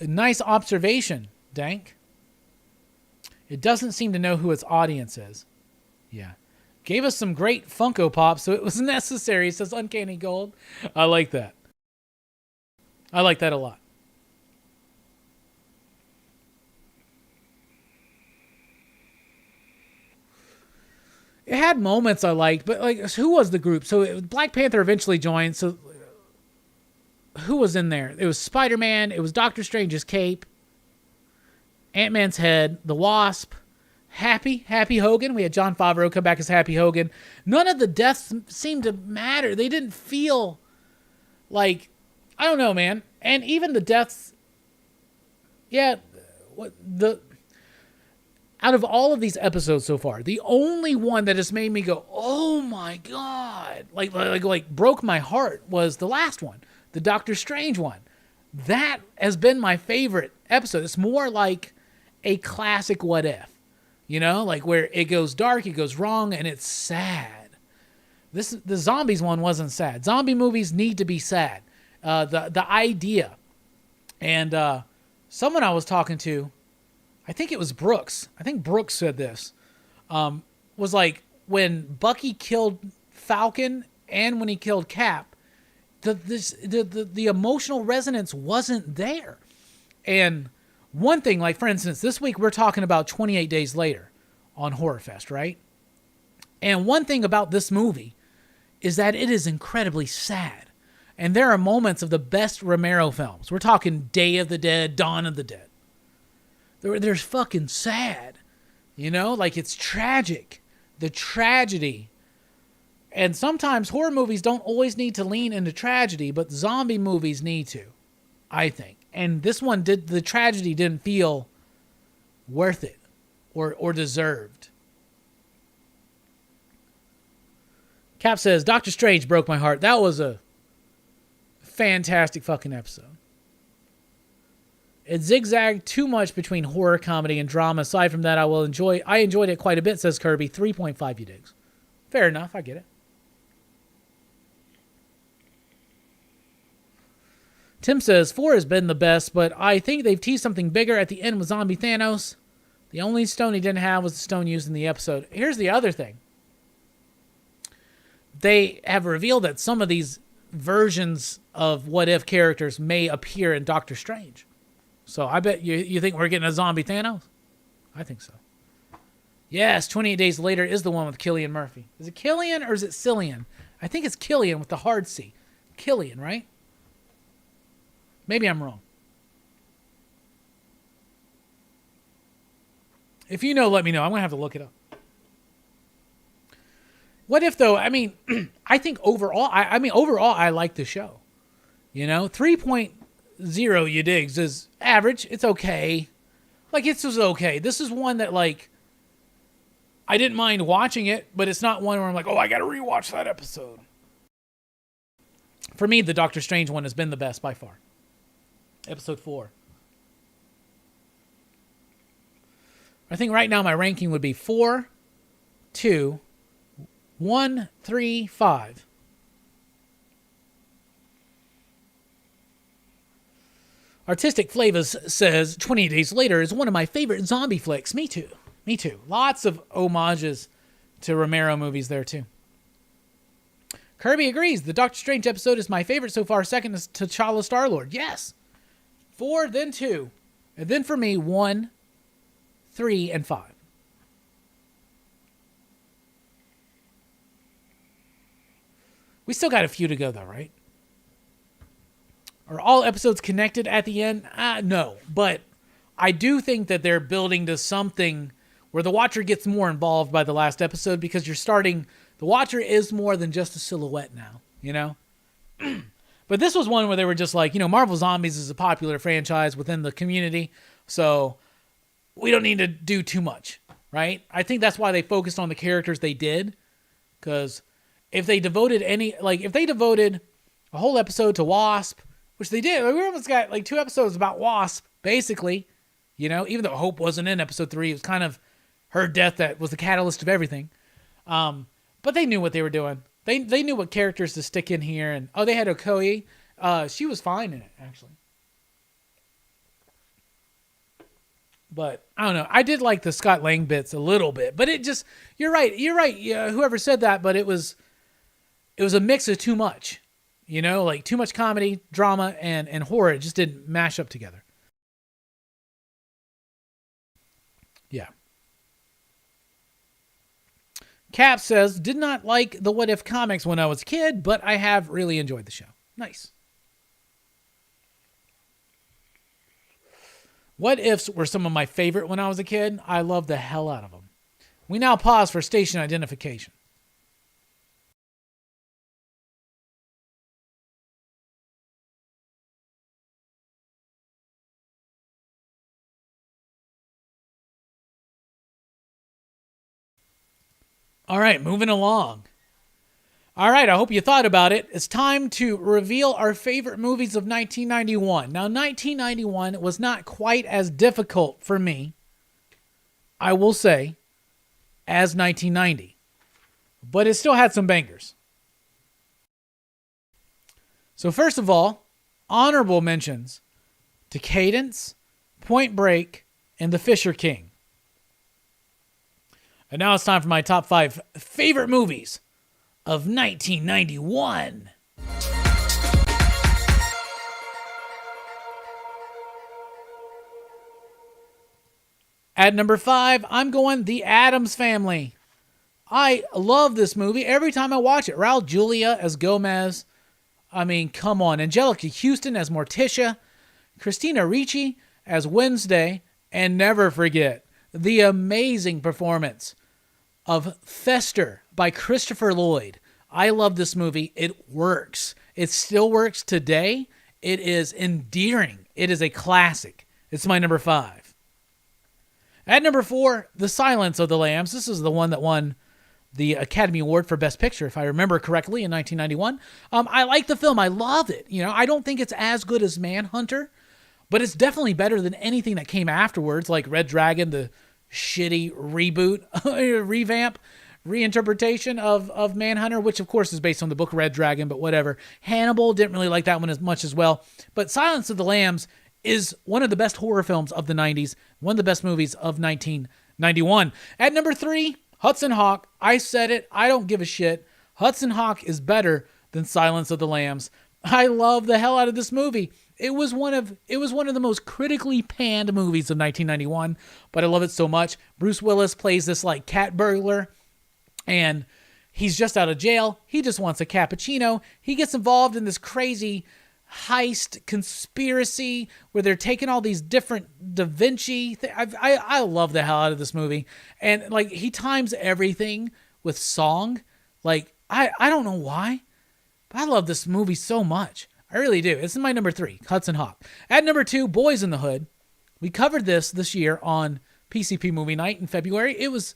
A nice observation, Dank. It doesn't seem to know who its audience is. Yeah. Gave us some great Funko Pops, so it was necessary, says Uncanny Gold. I like that. I like that a lot. It had moments I liked, but like, who was the group? So Black Panther eventually joined, so who was in there? It was Spider-Man, it was Doctor Strange's cape, Ant-Man's head, the Wasp, Happy Hogan. We had Jon Favreau come back as Happy Hogan. None of the deaths seemed to matter. They didn't feel like, I don't know, man. And even the deaths, out of all of these episodes so far, the only one that has made me go, oh my God, like broke my heart was the last one. the Doctor Strange one. That has been my favorite episode. It's more like a classic What If. You know, like where it goes dark, it goes wrong, and it's sad. The zombies one wasn't sad. Zombie movies need to be sad. The idea. And someone I was talking to, I think it was Brooks. I think Brooks said this. Was like when Bucky killed Falcon and when he killed Cap, the emotional resonance wasn't there. And one thing, like for instance, this week we're talking about 28 Days Later on Horror Fest, right? And one thing about this movie is that it is incredibly sad. And there are moments of the best Romero films. We're talking Day of the Dead, Dawn of the Dead. There's fucking sad. You know, like it's tragic. The tragedy. And sometimes horror movies don't always need to lean into tragedy, but zombie movies need to, I think. And this one the tragedy didn't feel worth it or deserved. Cap says, Doctor Strange broke my heart. That was a fantastic fucking episode. It zigzagged too much between horror, comedy, and drama. Aside from that, I enjoyed it quite a bit, says Kirby. 3.5 you digs. Fair enough, I get it. Tim says, 4 has been the best, but I think they've teased something bigger at the end with Zombie Thanos. The only stone he didn't have was the stone used in the episode. Here's the other thing. They have revealed that some of these versions of What If characters may appear in Doctor Strange. So I bet you think we're getting a zombie Thanos? I think so. Yes, 28 Days Later is the one with Cillian Murphy. Is it Killian or is it Cillian? I think it's Killian with the hard C. Killian, right? Maybe I'm wrong. If you know, let me know. I'm going to have to look it up. What if, though? I mean, I think overall, overall, I like the show. You know, 3.0 you digs is average. It's okay. Like, it's just okay. This is one that, like, I didn't mind watching it, but it's not one where I'm like, oh, I got to rewatch that episode. For me, the Doctor Strange one has been the best by far. Episode 4. I think right now my ranking would be 4, 2, 1, 3, 5. Artistic Flavors says 28 Days Later is one of my favorite zombie flicks. Me too. Me too. Lots of homages to Romero movies there too. Kirby agrees. The Doctor Strange episode is my favorite so far. Second is T'Challa Star-Lord. Yes. 4, then 2. And then for me, 1, 3, and 5. We still got a few to go though, right? Are all episodes connected at the end? No. But I do think that they're building to something where the watcher gets more involved by the last episode because the watcher is more than just a silhouette now, you know? But this was one where they were just like, you know, Marvel Zombies is a popular franchise within the community, so we don't need to do too much, right? I think that's why they focused on the characters they did, because if they devoted a whole episode to Wasp, which they did, we almost got like 2 episodes about Wasp, basically, you know, even though Hope wasn't in episode 3, it was kind of her death that was the catalyst of everything. But they knew what they were doing. They knew what characters to stick in here, and they had Okoye. She was fine in it, actually. But I don't know. I did like the Scott Lang bits a little bit, but it just, you're right. Yeah, whoever said that, but it was a mix of too much, you know, like too much comedy, drama, and horror. It just didn't mash up together. Yeah. Cap says, did not like the What If comics when I was a kid, but I have really enjoyed the show. Nice. What Ifs were some of my favorite when I was a kid. I loved the hell out of them. We now pause for station identification. All right, moving along. All right, I hope you thought about it. It's time to reveal our favorite movies of 1991. Now, 1991 was not quite as difficult for me, I will say, as 1990. But it still had some bangers. So first of all, honorable mentions to Cadence, Point Break, and The Fisher King. And now it's time for my top 5 favorite movies of 1991. At number 5, I'm going The Addams Family. I love this movie every time I watch it. Raul Julia as Gomez. I mean, come on. Angelica Houston as Morticia. Christina Ricci as Wednesday. And never forget the amazing performance of Fester by Christopher Lloyd. I love this movie. It works. It still works today. It is endearing. It is a classic. It's my number 5. At number 4, The Silence of the Lambs. This is the one that won the Academy Award for Best Picture, if I remember correctly, in 1991. I like the film. I love it. You know, I don't think it's as good as Manhunter, but it's definitely better than anything that came afterwards, like Red Dragon, the shitty reboot, revamp, reinterpretation of Manhunter, which of course is based on the book Red Dragon, but whatever. Hannibal, didn't really like that one as much as well. But Silence of the Lambs is one of the best horror films of the 90s, one of the best movies of 1991. At number 3, Hudson Hawk. I said it. I don't give a shit. Hudson Hawk is better than Silence of the Lambs. I love the hell out of this movie. It was one of the most critically panned movies of 1991, but I love it so much. Bruce Willis plays this like cat burglar, and he's just out of jail. He just wants a cappuccino. He gets involved in this crazy heist conspiracy where they're taking all these different Da Vinci. I love the hell out of this movie. And like he times everything with song. Like I don't know why, but I love this movie so much. I really do. This is my number 3, Hudson Hawk. At number 2, Boys in the Hood. We covered this year on PCP Movie Night in February. It's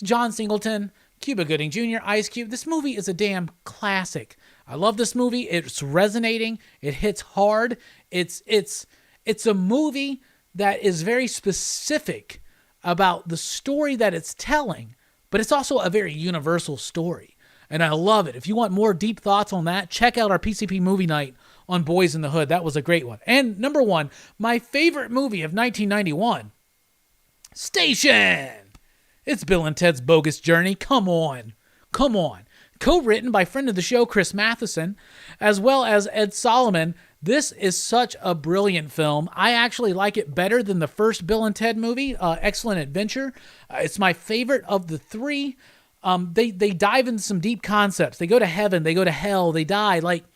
John Singleton, Cuba Gooding Jr., Ice Cube. This movie is a damn classic. I love this movie. It's resonating. It hits hard. It's a movie that is very specific about the story that it's telling, but it's also a very universal story. And I love it. If you want more deep thoughts on that, check out our PCP Movie Night on Boys in the Hood. That was a great one. And number 1, my favorite movie of 1991, Station. It's Bill and Ted's Bogus Journey. Come on. Co-written by friend of the show, Chris Matheson, as well as Ed Solomon. This is such a brilliant film. I actually like it better than the first Bill and Ted movie, Excellent Adventure. It's my favorite of the 3. They dive into some deep concepts. They go to heaven. They go to hell. They die. Like,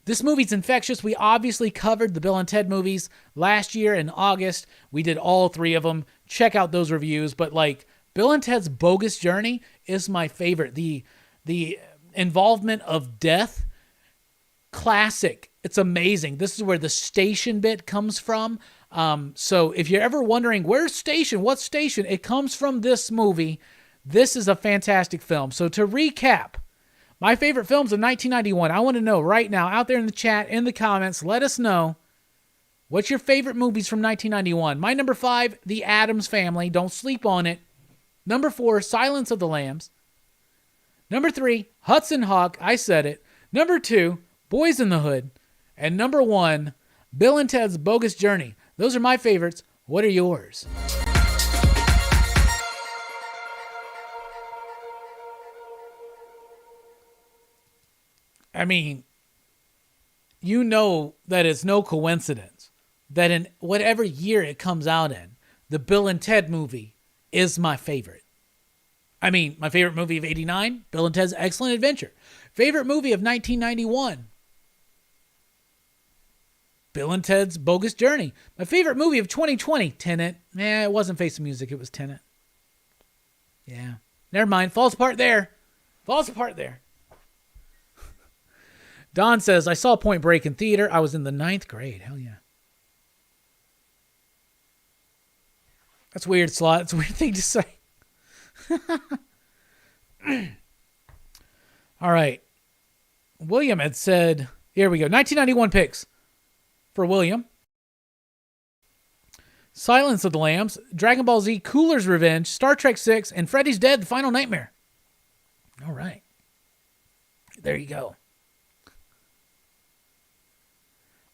this movie's infectious. We obviously covered the Bill and Ted movies last year in August. We did all 3 of them. Check out those reviews. But like, Bill and Ted's Bogus Journey is my favorite. The involvement of death, classic. It's amazing. This is where the station bit comes from. So if you're ever wondering, where's Station? What station? It comes from this movie. This is a fantastic film. So to recap, my favorite films of 1991, I want to know right now, out there in the chat, in the comments, let us know, what's your favorite movies from 1991? My number 5, The Addams Family. Don't sleep on it. Number 4, Silence of the Lambs. Number 3, Hudson Hawk. I said it. Number 2, Boys in the Hood. And number 1, Bill and Ted's Bogus Journey. Those are my favorites. What are yours? I mean, you know that it's no coincidence that in whatever year it comes out in, the Bill and Ted movie is my favorite. I mean, my favorite movie of 89, Bill and Ted's Excellent Adventure. Favorite movie of 1991, Bill and Ted's Bogus Journey. My favorite movie of 2020, Tenet. It wasn't Face of Music, it was Tenet. Yeah, never mind. Falls apart there. Don says, I saw Point Break in theater. I was in the 9th grade. Hell yeah. That's weird, Slot. It's a weird thing to say. All right. William had said, here we go, 1991 picks for William. Silence of the Lambs, Dragon Ball Z, Cooler's Revenge, Star Trek VI, and Freddy's Dead, The Final Nightmare. All right. There you go.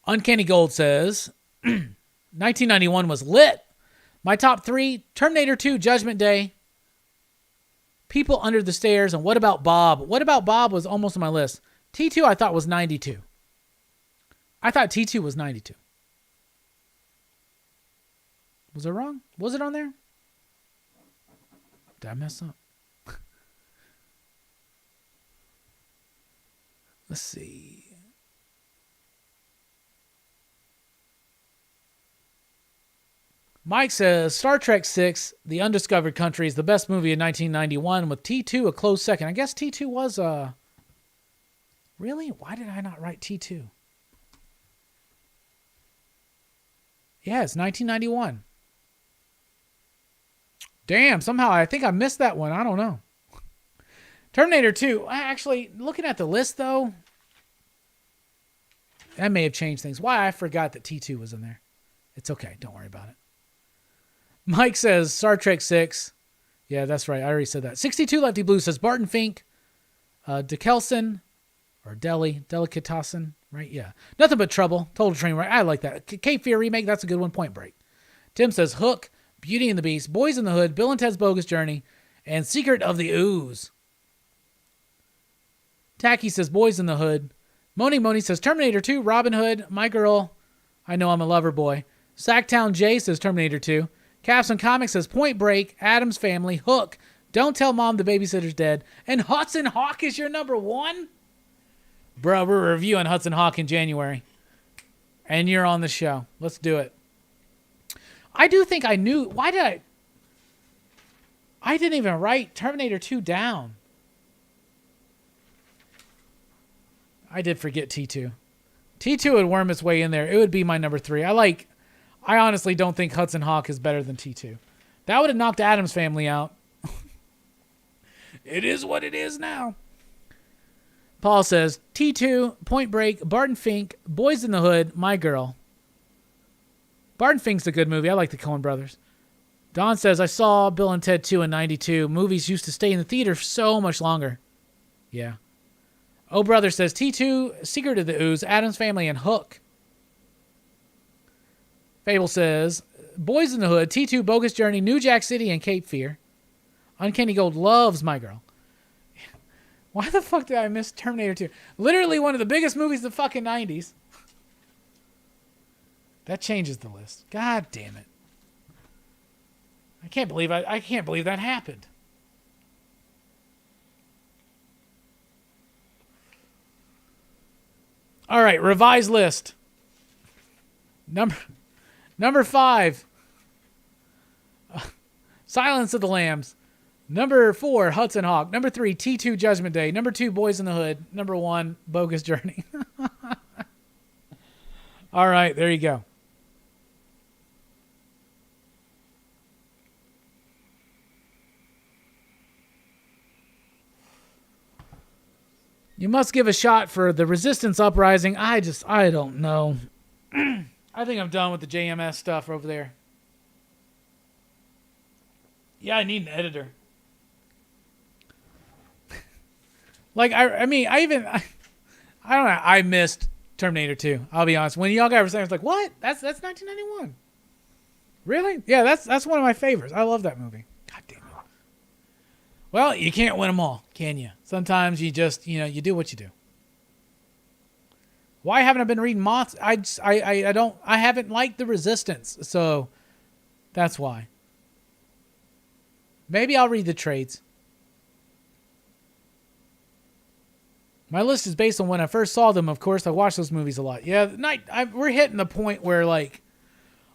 Uncanny Gold says, 1991 was lit. My top 3, Terminator 2, Judgment Day, People Under the Stairs, and What About Bob? What About Bob was almost on my list. T2 I thought was 92. I thought T2 was 92. Was I wrong? Was it on there? Did I mess up? Let's see. Mike says, Star Trek VI, The Undiscovered Country, is the best movie in 1991, with T2 a close second. I guess T2 was, really? Why did I not write T2? Yeah, it's 1991. Damn, somehow I think I missed that one. I don't know. Terminator 2. Actually, looking at the list, though, that may have changed things. Why I forgot that T2 was in there. It's okay. Don't worry about it. Mike says Star Trek 6. Yeah, that's right. I already said that. 62 Lefty Blue says Barton Fink, DeKelson, or Delicatessen, right? Yeah. Nothing But Trouble. Total Train Wreck. I like that. Cape Fear remake. That's a good one. Point Break. Tim says Hook, Beauty and the Beast, Boys in the Hood, Bill and Ted's Bogus Journey, and Secret of the Ooze. Tacky says Boys in the Hood. Moni says Terminator 2, Robin Hood, My Girl, I Know I'm a Lover Boy. Sacktown J says Terminator 2. Capson Comics says Point Break, Addams Family, Hook, Don't Tell Mom the Babysitter's Dead, and Hudson Hawk is your number 1? Bro, we're reviewing Hudson Hawk in January. And you're on the show. Let's do it. I do think I knew. Why did I didn't even write Terminator 2 down. I did forget T2. T2 would worm its way in there. It would be my number 3. I honestly don't think Hudson Hawk is better than T2. That would have knocked Addams Family out. It is what it is now. Paul says, T2, Point Break, Barton Fink, Boys in the Hood, My Girl. Barton Fink's a good movie. I like the Coen brothers. Don says, I saw Bill and Ted 2 in 92. Movies used to stay in the theater so much longer. Yeah. Oh Brother says, T2, Secret of the Ooze, Addams Family, and Hook. Fable says, Boys in the Hood, T2, Bogus Journey, New Jack City, and Cape Fear. Uncanny Gold loves My Girl. Why the fuck did I miss Terminator 2? Literally one of the biggest movies of the fucking 90s. That changes the list. God damn it. I can't believe that happened. All right, revised list. Number 5. Silence of the Lambs. Number 4, Hudson Hawk. Number 3, T2 Judgment Day. Number 2, Boys in the Hood. Number 1, Bogus Journey. All right, there you go. You must give a shot for the Resistance Uprising. I don't know. I think I'm done with the JMS stuff over there. Yeah, I need an editor. I don't know. I missed Terminator 2. I'll be honest. When y'all guys were saying, I was like, what? That's 1991. Really? Yeah, that's one of my favorites. I love that movie. God damn it. Well, you can't win them all, can you? Sometimes you just, you do what you do. Why haven't I been reading Moths? I haven't liked the Resistance, so that's why. Maybe I'll read the trades. My list is based on when I first saw them. Of course, I watched those movies a lot. Yeah, we're hitting the point where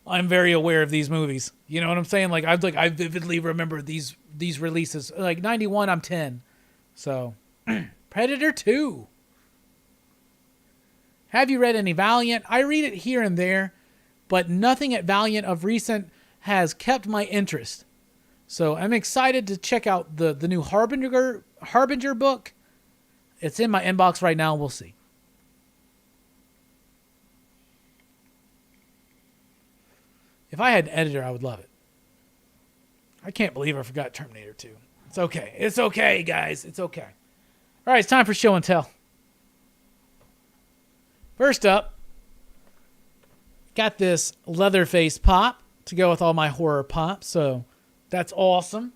I'm very aware of these movies. You know what I'm saying? I vividly remember these releases. 91, I'm 10. So, Predator 2. Have you read any Valiant? I read it here and there, but nothing at Valiant of recent has kept my interest. So I'm excited to check out the new Harbinger book. It's in my inbox right now. We'll see. If I had an editor, I would love it. I can't believe I forgot Terminator 2. It's okay. It's okay, guys. It's okay. All right, it's time for show and tell. First up, got this Leatherface pop to go with all my horror pops, so that's awesome.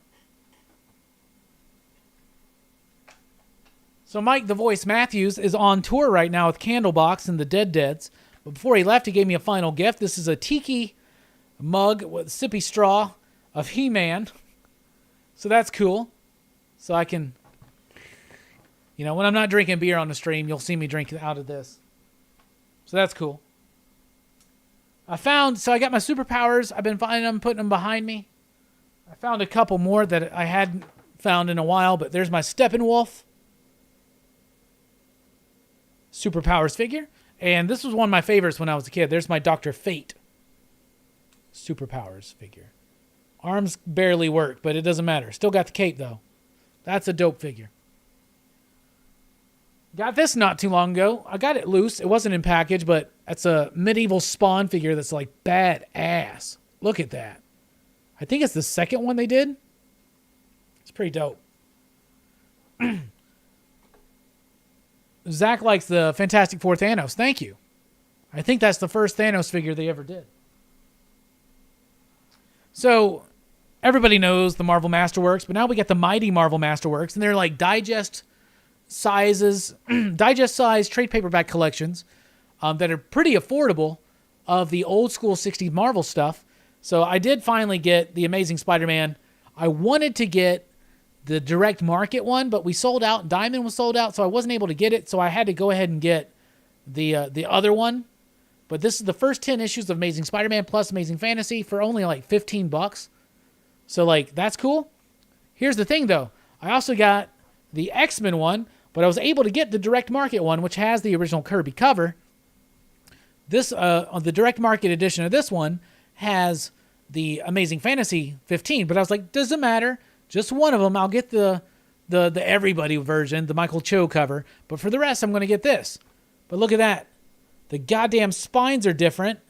So Mike the Voice Matthews is on tour right now with Candlebox and the Dead Deads. But before he left, he gave me a final gift. This is a tiki mug with sippy straw of He-Man. So that's cool. So I can, when I'm not drinking beer on the stream, you'll see me drink out of this. So that's cool. I got my superpowers. I've been finding them, putting them behind me. I found a couple more that I hadn't found in a while, but there's my Steppenwolf superpowers figure. And this was one of my favorites when I was a kid. There's my Dr. Fate superpowers figure. Arms barely work, but it doesn't matter. Still got the cape, though. That's a dope figure. Got this not too long ago. I got it loose. It wasn't in package, but it's a medieval Spawn figure that's like badass. Look at that. I think it's the second one they did. It's pretty dope. Zach likes the Fantastic Four Thanos. Thank you. I think that's the first Thanos figure they ever did. So, everybody knows the Marvel Masterworks, but now we get the Mighty Marvel Masterworks, and they're like digest size trade paperback collections that are pretty affordable of the old school 60s Marvel stuff. So I did finally get the Amazing Spider-Man. I wanted to get the direct market one, but we sold out. Diamond was sold out, so I wasn't able to get it. So I had to go ahead and get the other one. But this is the first 10 issues of Amazing Spider-Man plus Amazing Fantasy for only like $15. So like that's cool. Here's the thing though. I also got the X-Men one, but I was able to get the direct market one, which has the original Kirby cover. This on the direct market edition of this one has the Amazing Fantasy 15, but I was like, doesn't matter. Just one of them. I'll get the everybody version, the Michael Cho cover, but for the rest, I'm going to get this. But look at that. The goddamn spines are different.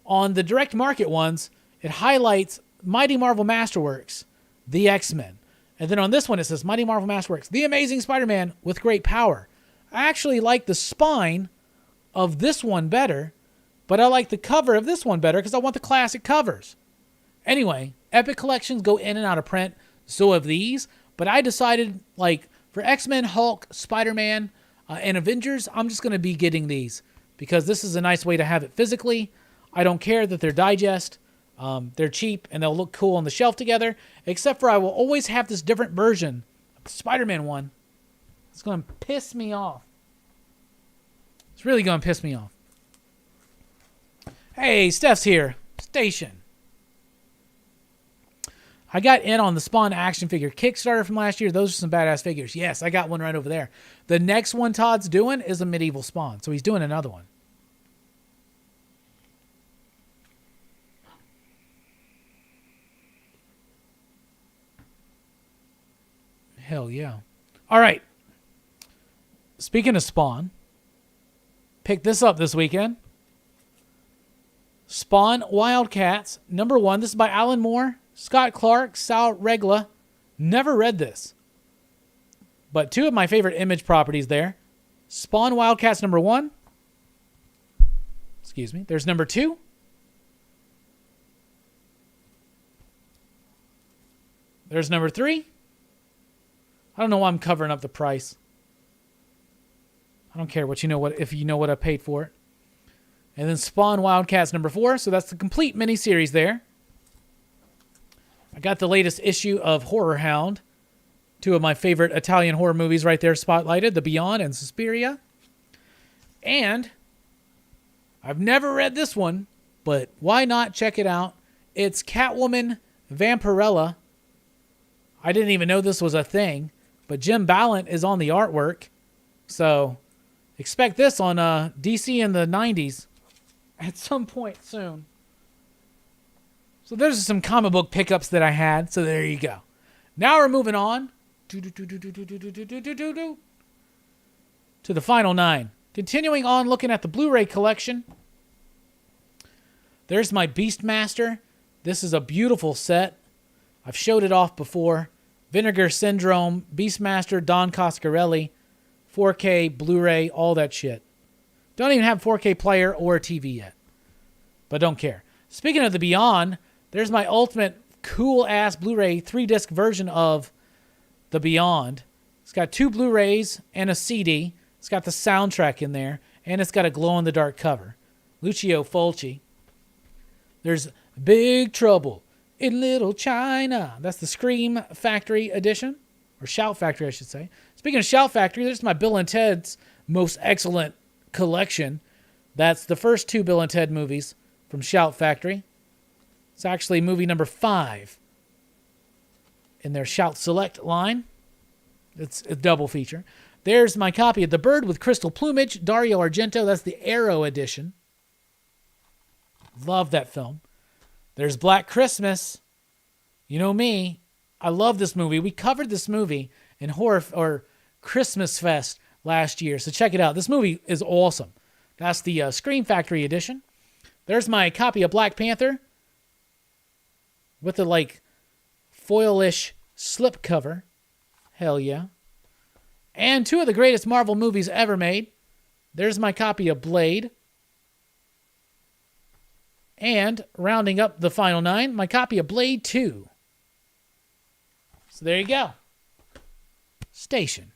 On the direct market ones, it highlights Mighty Marvel Masterworks, the X-Men. And then on this one, it says Mighty Marvel Masterworks, the Amazing Spider-Man with great power. I actually like the spine of this one better, but I like the cover of this one better because I want the classic covers. Anyway, Epic Collections go in and out of print, so have these. But I decided, like, for X-Men, Hulk, Spider-Man, and Avengers, I'm just going to be getting these because this is a nice way to have it physically. I don't care that they're digest. They're cheap, and they'll look cool on the shelf together, except for I will always have this different version of the Spider-Man one. It's going to piss me off. It's really going to piss me off. Hey, Steph's here. Station. I got in on the Spawn action figure Kickstarter from last year. Those are some badass figures. Yes, I got one right over there. The next one Todd's doing is a medieval Spawn, so he's doing another one. Hell yeah. All right. Speaking of Spawn, picked this up this weekend. Spawn Wildcats, #1. This is by Alan Moore, Scott Clark, Sal Regla. Never read this. But two of my favorite Image properties there. Spawn Wildcats #1. Excuse me. There's #2. There's #3. I don't know why I'm covering up the price. I don't care what if you know what I paid for it. And then Spawn Wildcats #4. So that's the complete miniseries there. I got the latest issue of Horror Hound. Two of my favorite Italian horror movies right there spotlighted. The Beyond and Suspiria. And I've never read this one, but why not check it out? It's Catwoman Vampirella. I didn't even know this was a thing, but Jim Ballant is on the artwork. So expect this on DC in the 90s at some point soon. So there's some comic book pickups that I had. So there you go. Now we're moving on to the final 9. Continuing on looking at the Blu-ray collection. There's my Beastmaster. This is a beautiful set. I've showed it off before. Vinegar Syndrome, Beastmaster, Don Coscarelli, 4K, Blu-ray, all that shit. Don't even have 4K player or a TV yet. But don't care. Speaking of the Beyond, there's my ultimate cool-ass Blu-ray 3-disc version of The Beyond. It's got 2 Blu-rays and a CD. It's got the soundtrack in there. And it's got a glow-in-the-dark cover. Lucio Fulci. There's Big Trouble in Little China. That's the Scream Factory edition. Or Shout Factory, I should say. Speaking of Shout Factory, there's my Bill and Ted's Most Excellent collection. That's the first 2 Bill and Ted movies from Shout Factory. It's actually movie number 5 in their Shout Select line. It's a double feature. There's my copy of The Bird with Crystal Plumage, Dario Argento. That's the Arrow edition. Love that film. There's Black Christmas. You know me. I love this movie. We covered this movie in Horror or Christmas Fest last year. So check it out. This movie is awesome. That's the Scream Factory edition. There's my copy of Black Panther with the foil-ish slip cover. Hell yeah. And 2 of the greatest Marvel movies ever made. There's my copy of Blade. And rounding up the final 9, my copy of Blade 2. So there you go. Station.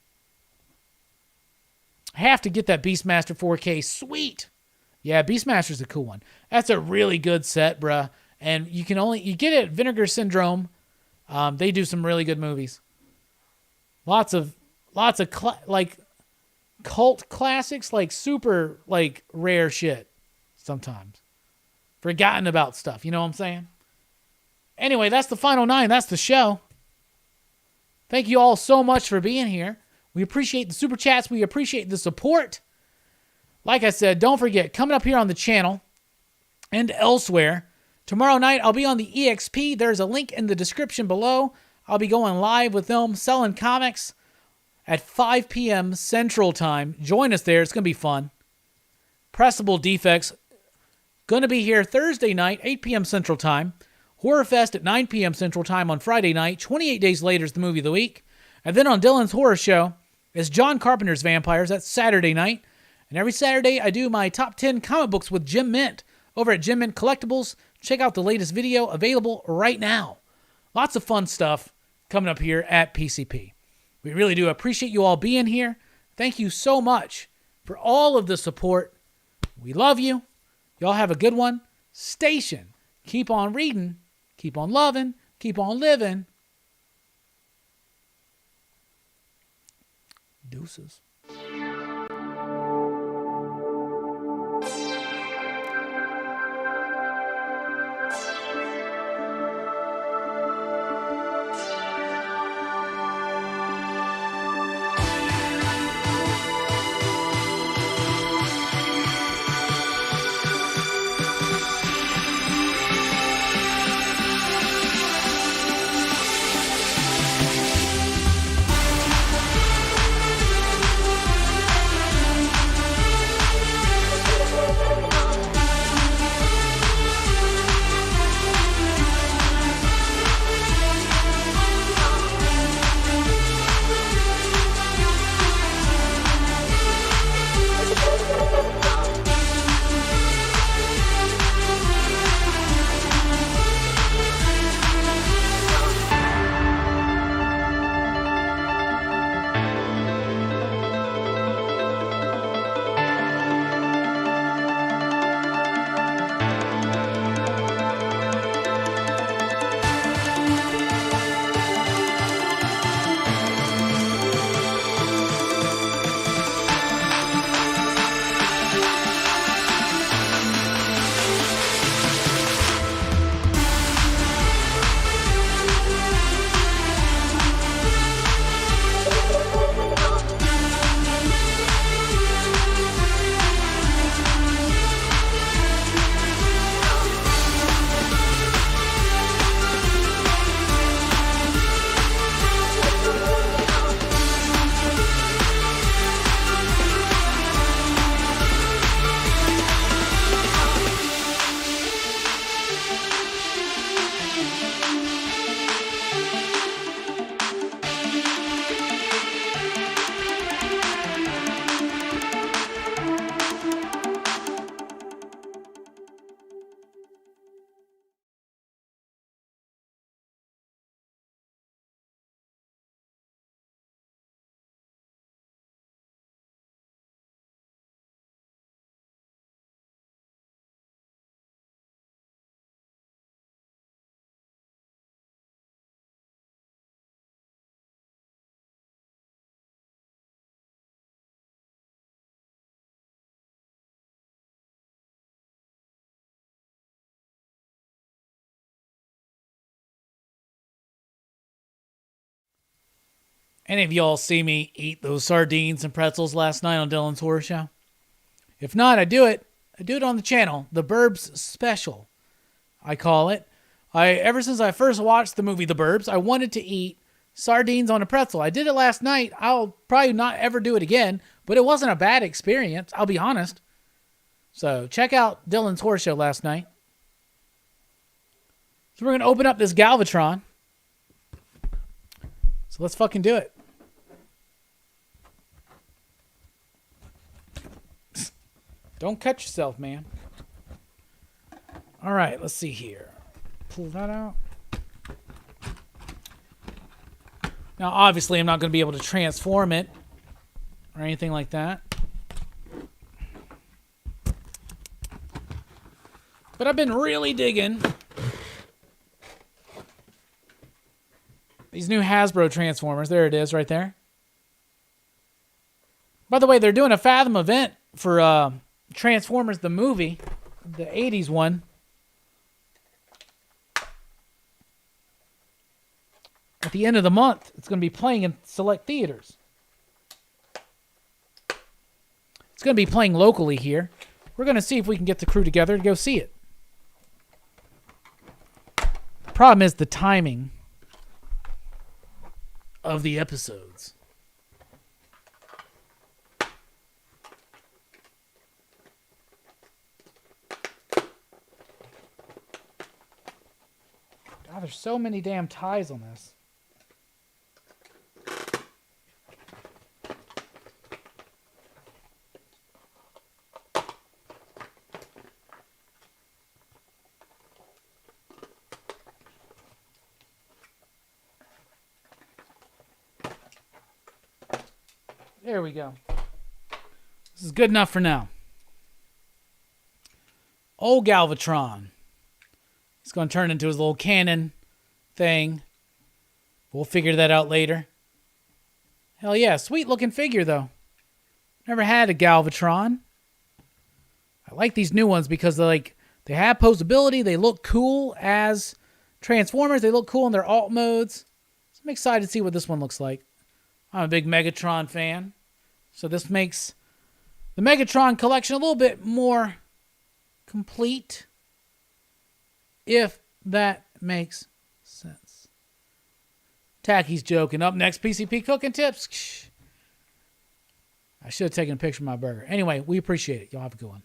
I have to get that Beastmaster 4K. Sweet. Yeah, Beastmaster's a cool one. That's a really good set, bruh. And you get it at Vinegar Syndrome. They do some really good movies. Lots of cult classics, super rare shit sometimes. Forgotten about stuff, you know what I'm saying? Anyway, that's the final 9. That's the show. Thank you all so much for being here. We appreciate the super chats. We appreciate the support. Like I said, don't forget, coming up here on the channel and elsewhere, tomorrow night I'll be on the EXP. There's a link in the description below. I'll be going live with them, selling comics at 5 p.m. Central Time. Join us there. It's going to be fun. Pressable Defects. Going to be here Thursday night, 8 p.m. Central Time. Horror Fest at 9 p.m. Central Time on Friday night. 28 Days Later is the movie of the week. And then on Dylan's Horror Show is John Carpenter's Vampires. That's Saturday night. And every Saturday I do my top 10 comic books with Jim Mint over at Jim Mint Collectibles. Check out the latest video available right now. Lots of fun stuff coming up here at PCP. We really do appreciate you all being here. Thank you so much for all of the support. We love you. Y'all have a good one. Station. Keep on reading. Keep on loving. Keep on living. Deuces. Any of y'all see me eat those sardines and pretzels last night on Dylan's Horror Show? If not, I do it. I do it on the channel. The Burbs Special, I call it. Ever since I first watched the movie The Burbs, I wanted to eat sardines on a pretzel. I did it last night. I'll probably not ever do it again, but it wasn't a bad experience, I'll be honest. So check out Dylan's Horror Show last night. So we're going to open up this Galvatron. So let's fucking do it. Don't cut yourself, man. All right, let's see here. Pull that out. Now, obviously, I'm not going to be able to transform it or anything like that. But I've been really digging these new Hasbro Transformers. There it is right there. By the way, they're doing a Fathom event for Transformers the movie, the 80s one. At the end of the month, it's going to be playing in select theaters. It's going to be playing locally here. We're going to see if we can get the crew together to go see it. The problem is the timing of the episodes. God, there's so many damn ties on this. There we go. This is good enough for now. Old Galvatron. He's going to turn into his little cannon thing. We'll figure that out later. Hell yeah, sweet looking figure though. Never had a Galvatron. I like these new ones because they have posability. They look cool as Transformers. They look cool in their alt modes. So I'm excited to see what this one looks like. I'm a big Megatron fan. So this makes the Megatron collection a little bit more complete, if that makes sense. Tacky's joking. Up next, PCP cooking tips. I should have taken a picture of my burger. Anyway, we appreciate it. Y'all have a good one.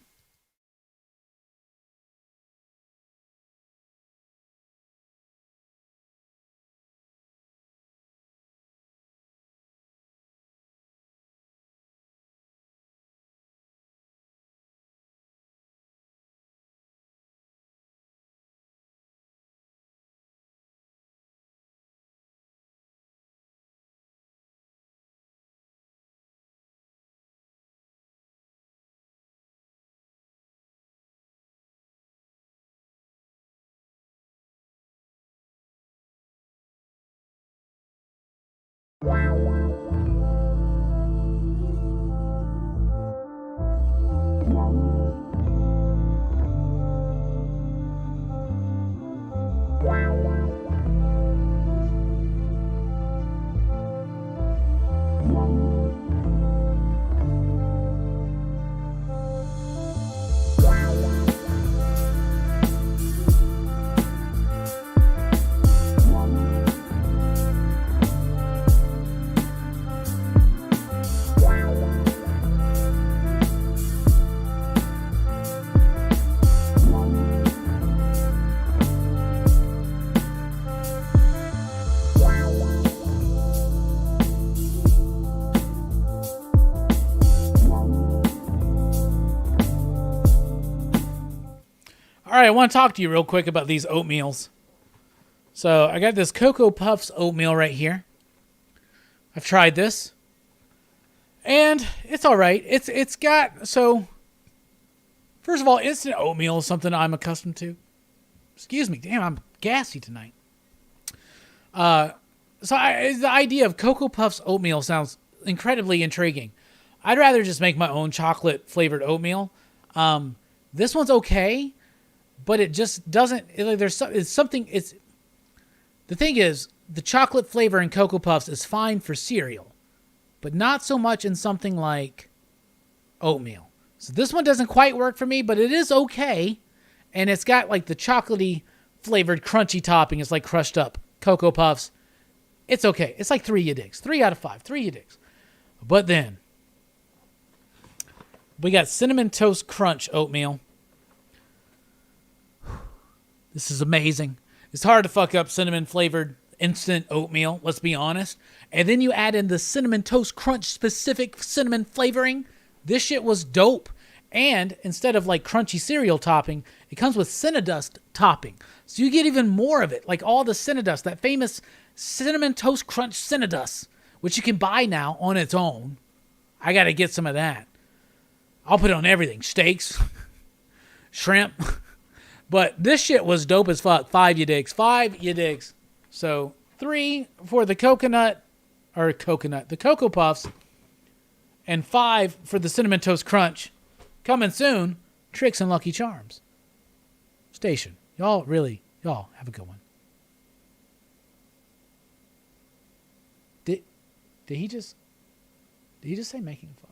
All right, I want to talk to you real quick about these oatmeals. So I got this Cocoa Puffs oatmeal right here. I've tried this, and it's all right. It's got, so first of all, instant oatmeal is something I'm accustomed to. Excuse me, damn, I'm gassy tonight. The idea of Cocoa Puffs oatmeal sounds incredibly intriguing. I'd rather just make my own chocolate flavored oatmeal. This one's okay, but it just doesn't. The thing is, the chocolate flavor in Cocoa Puffs is fine for cereal, but not so much in something like oatmeal. So this one doesn't quite work for me, but it is okay. And it's got like the chocolatey flavored crunchy topping. It's like crushed up Cocoa Puffs. It's okay. It's like 3 ya digs. 3 out of 5. 3 ya digs. But then we got Cinnamon Toast Crunch oatmeal. This is amazing. It's hard to fuck up cinnamon flavored instant oatmeal, let's be honest. And then you add in the Cinnamon Toast Crunch specific cinnamon flavoring. This shit was dope. And instead of like crunchy cereal topping, it comes with Cinnadust topping. So you get even more of it. Like all the Cinnadust, that famous Cinnamon Toast Crunch Cinnadust, which you can buy now on its own. I got to get some of that. I'll put it on everything. Steaks, shrimp. But this shit was dope as fuck. 5 ya digs. 5 ya digs. So 3 for the the Cocoa Puffs, and 5 for the Cinnamon Toast Crunch. Coming soon, Tricks and Lucky Charms. Station. Y'all have a good one. Did he just say making fun?